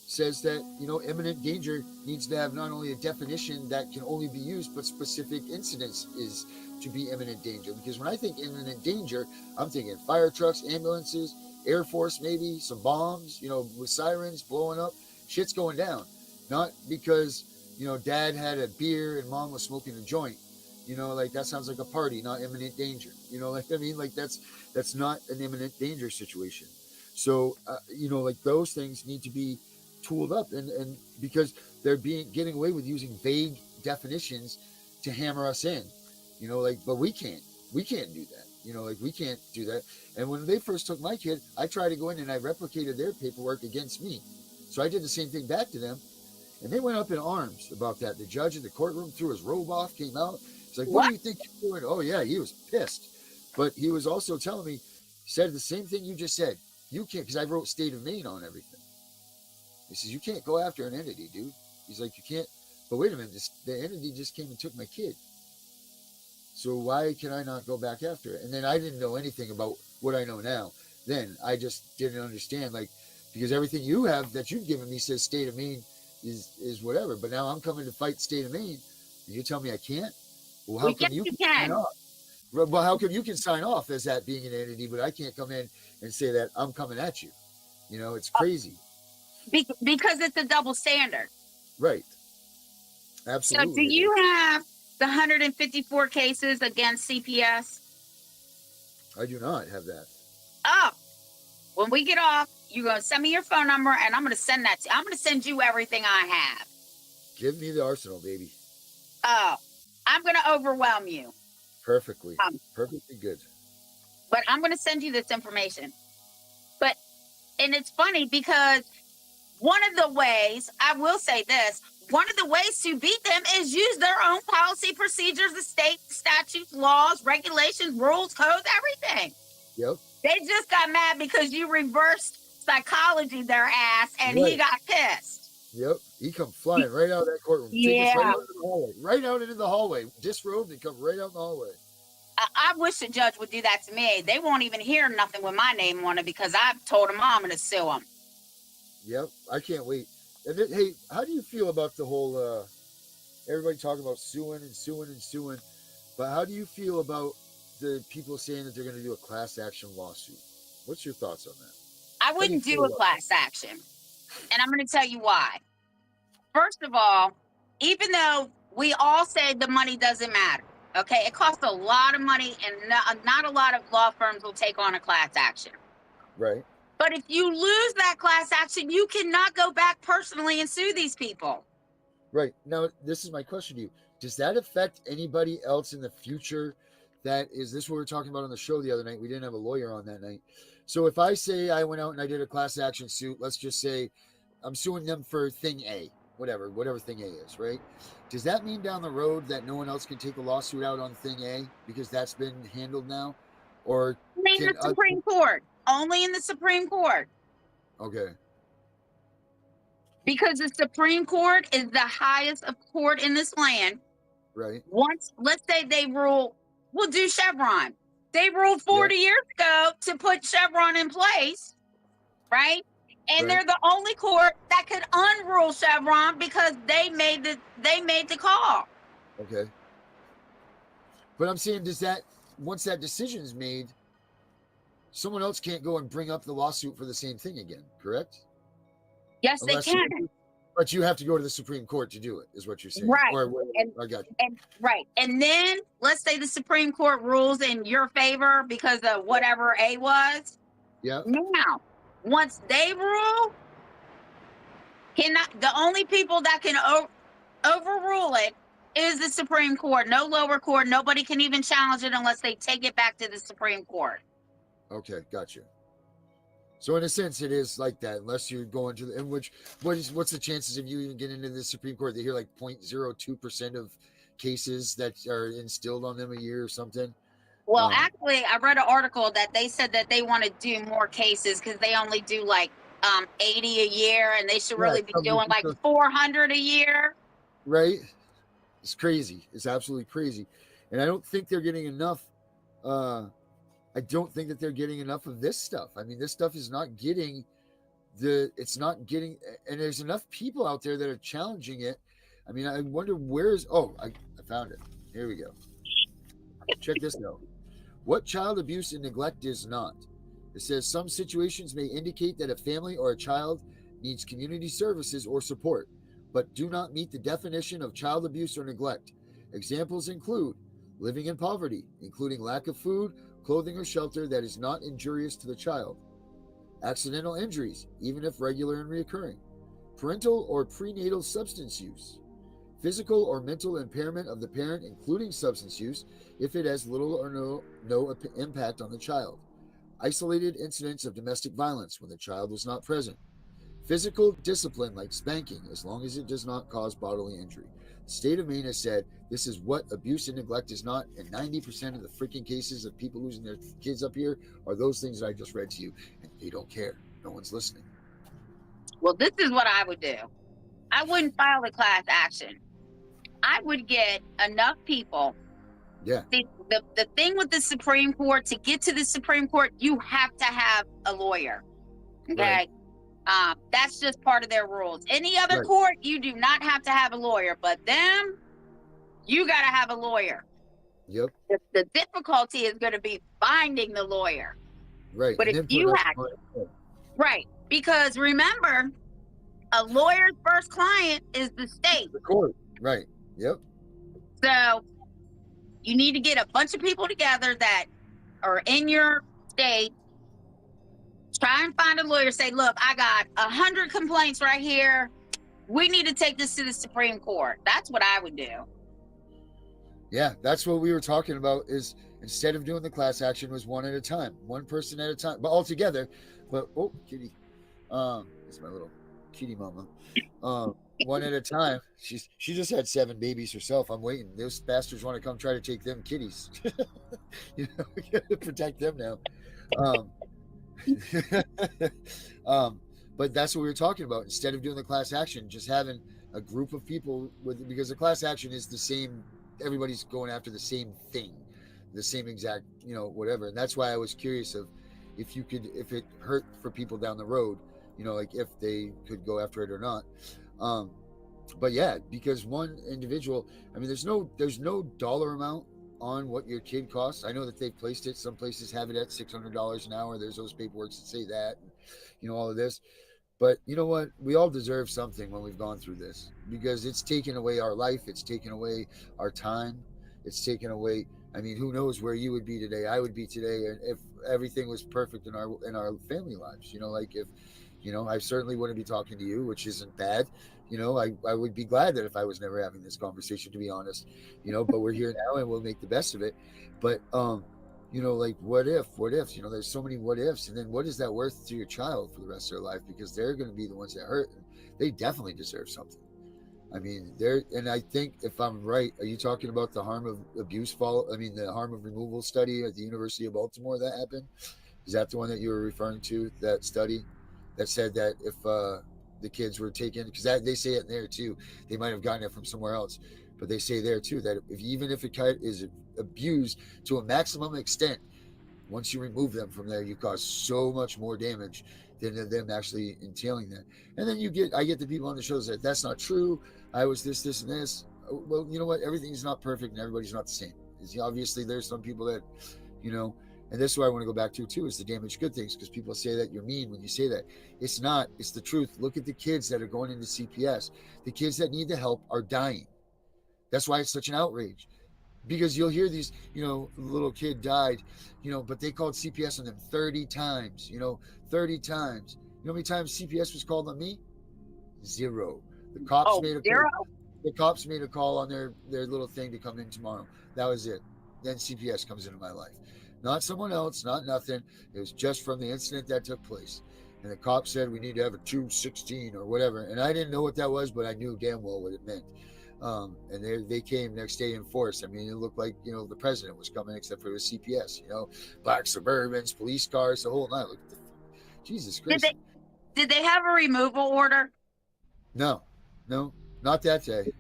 F: says that, imminent danger needs to have not only a definition that can only be used, but specific incidents is to be imminent danger. Because when I think imminent danger, I'm thinking fire trucks, ambulances, Air Force, maybe some bombs, with sirens blowing up, shit's going down. Not because, dad had a beer and mom was smoking a joint. Like that sounds like a party, not imminent danger. That's not an imminent danger situation. So, like those things need to be tooled up and because they're getting away with using vague definitions to hammer us in, but we can't do that. We can't do that. And when they first took my kid, I tried to go in and I replicated their paperwork against me. So I did the same thing back to them. And they went up in arms about that. The judge in the courtroom threw his robe off, came out. He's like, what do you think you're doing? Oh, yeah, he was pissed. But he was also telling me, said the same thing you just said. You can't, because I wrote state of Maine on everything. He says, you can't go after an entity, dude. He's like, you can't. But wait a minute, the entity just came and took my kid. So why can I not go back after it? And then I didn't know anything about what I know now. Then I just didn't understand, because everything you have that you've given me says state of Maine is whatever. But now I'm coming to fight state of Maine, and you tell me I can't? Well, how come you can sign off? Well, how come you can sign off as that being an entity, but I can't come in and say that I'm coming at you? It's crazy.
O: Because it's a double standard.
F: Right. Absolutely.
O: So do you have the 154 cases against CPS?
F: I do not have that.
O: Oh, when we get off, you're going to send me your phone number and I'm going to send that to you. I'm going to send you everything I have.
F: Give me the arsenal, baby.
O: Oh, I'm going to overwhelm you.
F: Perfectly. Perfectly good.
O: But I'm going to send you this information. And it's funny because one of the ways, I will say this, one of the ways to beat them is use their own policy, procedures, the state statutes, laws, regulations, rules, codes, everything.
F: Yep.
O: They just got mad because you reversed psychology their ass and he got pissed.
F: Yep. He come flying right out of that courtroom.
O: Yeah.
F: Take us right out into the hallway. Right out into the hallway. Disrobed and come right out in the hallway.
O: I wish a judge would do that to me. They won't even hear nothing with my name on it because I've told them I'm going to sue them.
F: Yep. I can't wait. And then, hey, how do you feel about the whole, everybody talking about suing, but how do you feel about the people saying that they're going to do a class action lawsuit? What's your thoughts on that?
O: I wouldn't do a class action. And I'm going to tell you why. First of all, even though we all say the money doesn't matter, okay, it costs a lot of money and not a lot of law firms will take on a class action.
F: Right.
O: But if you lose that class action, you cannot go back personally and sue these people.
F: Right. Now, this is my question to you. Does that affect anybody else in the future? This what we were talking about on the show the other night. We didn't have a lawyer on that night. So if I say I went out and I did a class action suit, let's just say I'm suing them for thing A, whatever thing A is, right? Does that mean down the road that no one else can take a lawsuit out on thing A because that's been handled now? Or
O: only in the Supreme Court. Only in the Supreme Court.
F: Okay.
O: Because the Supreme Court is the highest of court in this land.
F: Right.
O: Once, let's say they rule, we'll do Chevron. They ruled 40 years ago to put Chevron in place, right? And
F: Right.
O: they're the only court that could unrule Chevron because they made the call.
F: Okay. But I'm saying, once that decision is made, someone else can't go and bring up the lawsuit for the same thing again, correct?
O: Yes, they can.
F: But you have to go to the Supreme Court to do it, is what you're saying.
O: Right.
F: I got you.
O: And then let's say the Supreme Court rules in your favor because of whatever A was.
F: Yeah.
O: Now, once they rule, the only people that can overrule it is the Supreme Court. No lower court. Nobody can even challenge it unless they take it back to the Supreme Court.
F: Okay, gotcha. So in a sense, it is like that, unless you're going to what's the chances of you even getting into the Supreme Court? They hear like 0.02% of cases that are instilled on them a year or something.
O: Well, actually, I read an article that they said that they want to do more cases because they only do like 80 a year, and they should really be doing like 400 a year.
F: Right? It's crazy. It's absolutely crazy. And I don't think they're getting enough. I don't think that they're getting enough of this stuff. I mean, this stuff is not getting and there's enough people out there that are challenging it. I mean, I wonder I found it. Here we go. Check this out. What child abuse and neglect is not. It says some situations may indicate that a family or a child needs community services or support, but do not meet the definition of child abuse or neglect. Examples include living in poverty, including lack of food, clothing, or shelter that is not injurious to the child. Accidental injuries, even if regular and recurring. Parental or prenatal substance use. Physical or mental impairment of the parent, including substance use, if it has little or no impact on the child. Isolated incidents of domestic violence when the child was not present. Physical discipline like spanking, as long as it does not cause bodily injury. The state of Maine has said this is what abuse and neglect is not, and 90% of the freaking cases of people losing their kids up here are those things that I just read to you, and they don't care. No one's listening.
O: Well, this is what I would do. I wouldn't file a class action. I would get enough people.
F: Yeah.
O: The thing with the Supreme Court, to get to the Supreme Court, you have to have a lawyer. Okay. Right. That's just part of their rules. Any other court, you do not have to have a lawyer, but them, you got to have a lawyer.
F: Yep.
O: The difficulty is going to be finding the lawyer.
F: Right.
O: But if you have, right, because remember, a lawyer's first client is the state.
F: The court. Right. Yep.
O: So you need to get a bunch of people together that are in your state. Try and find a lawyer. Say, look, I got 100 complaints right here. We need to take this to the Supreme Court. That's what I would do.
F: Yeah, that's what we were talking about, is instead of doing the class action, was one at a time, one person at a time, but all together. But kitty, it's my little kitty mama. One at a time. She just had 7 babies herself. I'm waiting. Those bastards want to come try to take them kitties. We gotta protect them now. But that's what we were talking about. Instead of doing the class action, just having a group of people because the class action is the same. Everybody's going after the same thing, the same exact, whatever. And that's why I was curious if it hurt for people down the road, like if they could go after it or not. But yeah, because one individual, I mean, there's no dollar amount on what your kid costs. I know that they've placed it. Some places have it at $600 an hour. There's those paperwork that say that, and, all of this. But you know what? We all deserve something when we've gone through this, because it's taken away our life. It's taken away our time. It's taken away. I mean, who knows where you would be today? I would be today, and if everything was perfect in our family lives. Like if, I certainly wouldn't be talking to you, which isn't bad. I would be glad that if I was never having this conversation, to be honest. But we're here now, and we'll make the best of it. But like what if, there's so many what ifs. And then what is that worth to your child for the rest of their life? Because they're going to be the ones that hurt. And they definitely deserve something. I mean, and I think if I'm right, are you talking about the harm of abuse the harm of removal study at the University of Baltimore that happened? Is that the one that you were referring to, that study that said that if the kids were taken, because they say it there too, they might have gotten it from somewhere else, but they say there too that even if a kid is abused to a maximum extent, Once you remove them from there, you cause so much more damage than them actually entailing that. And then I get the people on the shows that that's not true. I was this, and this. Well, you know what? Everything's not perfect, and everybody's not the same. Obviously, there's some people that, and this is what I want to go back to too, is the damaged good things, because people say that you're mean when you say that. It's not. It's the truth. Look at the kids that are going into CPS. The kids that need the help are dying. That's why it's such an outrage. Because you'll hear these, the little kid died, but they called CPS on them 30 times, 30 times. You know how many times CPS was called on me? 0. The cops made a call. The cops made a call on their little thing to come in tomorrow. That was it. Then CPS comes into my life. Not someone else, not nothing. It was just from the incident that took place. And the cop said we need to have a 216 or whatever. And I didn't know what that was, but I knew damn well what it meant. And they came next day in force. I mean, it looked like, the president was coming, except for it was CPS, black Suburbans, police cars, the whole night. Look at Jesus Christ.
O: Did they have a removal order?
F: No, not that day.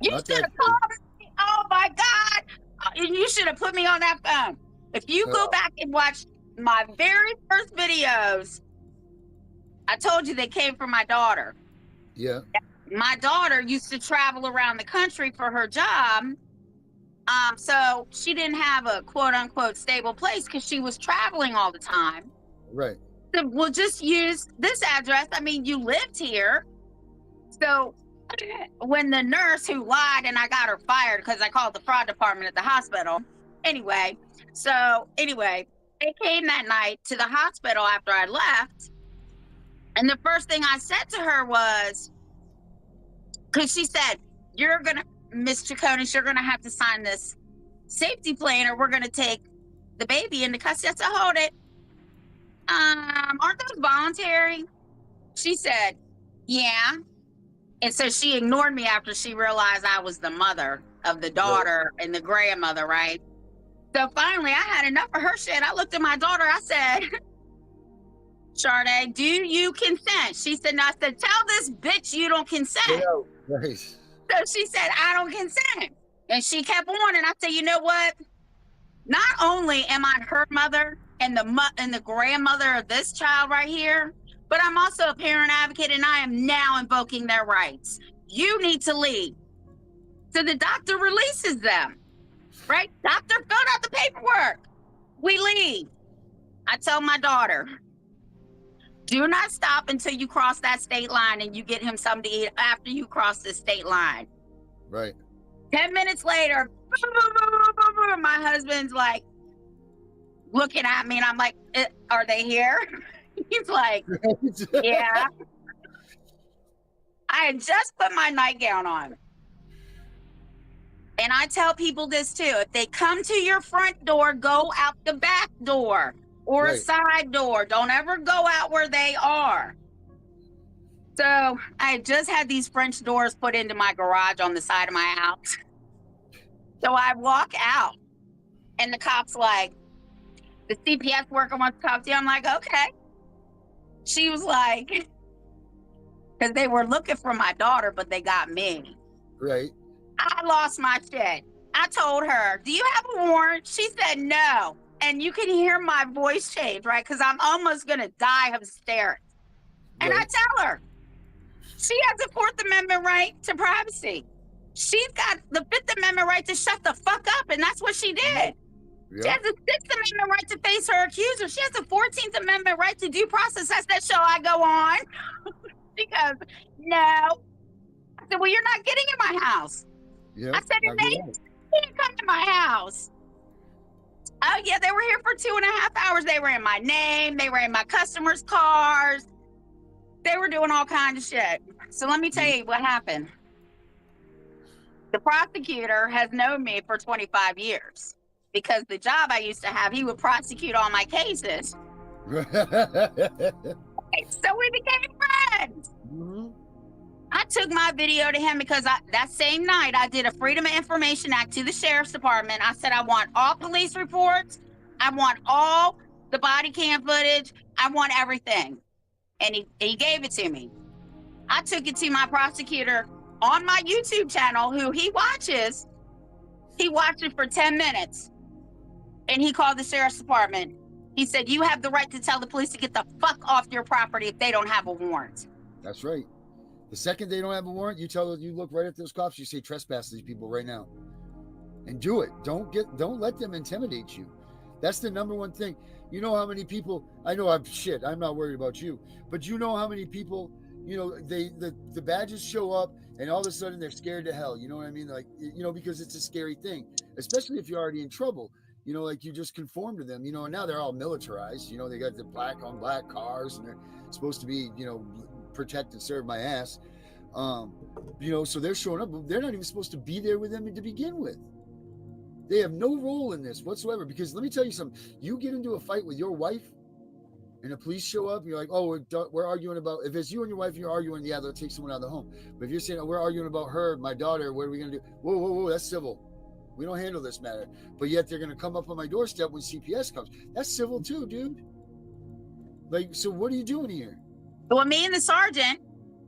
O: You should have called me. Oh my God. You should have put me on that phone. If you go back and watch my very first videos, I told you they came from my daughter.
F: Yeah.
O: My daughter used to travel around the country for her job. So she didn't have a quote unquote stable place because she was traveling all the time.
F: Right.
O: So we'll just use this address. I mean, you lived here. So when the nurse who lied and I got her fired because I called the fraud department at the hospital. Anyway, they came that night to the hospital after I left. And the first thing I said to her was, because she said, Miss Chaconis, you're going to have to sign this safety plan or we're going to take the baby into custody. I said, hold it. Aren't those voluntary? She said, yeah. And so she ignored me after she realized I was the mother of the daughter and the grandmother, right? So finally, I had enough of her shit. I looked at my daughter. I said, Sade, do you consent? She said, no. I said, tell this bitch you don't consent.
F: Nice.
O: So she said, I don't consent. And she kept on. And I said, you know what? Not only am I her mother and the grandmother of this child right here, but I'm also a parent advocate and I am now invoking their rights. You need to leave. So the doctor releases them, right? Doctor, fill out the paperwork. We leave. I tell my daughter, do not stop until you cross that state line and you get him something to eat after you cross the state line.
F: Right.
O: 10 minutes later, my husband's like looking at me and I'm like, are they here? He's like, yeah. I had just put my nightgown on. And I tell people this too. If they come to your front door, go out the back door or a side door. Don't ever go out where they are. So I had just had these French doors put into my garage on the side of my house. So I walk out and the cop's like, the CPS worker wants to talk to you. I'm like, okay. She was like, because they were looking for my daughter, but they got me.
F: Right.
O: I lost my shit. I told her, do you have a warrant? She said no. And you can hear my voice change, right? Because I'm almost going to die of hysterics. And I tell her, she has a 4th Amendment right to privacy. She's got the 5th Amendment right to shut the fuck up. And that's what she did. Yep. She has a 6th Amendment right to face her accuser. She has a 14th Amendment right to due process. That's that show I go on. Because, no. I said, well, you're not getting in my house. Yep, I said, and they didn't come to my house. Oh, yeah, they were here for 2.5 hours. They were in my name. They were in my customers' cars. They were doing all kinds of shit. So let me tell you what happened. The prosecutor has known me for 25 years because the job I used to have, he would prosecute all my cases. So we became friends. Mm-hmm. I took my video to him because that same night I did a Freedom of Information Act to the Sheriff's Department. I said, I want all police reports. I want all the body cam footage. I want everything. And he gave it to me. I took it to my prosecutor on my YouTube channel, who he watches. He watched it for 10 minutes. And he called the Sheriff's Department He said, you have the right to tell the police to get the fuck off your property if they don't have a warrant.
F: That's right. The second they don't have a warrant, you look right at those cops, you say trespass these people right now. And do it. Don't let them intimidate you. That's the number one thing. You know how many people, I know I'm not worried about you, but you know how many people, the badges show up and all of a sudden they're scared to hell. You know what I mean? Like, because it's a scary thing, especially if you're already in trouble. Like you just conform to them, and now they're all militarized. They got the black on black cars and they're supposed to be, protect and serve my ass. So they're showing up, but they're not even supposed to be there with them to begin with. They have no role in this whatsoever, because let me tell you something. You get into a fight with your wife and the police show up and you're like, oh, we're arguing about, if it's you and your wife and you're arguing, yeah, they'll take someone out of the home. But if you're saying, oh, we're arguing about her, my daughter, what are we going to do? Whoa, that's civil. We don't handle this matter. But yet they're going to come up on my doorstep when CPS comes. That's civil too, dude. Like, so what are you doing here?
O: Well, me and the sergeant,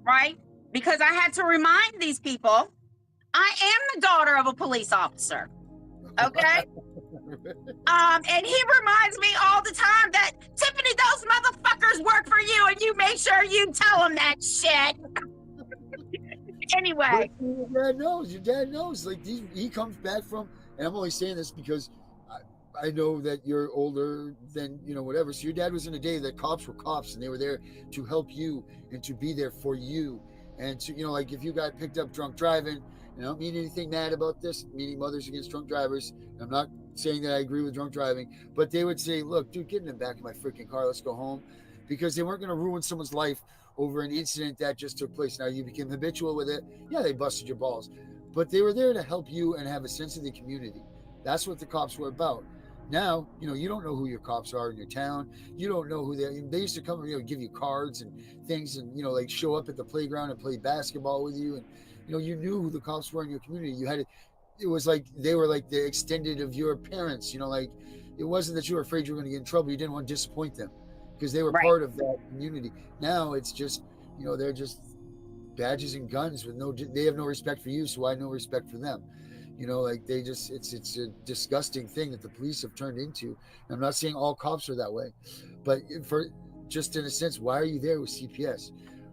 O: right? Because I had to remind these people, I am the daughter of a police officer. Okay? And he reminds me all the time that, Tiffany, those motherfuckers work for you, and you make sure you tell them that shit. Anyway.
F: Your dad knows. Like, he comes back from, and I'm only saying this because I know that you're older than, whatever. So your dad was in a day that cops were cops and they were there to help you and to be there for you. And to, like if you got picked up drunk driving, I don't mean anything mad about this, meaning Mothers Against Drunk Drivers. I'm not saying that I agree with drunk driving, but they would say, look, dude, get in the back of my freaking car. Let's go home. Because they weren't going to ruin someone's life over an incident that just took place. Now you became habitual with it. Yeah, they busted your balls, but they were there to help you and have a sense of the community. That's what the cops were about. Now, you don't know who your cops are in your town. You don't know who they used to come, give you cards and things and, like show up at the playground and play basketball with you. And, you knew who the cops were in your community. It was like, they were like the extended of your parents, like it wasn't that you were afraid you were going to get in trouble. You didn't want to disappoint them because they were part of that community. Now it's just, they're just badges and guns they have no respect for you. So I have no respect for them. Like they just, it's a disgusting thing that the police have turned into. And I'm not saying all cops are that way, but just in a sense, why are you there with CPS?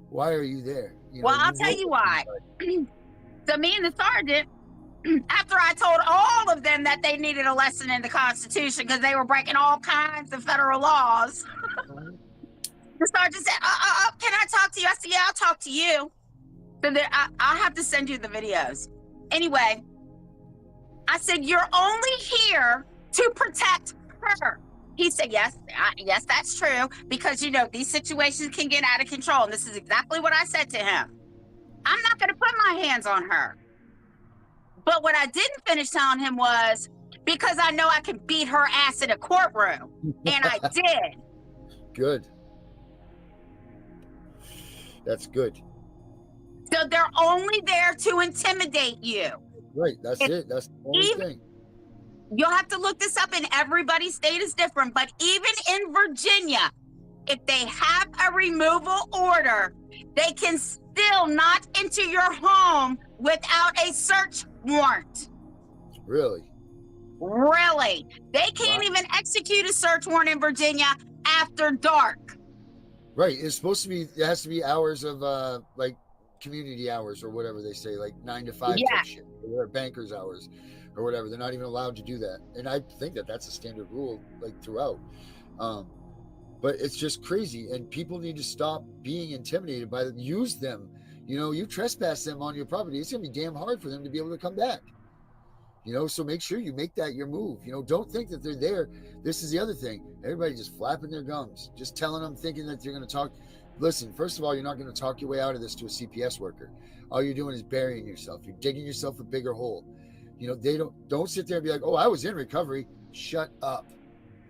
F: Why are you there?
O: I'll tell you why. So me and the sergeant, after I told all of them that they needed a lesson in the Constitution because they were breaking all kinds of federal laws, the sergeant said, can I talk to you? I said, yeah, I'll talk to you. So I'll have to send you the videos. Anyway, I said, you're only here to protect her. He said, yes, that's true. Because, these situations can get out of control. And this is exactly what I said to him. I'm not going to put my hands on her. But what I didn't finish telling him was, because I know I can beat her ass in a courtroom. And I did.
F: Good. That's good.
O: So they're only there to intimidate you.
F: Right, that's it. That's the only thing.
O: You'll have to look this up, and everybody's state is different. But even in Virginia, if they have a removal order, they can still not enter your home without a search warrant.
F: Really?
O: Really? They can't even execute a search warrant in Virginia after dark.
F: Right. It's supposed to be, it has to be hours of like community hours or whatever they say, like 9 to 5 type shit, or bankers hours or whatever. They're not even allowed to do that. And I think that that's a standard rule like throughout. But it's just crazy, and people need to stop being intimidated by them. Use them. You trespass them on your property, it's gonna be damn hard for them to be able to come back. So make sure you make that your move. Don't think that they're there. This is the other thing. Everybody just flapping their gums, just telling them, thinking that you're going to talk. Listen, first of all, you're not going to talk your way out of this to a CPS worker. All you're doing is burying yourself. You're digging yourself a bigger hole. They don't sit there and be like, oh, I was in recovery. Shut up.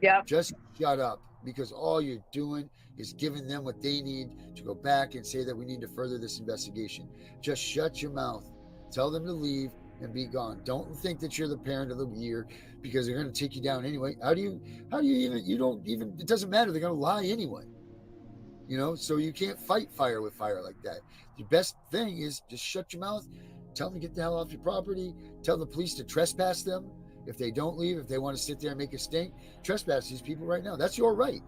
O: Yeah.
F: Just shut up, because all you're doing is giving them what they need to go back and say that we need to further this investigation. Just shut your mouth. Tell them to leave and be gone. Don't think that you're the parent of the year, because they're going to take you down anyway. How do you even, it doesn't matter. They're going to lie anyway. So you can't fight fire with fire like that. The best thing is just shut your mouth. Tell them to get the hell off your property. Tell the police to trespass them. If they don't leave, if they want to sit there and make a stink, trespass these people right now. That's your right.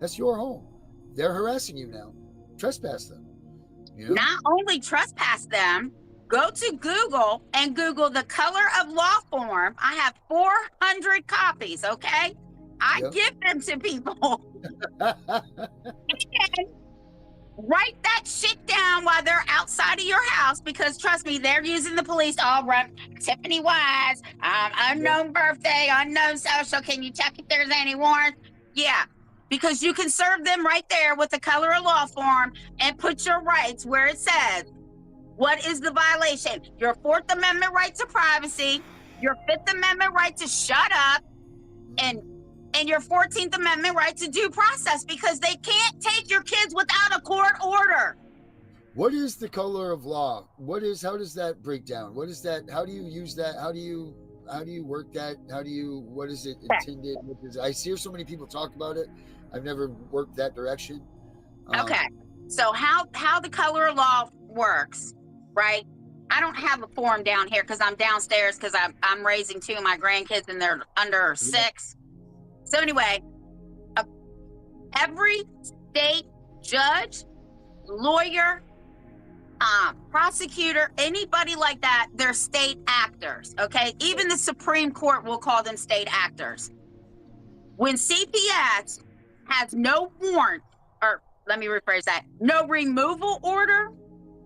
F: That's your home. They're harassing you now. Trespass them. You know?
O: Not only trespass them, go to Google and Google the color of law form. I have 400 copies, okay? I give them to people. And write that shit down while they're outside of your house, because trust me, they're using the police to all run. Tiffany Wise, unknown birthday, unknown social. Can you check if there's any warrants? Yeah, because you can serve them right there with the color of law form and put your rights where it says, what is the violation? Your 4th Amendment right to privacy, your 5th Amendment right to shut up, and your 14th Amendment right to due process, because they can't take your kids without a court order.
F: What is the color of law? How does that break down? What is that? How do you use that? How do you work that? What is it intended? I hear so many people talk about it. I've never worked that direction.
O: Okay. So how the color of law works, right? I don't have a form down here because I'm downstairs because I'm raising 2 of my grandkids and they're under 6. So anyway, every state judge, lawyer, prosecutor, anybody like that, they're state actors, okay? Even the Supreme Court will call them state actors. When CPS has no warrant, or let me rephrase that, no removal order,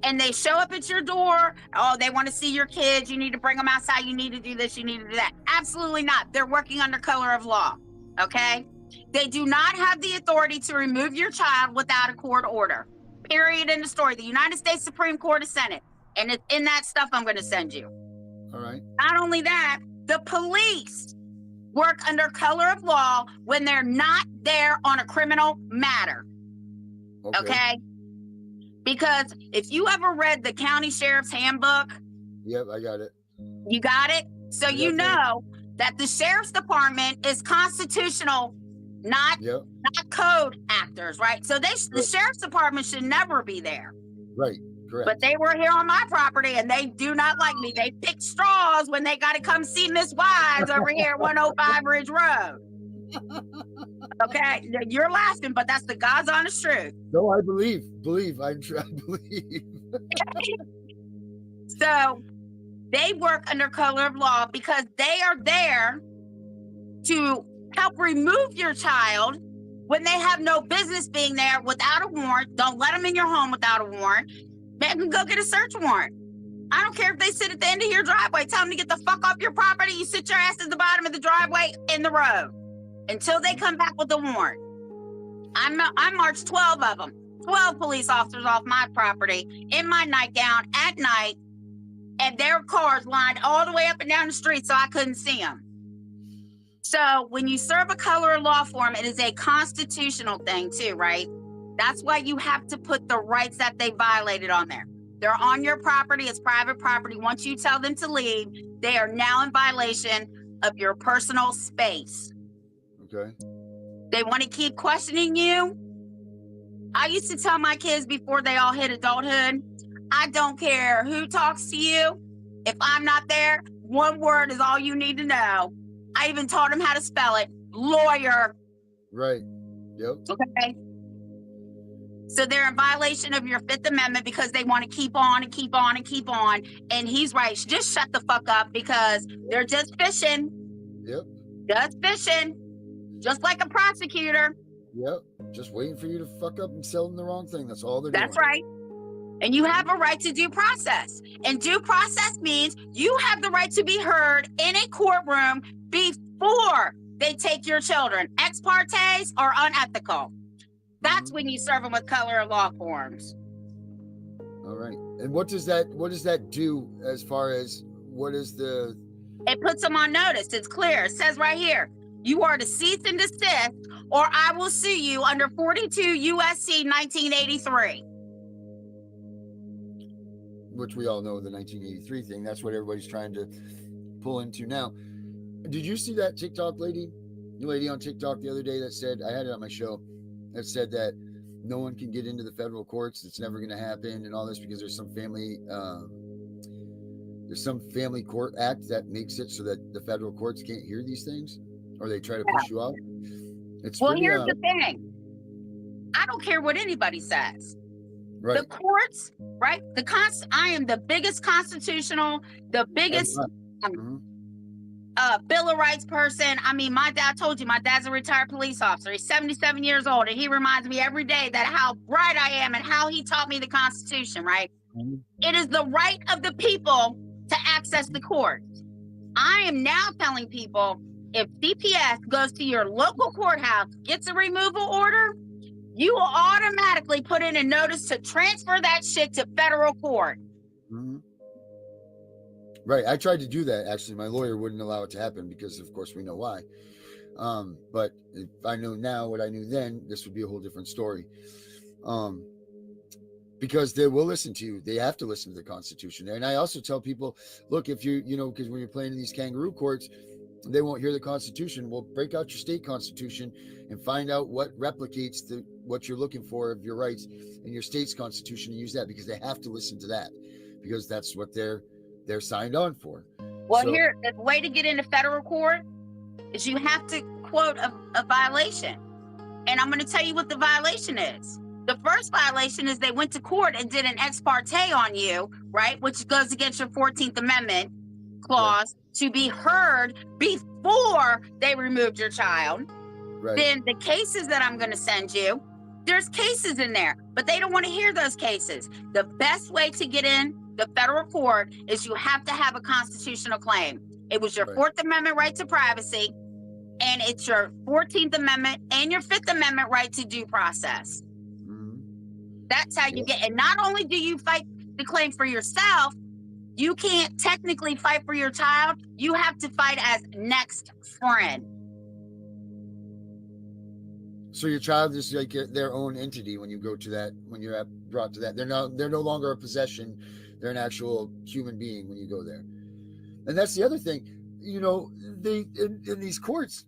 O: and they show up at your door, oh, they want to see your kids, you need to bring them outside, you need to do this, you need to do that. Absolutely not. They're working under color of law. Okay? They do not have the authority to remove your child without a court order. Period. In the story. The United States Supreme Court has sent it. And it's in that stuff I'm going to send you.
F: All right.
O: Not only that, the police work under color of law when they're not there on a criminal matter. Okay? Because if you ever read the county sheriff's handbook.
F: Yep, I got it.
O: You got it? So you know that the sheriff's department is constitutional, not code actors, right? So the sheriff's department should never be there.
F: Right, correct.
O: But they were here on my property and they do not like me. They pick straws when they got to come see Miss Wise over here at 105 Ridge Road. Okay, you're laughing, but that's the God's honest truth.
F: No, I believe. I believe.
O: So they work under color of law because they are there to help remove your child when they have no business being there without a warrant. Don't let them in your home without a warrant. Make them go get a search warrant. I don't care if they sit at the end of your driveway. Tell them to get the fuck off your property. You sit your ass at the bottom of the driveway in the road until they come back with a warrant. I marched 12 of them, 12 police officers off my property in my nightgown at night, and their cars lined all the way up and down the street so I couldn't see them. So when you serve a color of law form, it is a constitutional thing too, right? That's why you have to put the rights that they violated on there. They're on your property, it's private property. Once you tell them to leave, they are now in violation of your personal space.
F: Okay.
O: They want to keep questioning you. I used to tell my kids before they all hit adulthood, I don't care who talks to you. If I'm not there, one word is all you need to know. I even taught them how to spell it. Lawyer.
F: Right. Yep.
O: Okay. So they're in violation of your 5th Amendment because they want to keep on and keep on and keep on. And he's right. Just shut the fuck up because they're just fishing.
F: Yep.
O: Just fishing. Just like a prosecutor.
F: Yep. Just waiting for you to fuck up and sell them the wrong thing. That's all they're doing.
O: That's right. And you have a right to due process. And due process means you have the right to be heard in a courtroom before they take your children. Ex partes are unethical. That's when you serve them with color of law forms.
F: All right. And what does that do as far as what is the...
O: It puts them on notice. It's clear. It says right here, you are to cease and desist or I will sue you under 42 USC 1983.
F: Which we all know the 1983 thing. That's what everybody's trying to pull into now. Did you see that TikTok lady on TikTok the other day that said, I had it on my show, that said that no one can get into the federal courts. It's never going to happen and all this because there's some family There's some family court act that makes it so that the federal courts can't hear these things, or they try to push you out. It's
O: well,
F: pretty,
O: here's the thing. I don't care what anybody says.
F: right.
O: The courts, right? I am the biggest the biggest Bill of Rights person. I mean, my dad told you, my dad's a retired police officer. He's 77 years old, and he reminds me every day that how bright I am and how he taught me the Constitution, right? It is the right of the people to access the courts. I am now telling people, if CPS goes to your local courthouse, gets a removal order, you will automatically put in a notice to transfer that shit to federal court.
F: Right. I tried to do that. Actually, my lawyer wouldn't allow it to happen because, of course, we know why. But if I know now what I knew then, this would be a whole different story. Because they will listen to you. They have to listen to the Constitution. And I also tell people, look, if because when you're playing in these kangaroo courts, they won't hear the Constitution. Well, break out your state Constitution and find out what replicates what you're looking for of your rights in your state's Constitution, and use that, because they have to listen to that, because that's what they're signed on for.
O: Well, here, the way to get into federal court is you have to quote a violation. And I'm going to tell you what the violation is. The first violation is they went to court and did an ex parte on you, right? Which goes against your 14th Amendment clause, to be heard before they removed your child. Right. Then the cases that I'm going to send you, there's cases in there, but they don't want to hear those cases. The best way to get in the federal court is you have to have a constitutional claim. It was your Fourth Amendment right to privacy, and it's your 14th Amendment and your Fifth Amendment right to due process. That's how you get. And not only do you fight the claim for yourself, you can't technically fight for your child. You have to fight as next friend.
F: So your child is like their own entity when you go to that, when you're brought to that. They're no longer a possession. They're an actual human being when you go there. And that's the other thing. They in these courts,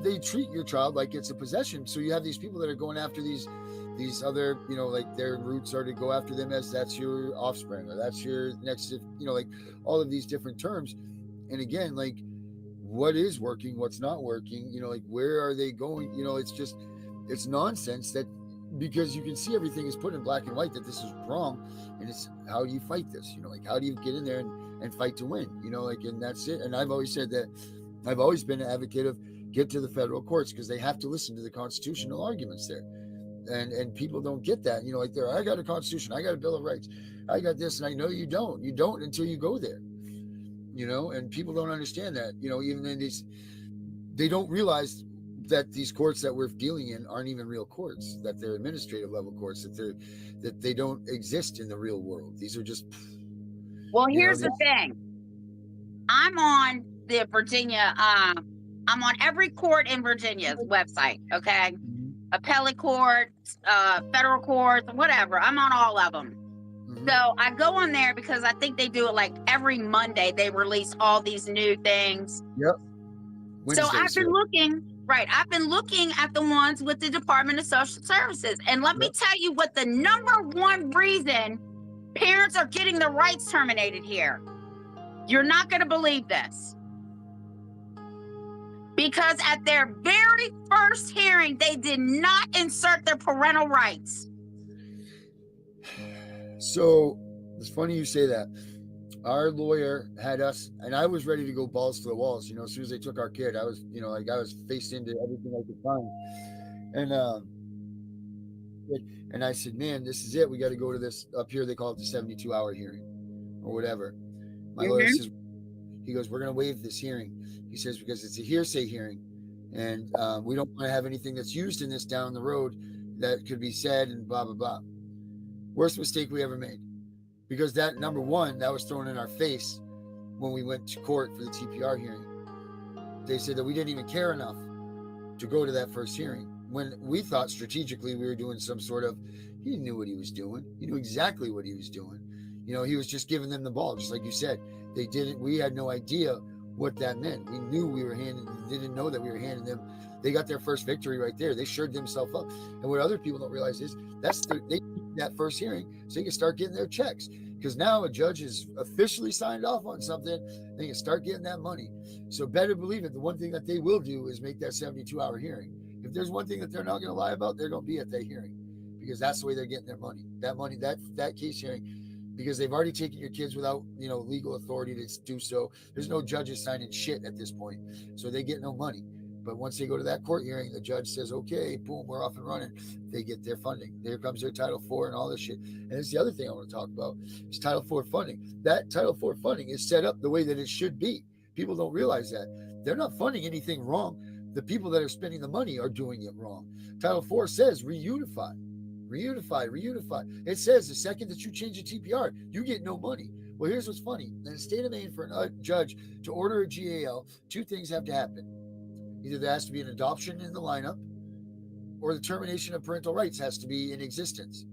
F: they treat your child like it's a possession. So you have these people that are going after these other, like their roots are to go after them as that's your offspring, or that's your next, like all of these different terms. And again, like, what is working, what's not working, like where are they going? It's nonsense, that because you can see everything is put in black and white that this is wrong, and it's how do you fight this? Like how do you get in there and fight to win? And that's it. And I've always said that I've always been an advocate of get to the federal courts, because they have to listen to the constitutional arguments there. And people don't get that, I got a Constitution, I got a Bill of Rights, I got this, and I know you don't until you go there, and people don't understand that, even in these, they don't realize that these courts that we're dealing in aren't even real courts, that they're administrative level courts, that they don't exist in the real world. These are just,
O: well, here's the thing. I'm on the Virginia, I'm on every court in Virginia's website, okay? Appellate courts, federal courts, whatever. I'm on all of them. So I go on there because I think they do it like every Monday. They release all these new things.
F: Yep.
O: So I've been looking at the ones with the Department of Social Services. And let me tell you what the number one reason parents are getting their rights terminated here. You're not going to believe this. Because at their very first hearing, they did not insert their parental rights.
F: So it's funny you say that. Our lawyer had us, and I was ready to go balls to the walls. As soon as they took our kid, I was, I was faced into everything I could find. And I said, man, this is it. We got to go to this up here. They call it the 72-hour hearing or whatever. My lawyer says, he goes, we're going to waive this hearing. He says, because it's a hearsay hearing, and we don't want to have anything that's used in this down the road that could be said and blah, blah, blah. Worst mistake we ever made. Because that, number one, that was thrown in our face when we went to court for the TPR hearing. They said that we didn't even care enough to go to that first hearing, when we thought strategically we were doing some sort of, he knew what he was doing. He knew exactly what he was doing. He was just giving them the ball, just like you said. They didn't, we had no idea what that meant. We knew we were they didn't know that we were handing them. They got their first victory right there. They shored themselves up. And what other people don't realize is they need that first hearing so they can start getting their checks. Because because now a judge has officially signed off on something. They can start getting that money. So better believe it. The one thing that they will do is make that 72-hour hearing. If there's one thing that they're not going to lie about, they're going to be at that hearing, because that's the way they're getting their money. That case hearing, because they've already taken your kids without, legal authority to do so. There's no judges signing shit at this point, so they get no money. But once they go to that court hearing, the judge says, okay, boom, we're off and running. They get their funding. There comes their Title IV and all this shit. And it's the other thing I want to talk about is Title IV funding. That Title IV funding is set up the way that it should be. People don't realize that. They're not funding anything wrong. The people that are spending the money are doing it wrong. Title IV says reunify. It says the second that you change the TPR, you get no money. Well, here's what's funny. In the state of Maine, for a judge to order a GAL, two things have to happen. Either there has to be an adoption in the lineup, or the termination of parental rights has to be in existence.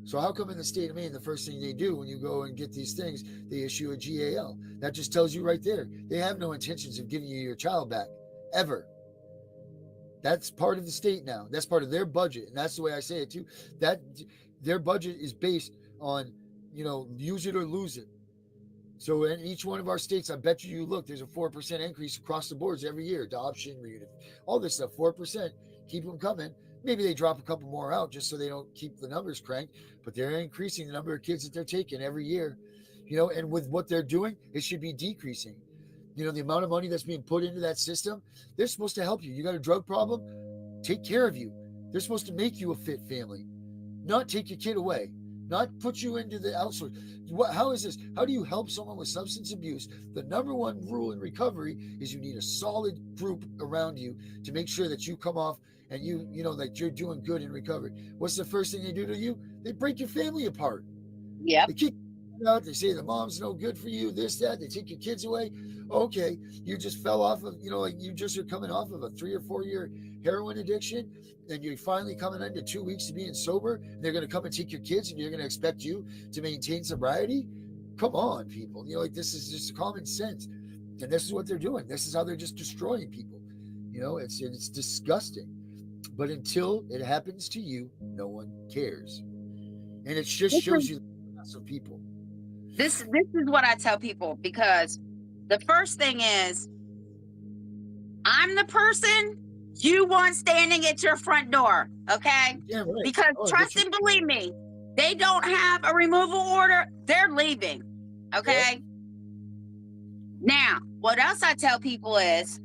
F: So how come in the state of Maine, the first thing they do when you go and get these things, they issue a GAL? That just tells you right there, they have no intentions of giving you your child back, ever. That's part of the state now. That's part of their budget. And that's the way I say it too. That their budget is based on, use it or lose it. So in each one of our states, I bet you look, there's a 4% increase across the boards every year. Adoption, all this stuff, 4%. Keep them coming. Maybe they drop a couple more out just so they don't keep the numbers cranked, but they're increasing the number of kids that they're taking every year. And with what they're doing, it should be decreasing. The amount of money that's being put into that system, they're supposed to help you. You got a drug problem, take care of you. They're supposed to make you a fit family, not take your kid away. Not put you into the outsource. How is this? How do you help someone with substance abuse? The number one rule in recovery is you need a solid group around you to make sure that you come off and that you're doing good in recovery. What's the first thing they do to you? They break your family apart.
O: Yeah.
F: They kick you out. They say the mom's no good for you, this, that. They take your kids away. Okay. You just fell off of, you just are coming off of a 3 or 4 year heroin addiction, and you're finally coming into 2 weeks of being sober, and they're going to come and take your kids, and you're going to expect you to maintain sobriety? Come on, people. This is just common sense. And this is what they're doing. This is how they're just destroying people. It's disgusting. But until it happens to you, no one cares. And it just shows you the class of people.
O: This is what I tell people, because the first thing is, I'm the person you want standing at your front door, okay?
F: Yeah, right.
O: Because trust and believe me, they don't have a removal order, they're leaving, okay? Yeah. Now, what else I tell people is,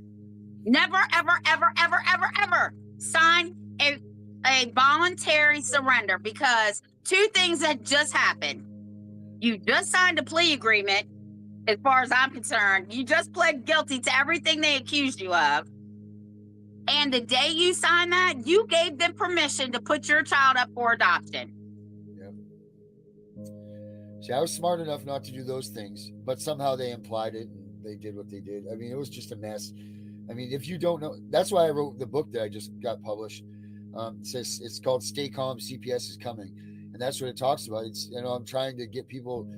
O: never, ever, ever, ever, ever, ever sign a voluntary surrender, because two things that just happened. You just signed a plea agreement, as far as I'm concerned. You just pled guilty to everything they accused you of. And the day you signed that, you gave them permission to put your child up for adoption.
F: Yeah. See, I was smart enough not to do those things, but somehow they implied it and they did what they did. I mean, it was just a mess. I mean, if you don't know, that's why I wrote the book that I just got published. It says it's called Stay Calm, CPS is Coming. And that's what it talks about. It's, I'm trying to get people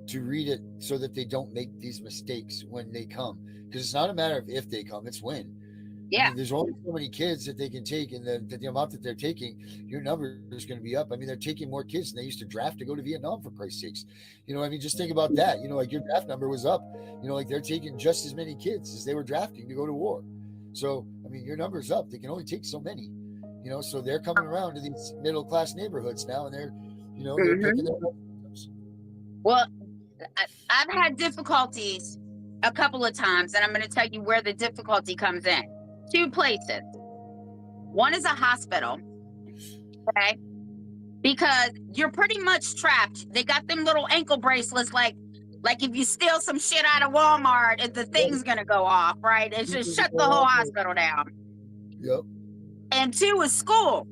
F: to read it so that they don't make these mistakes when they come. Because it's not a matter of if they come, it's when.
O: Yeah.
F: I mean, there's only so many kids that they can take, and the amount that they're taking, your number is going to be up. I mean, they're taking more kids than they used to draft to go to Vietnam, for Christ's sakes. Just think about that. Your draft number was up. They're taking just as many kids as they were drafting to go to war. So, I mean, your number's up. They can only take so many. So they're coming around to these middle-class neighborhoods now, and they're picking them up.
O: Well, I've had difficulties a couple of times, and I'm going to tell you where the difficulty comes in. 2 places. One is a hospital, okay? Because you're pretty much trapped. They got them little ankle bracelets, like if you steal some shit out of Walmart, the thing's going to go off, right? It's just shut the whole hospital down.
F: Yep.
O: And 2 is school.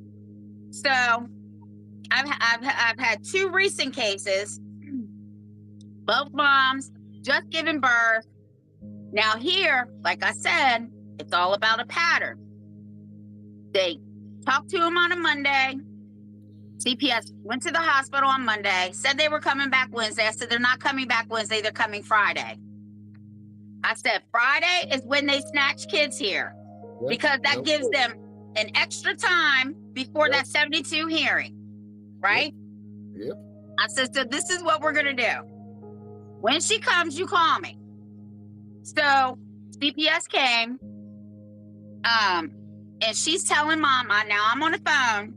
O: So I've had 2 recent cases, both moms just giving birth. Now here, like I said, it's all about a pattern. They talked to him on a Monday. CPS went to the hospital on Monday, said they were coming back Wednesday. I said, they're not coming back Wednesday, they're coming Friday. I said, Friday is when they snatch kids here, because that gives them an extra time before that 72 hearing, right?
F: Yep.
O: I said, so this is what we're going to do. When she comes, you call me. So CPS came, and she's telling mom, now I'm on the phone.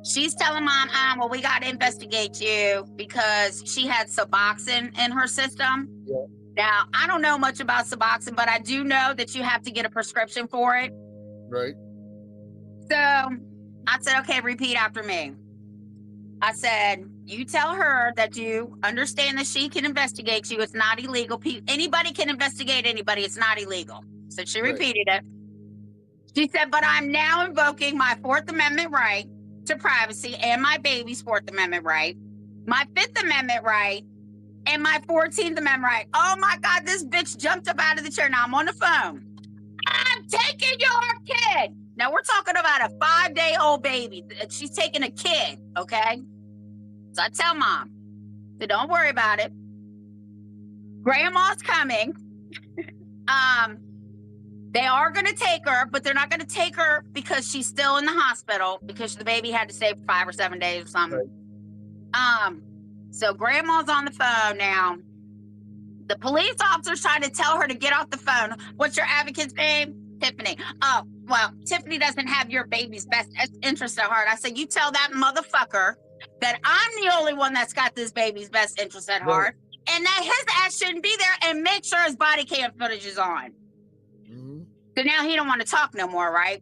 O: She's telling mom, well, we got to investigate you because she had Suboxone in her system.
F: Yeah.
O: Now, I don't know much about Suboxone, but I do know that you have to get a prescription for it.
F: Right.
O: So I said, okay, repeat after me. I said, you tell her that you understand that she can investigate you. It's not illegal. Anybody can investigate anybody. It's not illegal. So she repeated it. She said, but I'm now invoking my 4th Amendment right to privacy and my baby's 4th Amendment right, my 5th Amendment right, and my 14th Amendment right. Oh my God, this bitch jumped up out of the chair. Now I'm on the phone. I'm taking your kid. Now we're talking about a 5-day-old baby. She's taking a kid, okay? So I tell mom, so don't worry about it. Grandma's coming. They are going to take her, but they're not going to take her because she's still in the hospital because the baby had to stay for 5 or 7 days or something. Right. So grandma's on the phone now. The police officer's trying to tell her to get off the phone. What's your advocate's name? Tiffany. Oh, well, Tiffany doesn't have your baby's best interest at heart. I said, you tell that motherfucker that I'm the only one that's got this baby's best interest at heart, and that his ass shouldn't be there, and make sure his body cam footage is on. Mm-hmm. So now he don't want to talk no more, right?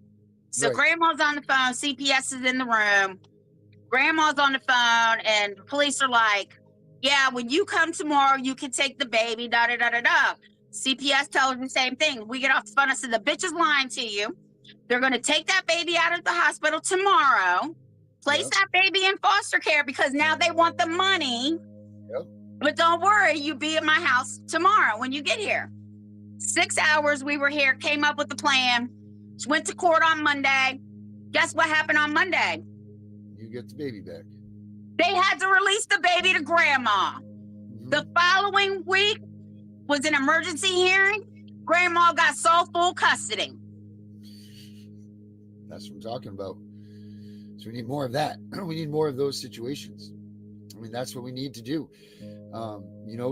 O: So grandma's on the phone, CPS is in the room, grandma's on the phone, and the police are like, yeah, when you come tomorrow, you can take the baby, da-da-da-da-da. CPS tells her the same thing. We get off the phone, I said, the bitch is lying to you. They're going to take that baby out of the hospital tomorrow, place that baby in foster care because now they want the money. Yep. But don't worry, you be at my house tomorrow when you get here. 6 hours we were here, came up with the plan, went to court on Monday. Guess what happened on Monday?
F: You get the baby back.
O: They had to release the baby to grandma. Mm-hmm. The following week was an emergency hearing. Grandma got sole full custody.
F: That's what I'm talking about. So we need more of that. We need more of those situations. I mean, that's what we need to do.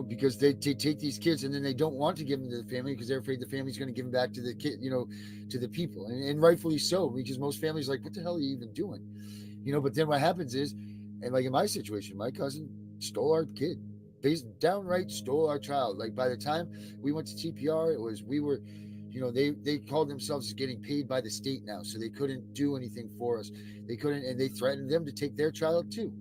F: Because they take these kids and then they don't want to give them to the family because they're afraid the family's going to give them back to the kid, to the people. And rightfully so, because most families are like, what the hell are you even doing? But then what happens is, and like in my situation, my cousin stole our kid. Downright stole our child. Like by the time we went to TPR, they called themselves as getting paid by the state now, so they couldn't do anything for us. They couldn't, and they threatened them to take their child too.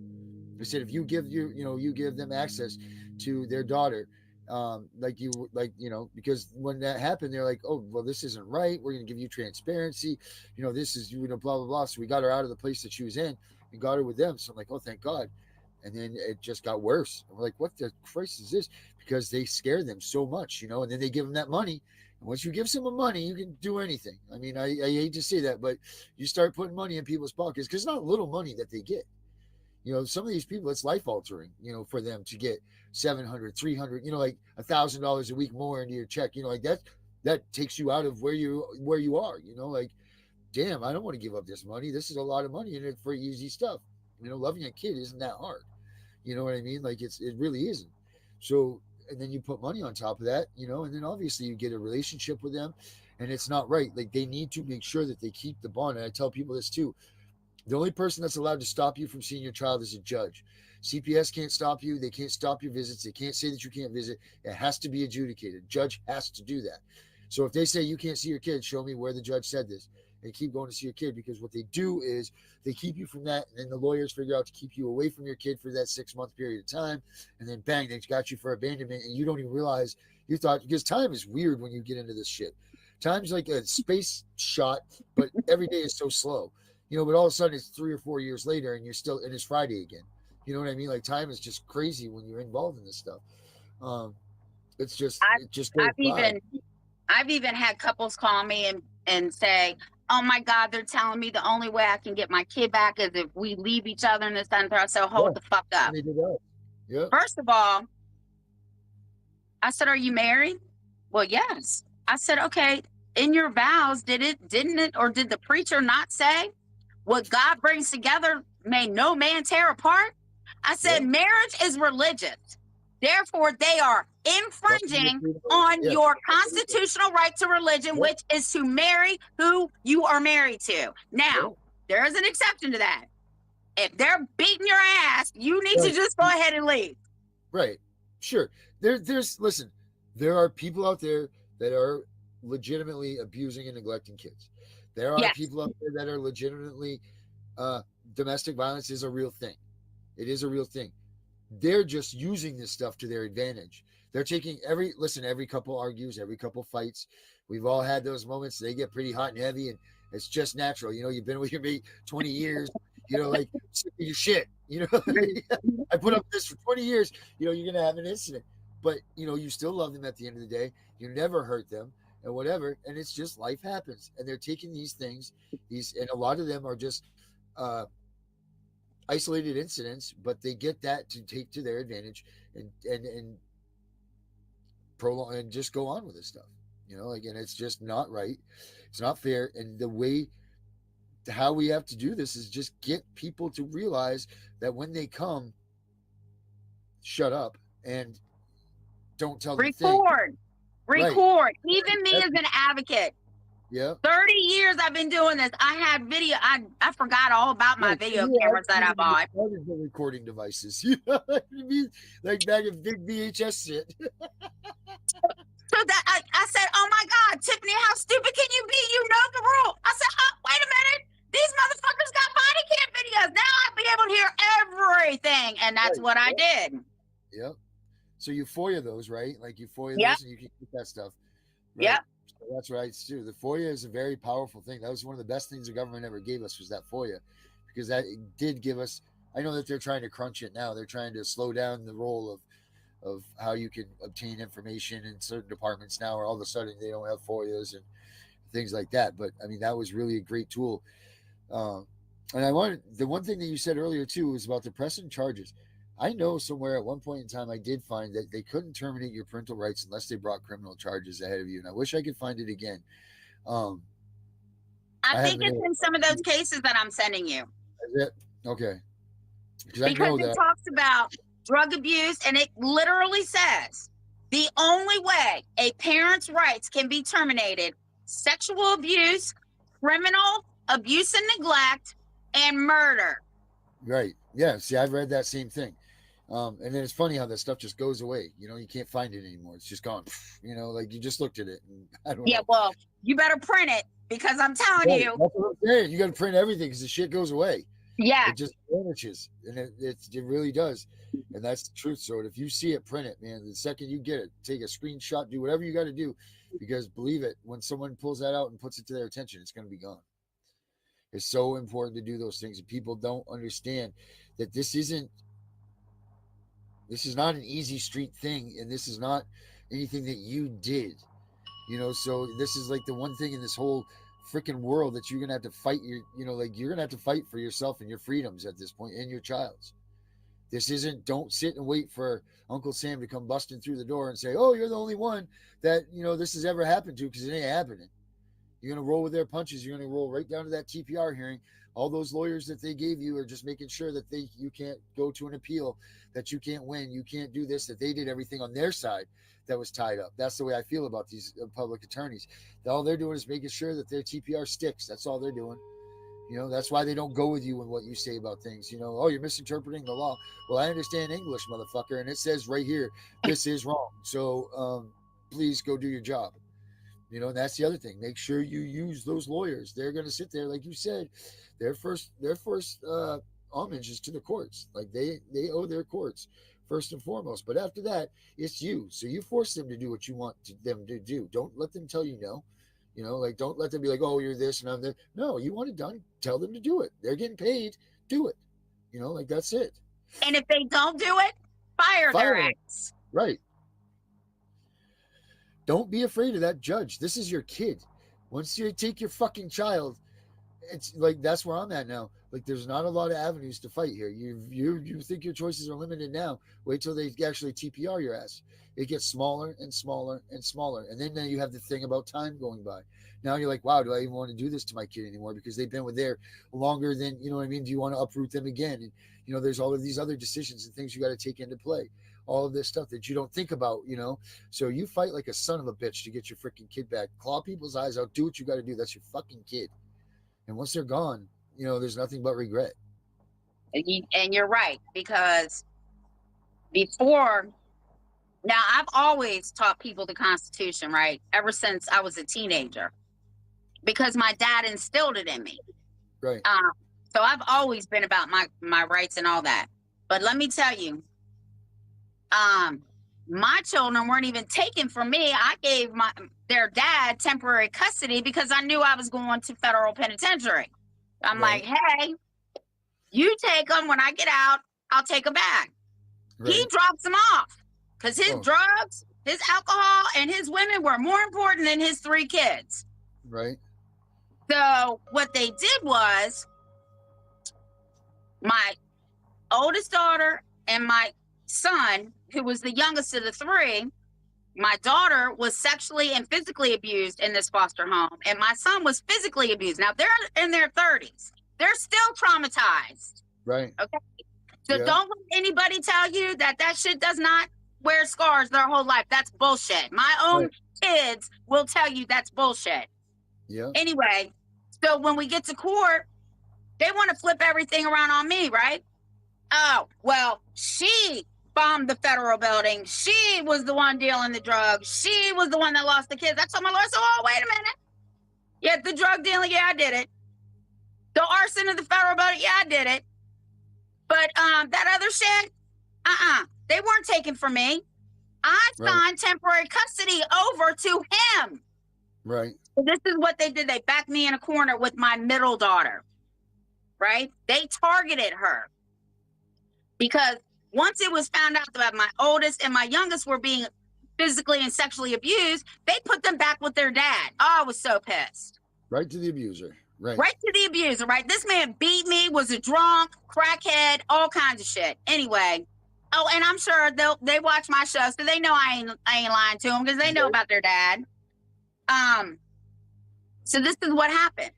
F: They said if you give you give them access to their daughter, because when that happened, they're like, oh well, this isn't right. We're going to give you transparency. This is blah blah blah. So we got her out of the place that she was in and got her with them. So I'm like, oh thank God. And then it just got worse. And we're like, what the Christ is this? Because they scare them so much, and then they give them that money. And once you give someone money, you can do anything. I mean, I hate to say that, but you start putting money in people's pockets because it's not little money that they get. Some of these people, it's life altering, for them to get $700, $300, like $1,000 a week more into your check, like that takes you out of where you are, like, damn, I don't want to give up this money. This is a lot of money in it for easy stuff. Loving a kid isn't that hard. You know what I mean? Like it really isn't. So, and then you put money on top of that, and then obviously you get a relationship with them and it's not right. Like they need to make sure that they keep the bond. And I tell people this too. The only person that's allowed to stop you from seeing your child is a judge. CPS can't stop you. They can't stop your visits. They can't say that you can't visit. It has to be adjudicated. Judge has to do that. So if they say you can't see your kid, show me where the judge said this. And keep going to see your kid, because what they do is they keep you from that, and then the lawyers figure out to keep you away from your kid for that 6-month period of time, and then bang, they got you for abandonment, and you don't even realize you thought, because time is weird when you get into this shit. Time's like a space shot, but every day is so slow, but all of a sudden it's 3 or 4 years later and and it's Friday again. You know what I mean? Like time is just crazy when you're involved in this stuff. It just goes by.
O: I've even had couples call me and say, oh my God, they're telling me the only way I can get my kid back is if we leave each other in this time. So hold the fuck up.
F: Yeah.
O: First of all, I said, are you married? Well, yes. I said, okay, in your vows, didn't it, or did the preacher not say what God brings together may no man tear apart? I said marriage is religious. Therefore, they are infringing on your constitutional right to religion, which is to marry who you are married to. Now, there is an exception to that. If they're beating your ass, you need to just go ahead and leave.
F: Right. Sure. Listen, there are people out there that are legitimately abusing and neglecting kids. There are people out there that are legitimately domestic violence is a real thing. It is a real thing. They're just using this stuff to their advantage. They're taking every couple argues, every couple fights. We've all had those moments. They get pretty hot and heavy, and it's just natural. You've been with your mate 20 years, like your shit. I put up this for 20 years. You're going to have an incident. But, you still love them at the end of the day. You never hurt them and whatever. And it's just life happens. And they're taking these things, and a lot of them are just isolated incidents, but they get that to take to their advantage and prolong and just go on with this stuff. Again, it's just not right. It's not fair. And the way how we have to do this is just get people to realize that when they come, shut up and don't tell them.
O: Record. Even me as an advocate.
F: Yeah.
O: 30 years I've been doing this. I had video. I forgot all about my video cameras that I bought.
F: The recording devices. You know what I mean? Like back in big VHS shit.
O: So that I said, oh my God, Tiffany, how stupid can you be? You know the rule. I said, oh, wait a minute. These motherfuckers got body cam videos. Now I'll be able to hear everything. And that's what I did.
F: Yep. So you FOIA those, right? Like you FOIA those and you can get that stuff. Right?
O: Yep.
F: So that's right, too. The FOIA is a very powerful thing. That was one of the best things the government ever gave us was that FOIA, because that did give us. I know that they're trying to crunch it now. They're trying to slow down the role of how you can obtain information in certain departments now, or all of a sudden they don't have FOIAs and things like that. But I mean, that was really a great tool. And the one thing that you said earlier too was about the pressing charges. I know somewhere at one point in time I did find that they couldn't terminate your parental rights unless they brought criminal charges ahead of you. And I wish I could find it again.
O: I think it's in some of those cases that I'm sending you.
F: Is it? Okay.
O: Because it talks about drug abuse, and it literally says the only way a parent's rights can be terminated: sexual abuse, criminal abuse and neglect, and murder.
F: Right. Yeah. See, I've read that same thing. And then it's funny how that stuff just goes away. You can't find it anymore. It's just gone. Like you just looked at it. And I don't know.
O: Well, you better print it, because I'm telling you.
F: That's what I'm saying. You got to print everything because the shit goes away.
O: Yeah.
F: It just vanishes. And it really does. And that's the truth. So if you see it, print it, man. The second you get it, take a screenshot, do whatever you got to do. Because believe it, when someone pulls that out and puts it to their attention, it's going to be gone. It's so important to do those things. And people don't understand that this is not an easy street thing, and this is not anything that you did, so this is like the one thing in this whole freaking world that you're gonna have to fight you're gonna have to fight for yourself and your freedoms at this point, and your child's. This isn't, don't sit and wait for Uncle Sam to come busting through the door and say, oh, you're the only one that this has ever happened to, because it ain't happening. You're going to roll with their punches. You're going to roll right down to that TPR hearing. All those lawyers that they gave you are just making sure that you can't go to an appeal, that you can't win, you can't do this, that they did everything on their side that was tied up. That's the way I feel about these public attorneys. All they're doing is making sure that their TPR sticks. That's all they're doing. That's why they don't go with you in what you say about things. Oh, you're misinterpreting the law. Well, I understand English, motherfucker, and it says right here, this is wrong. So please go do your job. And that's the other thing. Make sure you use those lawyers. They're going to sit there, like you said. Their first homage is to the courts. Like they owe their courts first and foremost. But after that, it's you. So you force them to do what you want them to do. Don't let them tell you no. Don't let them be like, oh, you're this and I'm that. No, you want it done. Tell them to do it. They're getting paid. Do it. That's it.
O: And if they don't do it, fire their ass.
F: Right. Don't be afraid of that judge. This is your kid. Once you take your fucking child it's like that's where I'm at now. Like there's not a lot of avenues to fight here. You think your choices are limited now. Wait till they actually TPR your ass. It gets smaller and smaller and smaller. And then now you have the thing about time going by. Now you're like, wow, do I even want to do this to my kid anymore? Because they've been with there longer than, you know what I mean? Do you want to uproot them again? And there's all of these other decisions and things you got to take into play. All of this stuff that you don't think about. So you fight like a son of a bitch to get your freaking kid back. Claw people's eyes out, do what you got to do. That's your fucking kid. And once they're gone, there's nothing but regret.
O: And you're right, because before, now I've always taught people the Constitution, right? Ever since I was a teenager, because my dad instilled it in me.
F: Right.
O: So I've always been about my rights and all that. But let me tell you, my children weren't even taken from me. I gave their dad temporary custody because I knew I was going to federal penitentiary. I'm like, hey, you take them. When I get out, I'll take them back. Right. He drops them off because his drugs, his alcohol, and his women were more important than his 3 kids.
F: Right.
O: So what they did was, my oldest daughter and my son, who was the youngest of the 3, my daughter was sexually and physically abused in this foster home, and my son was physically abused. Now they're in their 30s. They're still traumatized.
F: Right.
O: Okay. So don't let anybody tell you that shit does not wear scars their whole life. That's bullshit. My own kids will tell you that's bullshit.
F: Yeah.
O: Anyway, so when we get to court, they want to flip everything around on me, right? Oh, well, she bombed the federal building. She was the one dealing the drugs. She was the one that lost the kids. I told my lawyer, so, wait a minute. Yeah, the drug dealing, yeah, I did it. The arson of the federal building, yeah, I did it. But that other shit, they weren't taken from me. I signed temporary custody over to him.
F: Right.
O: So this is what they did. They backed me in a corner with my middle daughter, right? They targeted her because once it was found out that my oldest and my youngest were being physically and sexually abused, they put them back with their dad. Oh, I was so pissed.
F: Right to the abuser. Right.
O: Right to the abuser, right? This man beat me, was a drunk, crackhead, all kinds of shit. Anyway, and I'm sure they watch my show, so they know I ain't lying to them because they know about their dad. So this is what happened.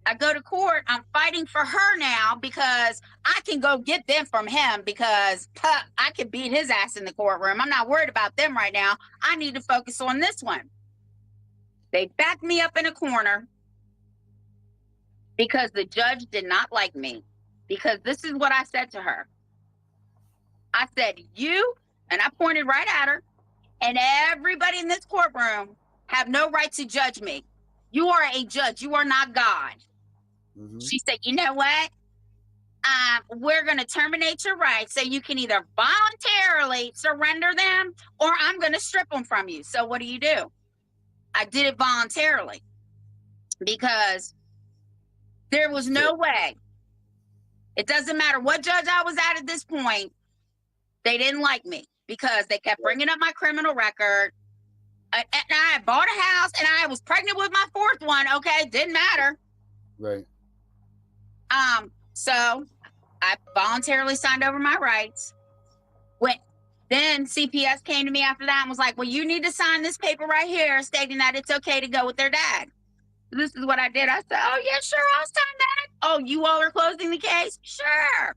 O: I go to court. I'm fighting for her now because I can go get them from him because I can beat his ass in the courtroom. I'm not worried about them right now. I need to focus on this one. They backed me up in a corner because the judge did not like me. Because this is what I said to her. I said, you, and I pointed right at her, and everybody in this courtroom have no right to judge me. You are a judge. You are not God. Mm-hmm. She said, you know what? We're going to terminate your rights so you can either voluntarily surrender them or I'm going to strip them from you. So what do? I did it voluntarily because there was no way. It doesn't matter what judge I was at this point. They didn't like me because they kept bringing up my criminal record. And I bought a house and I was pregnant with my 4th one. Okay. Didn't matter.
F: Right.
O: So I voluntarily signed over my rights. Then CPS came to me after that and was like, well, you need to sign this paper right here stating that it's okay to go with their dad. This is what I did. I said, oh, yeah, sure, I'll sign that. Oh, you all are closing the case? Sure.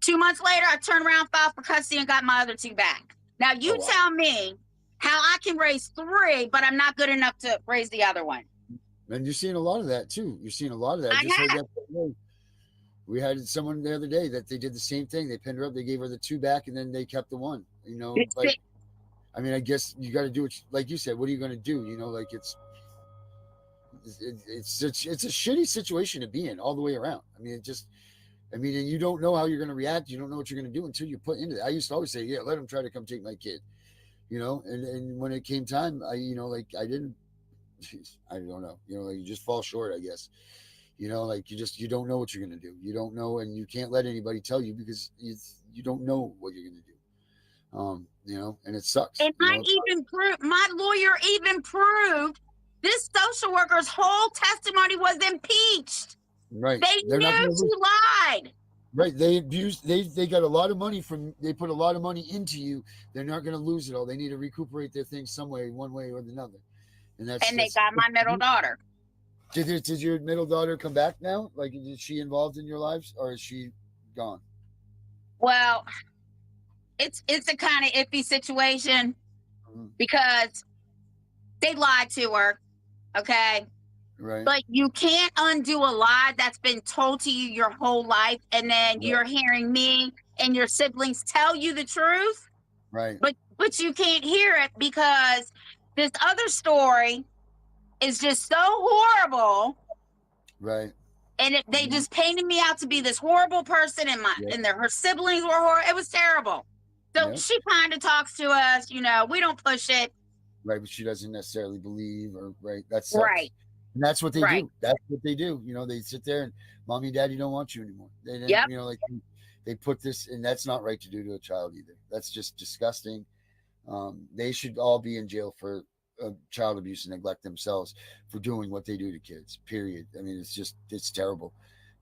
O: 2 months later, I turned around, filed for custody, and got my other 2 back. Now, you tell me how I can raise 3, but I'm not good enough to raise the other one.
F: And you're seeing a lot of that, too. You're seeing a lot of that. I just heard that. We had someone the other day that they did the same thing. They pinned her up. They gave her the 2 back, and then they kept the 1. Like, I mean, I guess you got to do it. Like you said, what are you going to do? Like it's a shitty situation to be in all the way around. I mean, and you don't know how you're going to react. You don't know what you're going to do until you put into it. I used to always say, yeah, let them try to come take my kid, and when it came time, I don't know, like you just fall short, I guess, like you don't know what you're going to do. You don't know. And you can't let anybody tell you because you don't know what you're going to do. And it sucks.
O: And my lawyer even proved This social worker's whole testimony was impeached.
F: Right.
O: They
F: They're not
O: knew
F: gonna
O: she lied.
F: Right. They abused. They got a lot of money from. They put a lot of money into you. They're not going to lose it all. They need to recuperate their things some way, one way or another. And
O: And they got my middle daughter.
F: Did your middle daughter come back now? Like, is she involved in your lives, or is she gone?
O: Well, it's a kind of iffy situation because they lied to her. Okay.
F: Right.
O: But you can't undo a lie that's been told to you your whole life, and then you're hearing me and your siblings tell you the truth.
F: Right.
O: But you can't hear it because this other story is just so horrible.
F: Right.
O: And they just painted me out to be this horrible person, and her siblings were horrible. It was terrible. So she kind of talks to us, we don't push it.
F: Right, but she doesn't necessarily believe, or that sucks.
O: Right.
F: And that's what they do. That's what they do. They sit there and mommy and daddy don't want you anymore. They didn't, they put this, and that's not right to do to a child either. That's just disgusting. They should all be in jail for child abuse and neglect themselves for doing what they do to kids, period. I mean, it's terrible.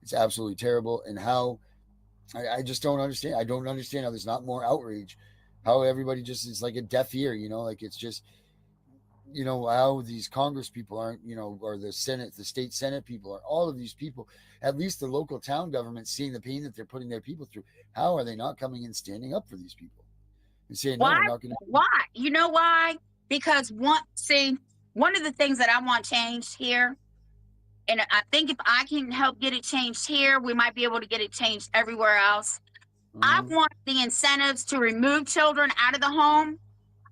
F: It's absolutely terrible. And how, I just don't understand. I don't understand how there's not more outrage, how everybody just is like a deaf ear, like it's just, how these Congress people aren't, or the Senate, the state Senate people, are all of these people, at least the local town government, seeing the pain that they're putting their people through. How are they not coming and standing up for these people and saying, no, we're not going to?
O: Why? You know why? Because one of the things that I want changed here, and I think if I can help get it changed here, we might be able to get it changed everywhere else. I want the incentives to remove children out of the home.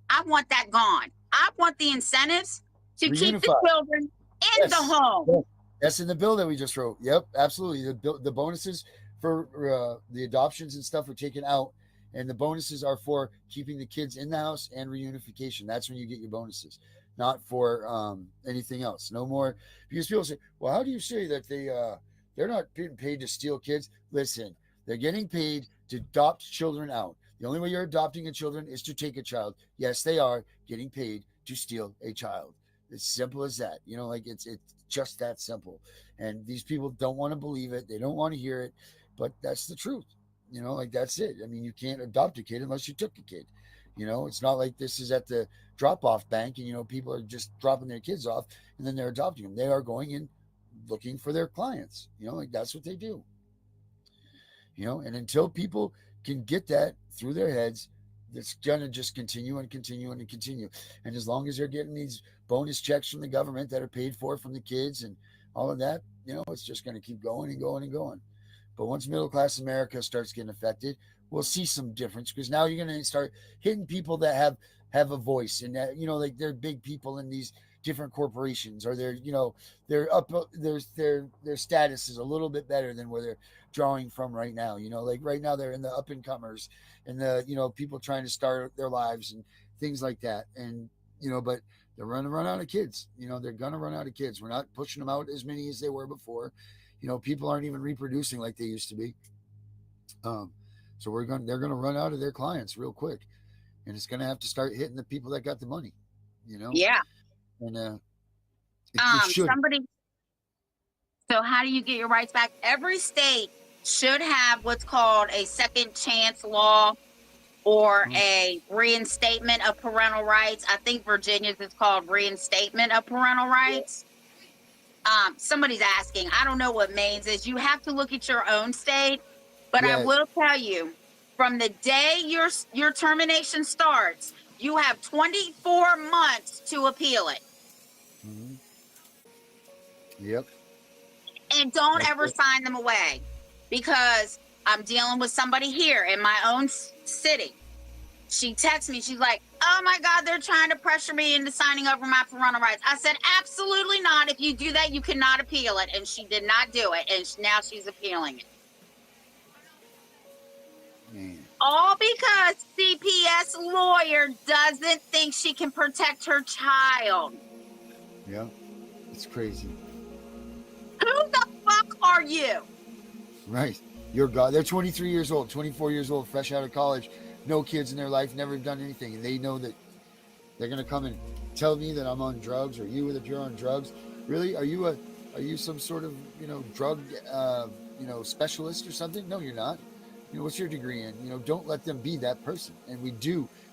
O: I want that gone. I want the incentives to keep the children in the home.
F: That's in the bill that we just wrote. Yep, absolutely. The bonuses for the adoptions and stuff are taken out, and the bonuses are for keeping the kids in the house and reunification. That's when you get your bonuses, not for anything else. No more, because people say, well, how do you say that they're not getting paid to steal kids? Listen, they're getting paid to adopt children out. The only way you're adopting a children is to take a child. Yes, they are getting paid to steal a child. It's simple as that. It's just that simple. And these people don't want to believe it. They don't want to hear it, but that's the truth. That's it. I mean, you can't adopt a kid unless you took a kid. It's not like this is at the drop-off bank and, people are just dropping their kids off and then they're adopting them. They are going in looking for their clients. That's what they do. And until people can get that through their heads, it's gonna just continue and continue and continue. And as long as they're getting these bonus checks from the government that are paid for from the kids and all of that, it's just gonna keep going and going and going. But once middle class America starts getting affected, we'll see some difference, because now you're gonna start hitting people that have a voice, and that like they're big people in these different corporations, or they're up, their status is a little bit better than where they're drawing from right now. Like right now they're in the up and comers and the people trying to start their lives and things like that. And but they're going to run out of kids. They're going to run out of kids. We're not pushing them out as many as they were before. People aren't even reproducing like they used to be. So they're going to run out of their clients real quick, and it's going to have to start hitting the people that got the money.
O: Yeah.
F: And
O: so how do you get your rights back? Every state should have what's called a second chance law, or a reinstatement of parental rights. I think Virginia's is called reinstatement of parental rights. Somebody's asking, I don't know what Maine's is. You have to look at your own state, but I will tell you, from the day your termination starts, you have 24 months to appeal it.
F: Yep.
O: And don't ever sign them away, because I'm dealing with somebody here in my own city. She texts me. She's like, oh my God, they're trying to pressure me into signing over my parental rights. I said, absolutely not. If you do that, you cannot appeal it. And she did not do it. And now she's appealing it.
F: Man.
O: All because CPS lawyer doesn't think she can protect her child.
F: Yeah, it's crazy.
O: Who the fuck are you?
F: Right. You're God. They're 23 years old, 24 years old, fresh out of college, no kids in their life, never done anything. And they know that They're going to come and tell me that I'm on drugs, or you that you're on drugs. Really? Are you some sort of, drug, specialist or something? No, you're not. What's your degree in? Don't let them be that person. And we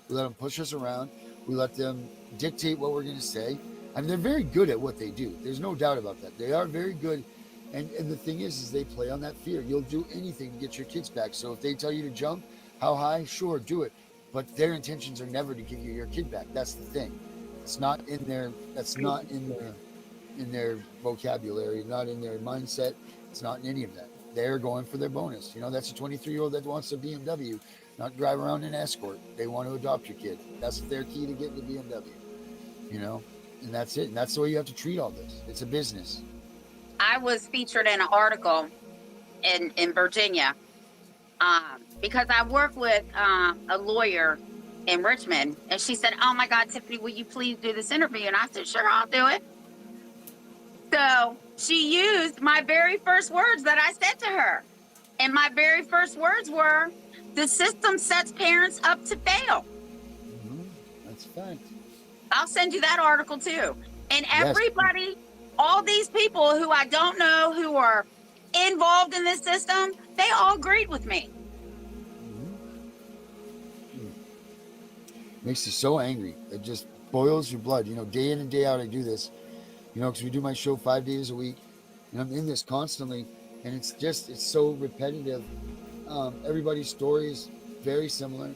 F: let them push us around. We let them dictate what we're going to say. I mean, they're very good at what they do. There's no doubt about that. They are very good. And the thing is they play on that fear. You'll do anything to get your kids back. So if they tell you to jump, how high? Sure, do it. But their intentions are never to get you your kid back. That's the thing. It's not in their. That's not in their vocabulary. Not in their mindset. It's not in any of that. They're going for their bonus. That's a 23-year-old that wants a BMW, not drive around in an Escort. They want to adopt your kid. That's their key to getting the BMW. And that's it. And that's the way you have to treat all this. It's a business.
O: I was featured in an article in Virginia because I work with a lawyer in Richmond, and she said, "Oh my God, Tiffany, will you please do this interview?" And I said, "Sure, I'll do it." So she used my very first words that I said to her. And my very first words were, "The system sets parents up to fail."
F: That's a fact.
O: I'll send you that article too. And everybody, all these people who I don't know who are involved in this system, they all agreed with me.
F: Makes you so angry. It just boils your blood. Day in and day out I do this. Because we do my show 5 days a week, and I'm in this constantly, and it's so repetitive. Everybody's story is very similar.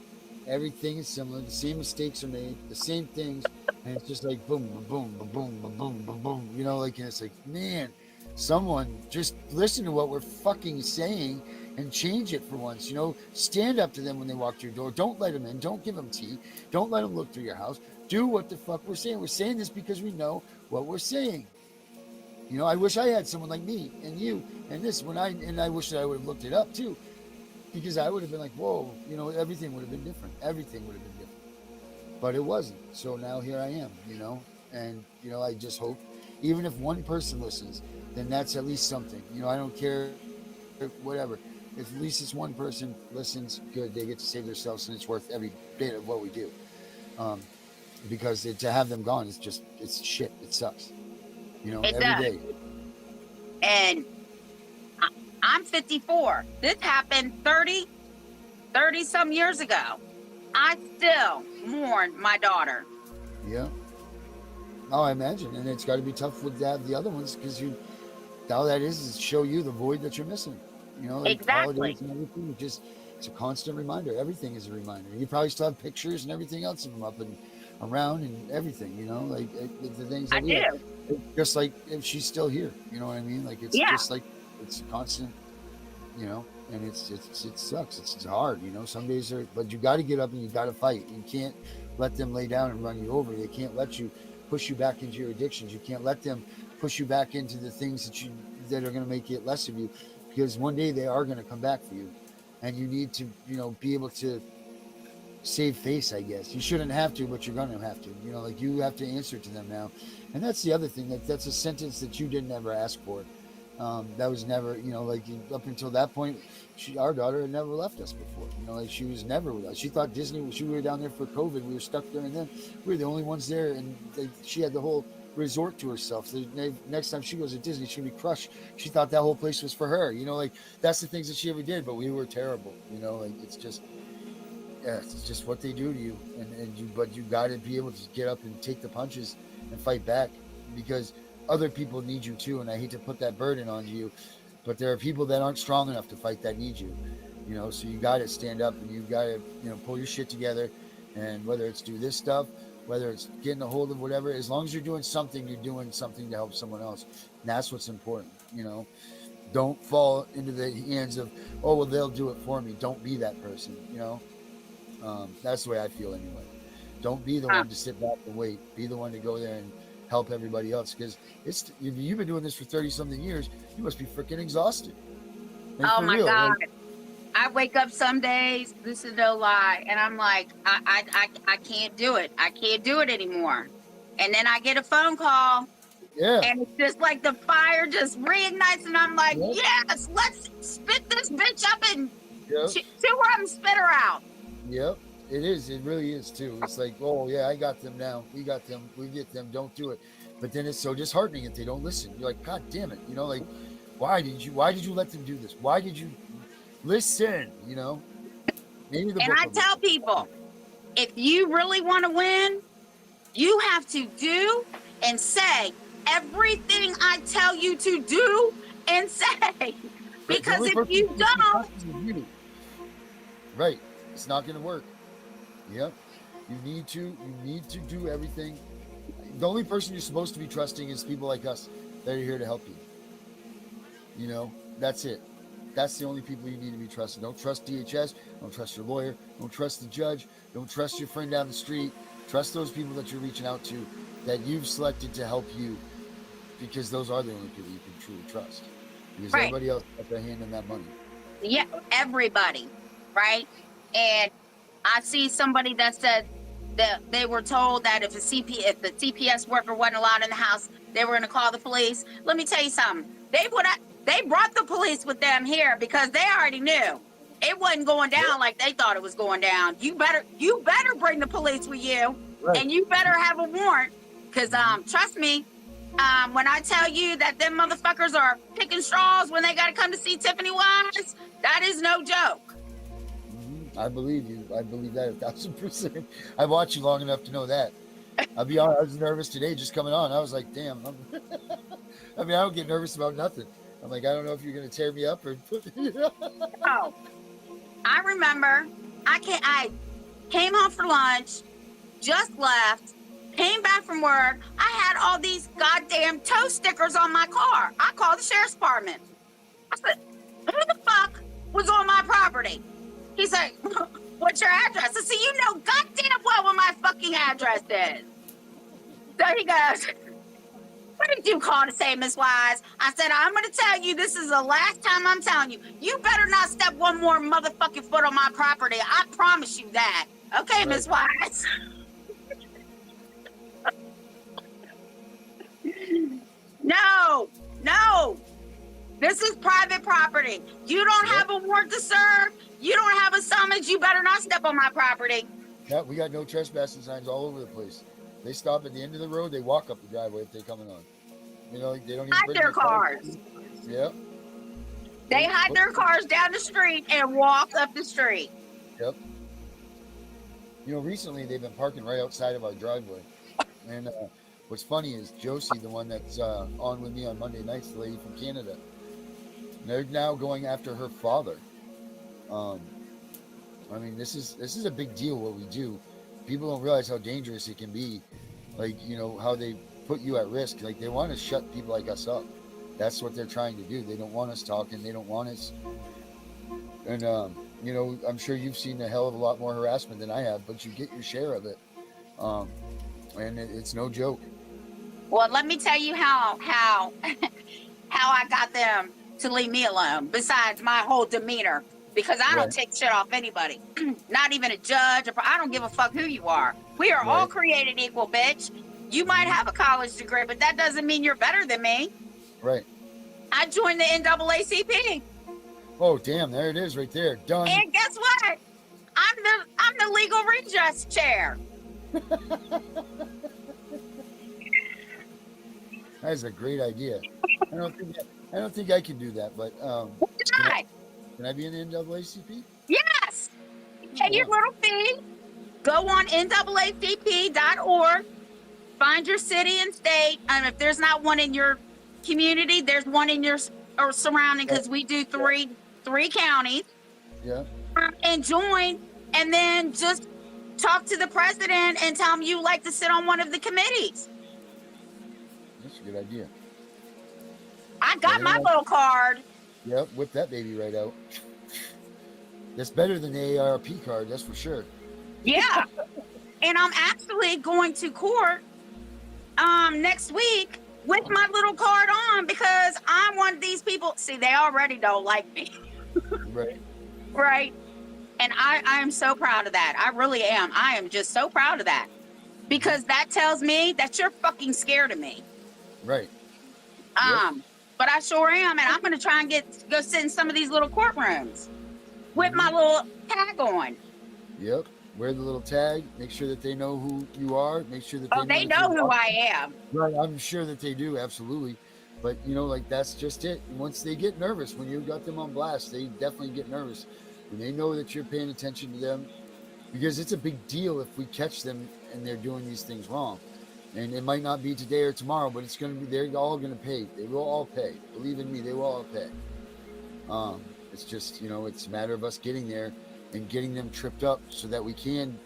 F: Everything is similar. The same mistakes are made, the same things, and it's just like boom, boom, boom, boom, boom, boom, boom, boom. And it's like, man, someone just listen to what we're fucking saying and change it for once. Stand up to them when they walk to your door. Don't let them in. Don't give them tea. Don't let them look through your house. Do what the fuck we're saying. We're saying this because we know what we're saying. I wish I had someone like me and you and this I wish that I would have looked it up too, because I would have been like, whoa, everything would have been different. Everything would have been different, but it wasn't. So now here I am, and I just hope, even if one person listens, then that's at least something. I don't care, whatever. If at least it's one person listens, good. They get to save themselves, and it's worth every bit of what we do. Because to have them gone, it's shit. It sucks. Every day.
O: And I'm 54. This happened 30 some years ago. I still mourn my daughter.
F: Yeah. Oh, I imagine. And it's got to be tough with the other ones, because all that is show you the void that you're missing.
O: Exactly.
F: Holidays and everything. It's a constant reminder. Everything is a reminder. You probably still have pictures and everything else of them up and around and everything, the things that
O: I do.
F: Just like if she's still here, you know what I mean? It's just like it's constant, and it sucks. It's hard, some days but you got to get up and you got to fight. You can't let them lay down and run you over. They can't let you push you back into your addictions. You can't let them push you back into the things that are going to make it less of you, because one day they are going to come back for you, and you need to, be able to save face, I guess. You shouldn't have to, but you're going to have to. You have to answer to them now. And that's the other thing. That's a sentence that you didn't ever ask for. That was never, up until that point, our daughter had never left us before. She was never with us. She thought Disney, we were down there for COVID. We were stuck there, and then we were the only ones there. And she had the whole resort to herself. So next time she goes to Disney, she'll be crushed. She thought that whole place was for her. That's the things that she ever did. But we were terrible. It's just... Yeah, it's just what they do to you, but you got to be able to get up and take the punches and fight back, because other people need you too. And I hate to put that burden on you, but there are people that aren't strong enough to fight that need you. So you got to stand up, and you got to pull your shit together. And whether it's do this stuff, whether it's getting a hold of whatever, as long as you're doing something to help someone else. And that's what's important. Don't fall into the hands of, oh well, they'll do it for me. Don't be that person. That's the way I feel anyway. Don't be the one to sit back and wait. Be the one to go there and help everybody else, because you've been doing this for 30-something years. You must be freaking exhausted. And
O: oh my
F: real,
O: God. I wake up some days, this is no lie, and I'm like, I can't do it. I can't do it anymore. And then I get a phone call.
F: Yeah.
O: And it's just like the fire just reignites, and I'm like, yes, let's spit this bitch up and chew her and spit her out.
F: Yep. It is. It really is too. It's like, oh yeah, I got them now. We got them. We get them. Don't do it. But then it's so disheartening if they don't listen. You're like, God damn it. You know, like, why did you let them do this? Why did you listen? You know, maybe the
O: And
F: book
O: I
F: will
O: tell
F: listen.
O: people, if you really want to win, you have to do and say everything I tell you to do and say.
F: The
O: Because
F: only
O: if
F: person
O: you
F: you're supposed to be
O: don't,
F: trusting is you. Right. It's not going to work. Yep. You need to do everything. The only person you're supposed to be trusting is people like us that are here to help you. You know, that's it. That's the only people you need to be trusting. Don't trust DHS. Don't trust your lawyer. Don't trust the judge. Don't trust your friend down the street. Trust those people that you're reaching out to that you've selected to help you, because those are the only people you can truly trust. Because
O: right?
F: everybody else got their hand in that money.
O: Yeah, everybody, right? And I see somebody that said that they were told that if the CPS worker wasn't allowed in the house, they were going to call the police. Let me tell you something. They brought the police with them here because they already knew it wasn't going down like they thought it was going down. You better bring the police with you,
F: right.
O: And you better have a warrant, because trust me, when I tell you that them motherfuckers are picking straws when they got to come to see Tiffany Wise, that is no joke.
F: I believe you. I believe that 1,000%. I've watched you long enough to know that. I'll be honest, I was nervous today just coming on. I was like, damn. I mean, I don't get nervous about nothing. I'm like, I don't know if you're going to tear me up or.
O: Oh, I remember I came home for lunch, just left, came back from work. I had all these goddamn tow stickers on my car. I called the sheriff's department. I said, who the fuck was on my property? He said, what's your address? I said, you know goddamn well what my fucking address is. So he goes, what did you call to say, Miss Wise? I said, I'm going to tell you, this is the last time I'm telling you. You better not step one more motherfucking foot on my property. I promise you that. Okay, right. Miss Wise. No. This is private property. You don't have a warrant to serve. You don't have a summons. You better not step on my property.
F: Yeah, we got no trespassing signs all over the place. They stop at the end of the road. They walk up the driveway if they're coming on. You know, they don't even
O: hide
F: bring
O: their cars.
F: Yep.
O: They hide their cars down the street and walk up the street.
F: Yep. You know, recently they've been parking right outside of our driveway. And what's funny is Josie, the one that's on with me on Monday nights, the lady from Canada, they're now going after her father. I mean, this is a big deal what we do. People don't realize how dangerous it can be. Like, you know, how they put you at risk. Like, they want to shut people like us up. That's what they're trying to do. They don't want us talking. They don't want us. And, you know, I'm sure you've seen a hell of a lot more harassment than I have, but you get your share of it. And it's no joke.
O: Well, let me tell you how I got them to leave me alone, besides my whole demeanor. Because I don't take shit off anybody. Not even a judge. I don't give a fuck who you are. We are all created equal, bitch. You might have a college degree, but that doesn't mean you're better than me.
F: Right.
O: I joined the NAACP.
F: Oh, damn. There it is right there. Done.
O: And guess what? I'm the legal redress chair.
F: That is a great idea. I don't think I can do that, but can I be in the NAACP?
O: Yes. Pay your little fee. Go on NAACP.org. Find your city and state. And if there's not one in your community, there's one in your surrounding, because we do three counties.
F: Yeah.
O: And join, and then just talk to the president and tell him you like to sit on one of the committees.
F: That's a good idea.
O: I got my little card.
F: Yep, whip that baby right out. That's better than the AARP card, that's for sure.
O: Yeah. And I'm actually going to court next week with my little card on, because I'm one of these people. See, they already don't like me.
F: Right.
O: Right. And I am so proud of that. I really am. I am just so proud of that. Because that tells me that you're fucking scared of me.
F: Right.
O: But I sure am, and I'm going to try and go sit in some of these little courtrooms with my little tag on.
F: Yep. wear the little tag, make sure that they know who you are, make sure that they
O: Oh, they
F: that
O: know
F: you're
O: who I
F: watching.
O: am.
F: Right, I'm sure that they do, absolutely. But like that's just it. Once they get nervous, when you got them on blast, they definitely get nervous. When they know that you're paying attention to them, because it's a big deal if we catch them and they're doing these things wrong. And it might not be today or tomorrow, but it's going to be, they're all going to pay. They will all pay. Believe in me, they will all pay. It's just, it's a matter of us getting there and getting them tripped up so that we can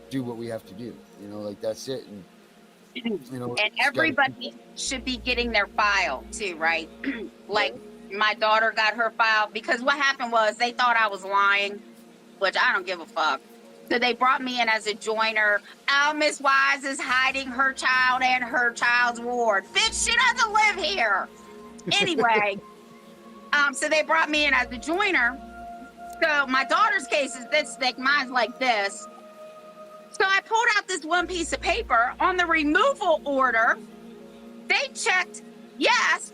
F: do what we have to do. Like that's it. And,
O: and everybody should be getting their file too, right? Like my daughter got her file because what happened was they thought I was lying, which I don't give a fuck. So they brought me in as a joiner. Oh, Miss Wise is hiding her child and her child's ward. Bitch, she doesn't live here. Anyway, so they brought me in as a joiner. So my daughter's case is this thick, mine's like this. So I pulled out this one piece of paper on the removal order. They checked, yes,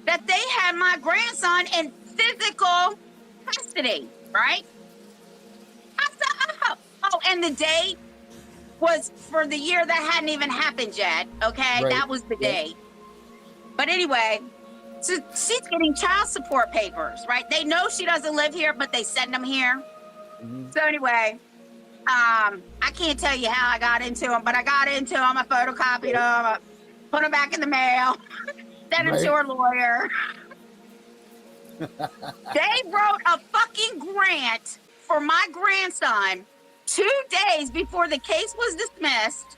O: that they had my grandson in physical custody, right? I said, oh, and the date was for the year that hadn't even happened yet, okay?
F: Right.
O: That was the date. But anyway, so she's getting child support papers, right? They know she doesn't live here, but they send them here. Mm-hmm. So anyway, I can't tell you how I got into them, but I got into them. I photocopied them, I put them back in the mail, sent them to her lawyer. They wrote a fucking grant for my grandson 2 days before the case was dismissed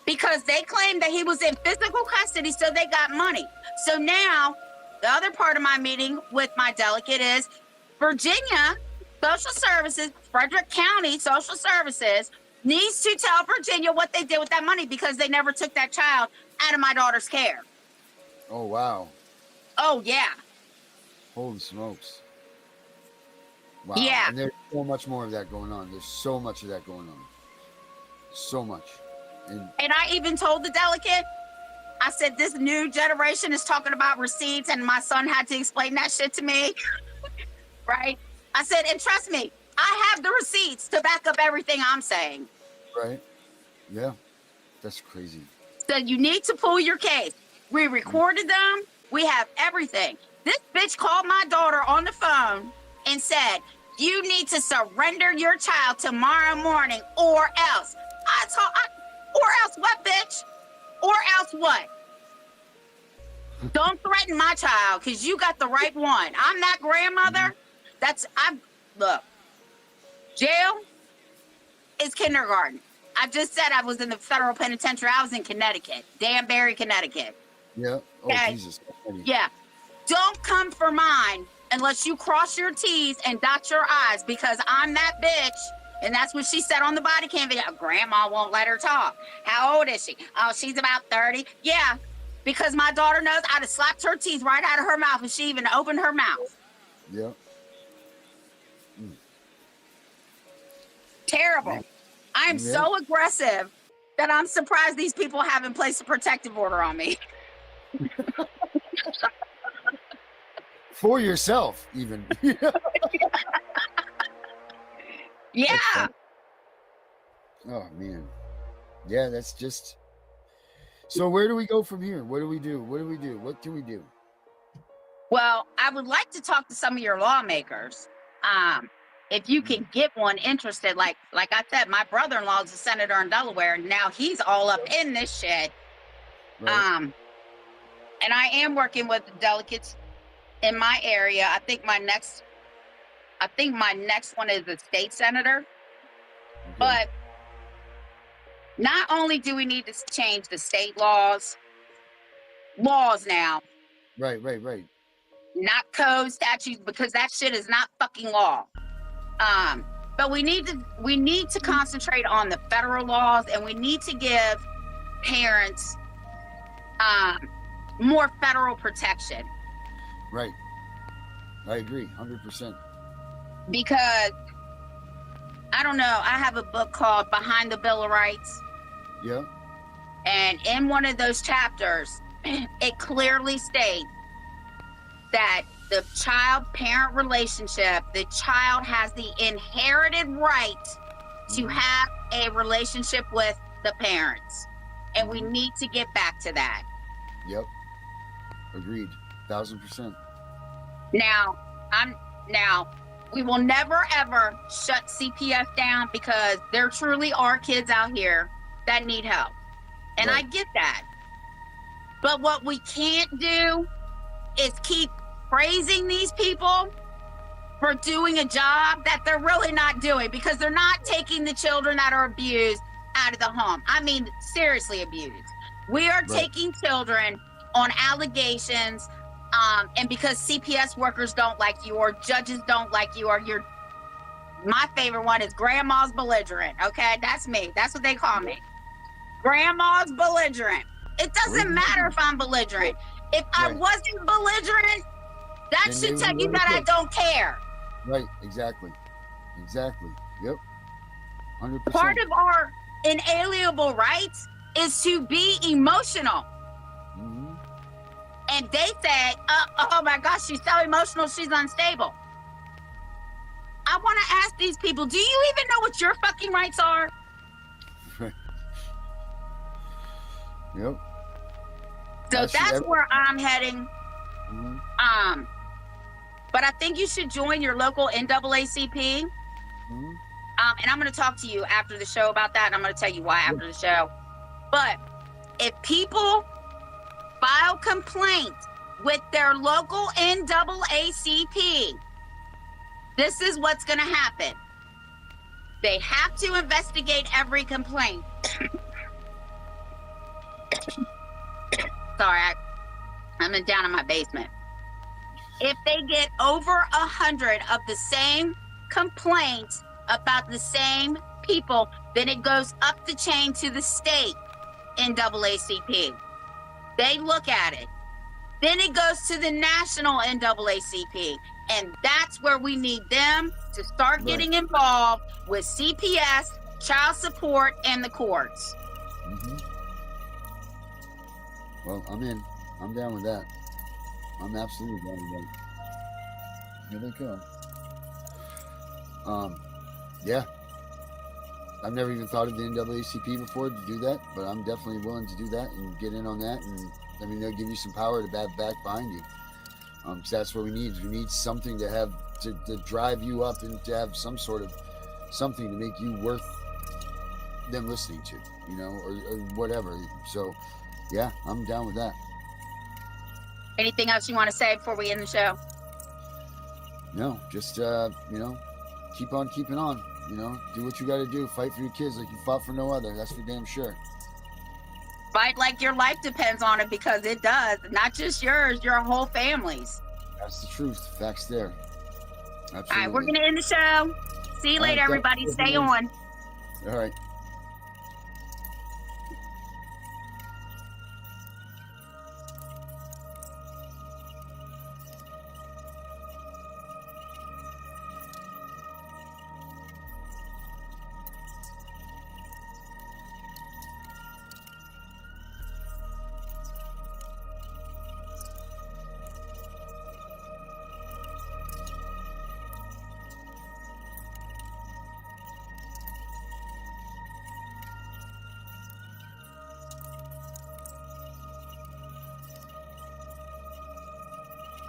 O: because they claimed that he was in physical custody, so they got money. So now, the other part of my meeting with my delegate is Virginia Social Services, Frederick County Social Services, needs to tell Virginia what they did with that money because they never took that child out of my daughter's care.
F: Oh, wow.
O: Oh, yeah.
F: Holy smokes. Wow.
O: Yeah.
F: And there's so much more of that going on. There's so much of that going on. So much. And
O: I even told the delegate, I said, this new generation is talking about receipts, and my son had to explain that shit to me. Right? I said, and trust me, I have the receipts to back up everything I'm saying.
F: Right. Yeah. That's crazy.
O: So you need to pull your case. We recorded them. We have everything. This bitch called my daughter on the phone and said, you need to surrender your child tomorrow morning or else. Or else what, bitch? Or else what? Don't threaten my child because you got the right one. I'm that grandmother. Look, jail is kindergarten. I just said I was in the federal penitentiary. I was in Connecticut, Danbury, Connecticut.
F: Yeah. Oh, okay. Jesus.
O: Yeah. Don't come for mine unless you cross your T's and dot your I's because I'm that bitch. And that's what she said on the body cam video. Grandma won't let her talk. How old is she? Oh, she's about 30. Yeah, because my daughter knows I'd have slapped her teeth right out of her mouth if she even opened her mouth.
F: Yeah.
O: Terrible. I am so aggressive that I'm surprised these people haven't placed a protective order on me.
F: For yourself, even.
O: Yeah.
F: Oh, man. Yeah, that's just... So where do we go from here? What do we do? What do we do? What can we do?
O: Well, I would like to talk to some of your lawmakers. If you can get one interested, like I said, my brother-in-law is a senator in Delaware, and now he's all up in this shit. Right. And I am working with delegates in my area. I think my next one is a state senator. Okay. But not only do we need to change the state laws now.
F: Right.
O: Not code statutes, because that shit is not fucking law. But we need to concentrate on the federal laws, and we need to give parents more federal protection.
F: Right. I agree, 100%.
O: Because I don't know, I have a book called Behind the Bill of Rights.
F: Yeah.
O: And in one of those chapters, it clearly states that the child-parent relationship, the child has the inherited right to have a relationship with the parents. And we need to get back to that.
F: Yep. Agreed. 1000%.
O: Now, we will never ever shut CPS down because there truly are kids out here that need help. And I get that. But what we can't do is keep praising these people for doing a job that they're really not doing, because they're not taking the children that are abused out of the home. I mean, seriously abused. We are taking children on allegations, and because CPS workers don't like you or judges don't like you, or my favorite one is grandma's belligerent. Okay, that's me. That's what they call me. Grandma's belligerent. It doesn't matter if I'm belligerent. If I wasn't belligerent, that should tell you that I don't care.
F: Right, exactly. Yep. 100%.
O: Part of our inalienable rights is to be emotional. And they say, oh my gosh, she's so emotional, she's unstable. I want to ask these people, do you even know what your fucking rights are?
F: Yep.
O: So that's where I'm heading. But I think you should join your local NAACP. And I'm going to talk to you after the show about that, and I'm going to tell you why after the show. But if people file complaints with their local NAACP, this is what's going to happen. They have to investigate every complaint. Sorry, I'm down in my basement. If they get over 100 of the same complaints about the same people, then it goes up the chain to the state NAACP. They look at it. Then it goes to the national NAACP. And that's where we need them to start getting involved with CPS, child support, and the courts.
F: Well, I'm in. I'm down with that. I'm absolutely down with that. Here they come. Yeah. I've never even thought of the NAACP before to do that, but I'm definitely willing to do that and get in on that. And I mean, they'll give you some power to back behind you. Because that's what we need. We need something to have to drive you up and to have some sort of something to make you worth them listening to, or whatever. So, yeah, I'm down with that.
O: Anything else you want to say before we end the show?
F: No, just, keep on keeping on. Do what you got to do. Fight for your kids like you fought for no other. That's for damn sure.
O: Fight like your life depends on it, because it does. Not just yours, your whole family's.
F: That's the truth. Facts there. Absolutely.
O: All right, we're going to end the show. See you later, everybody. Stay on.
F: All right.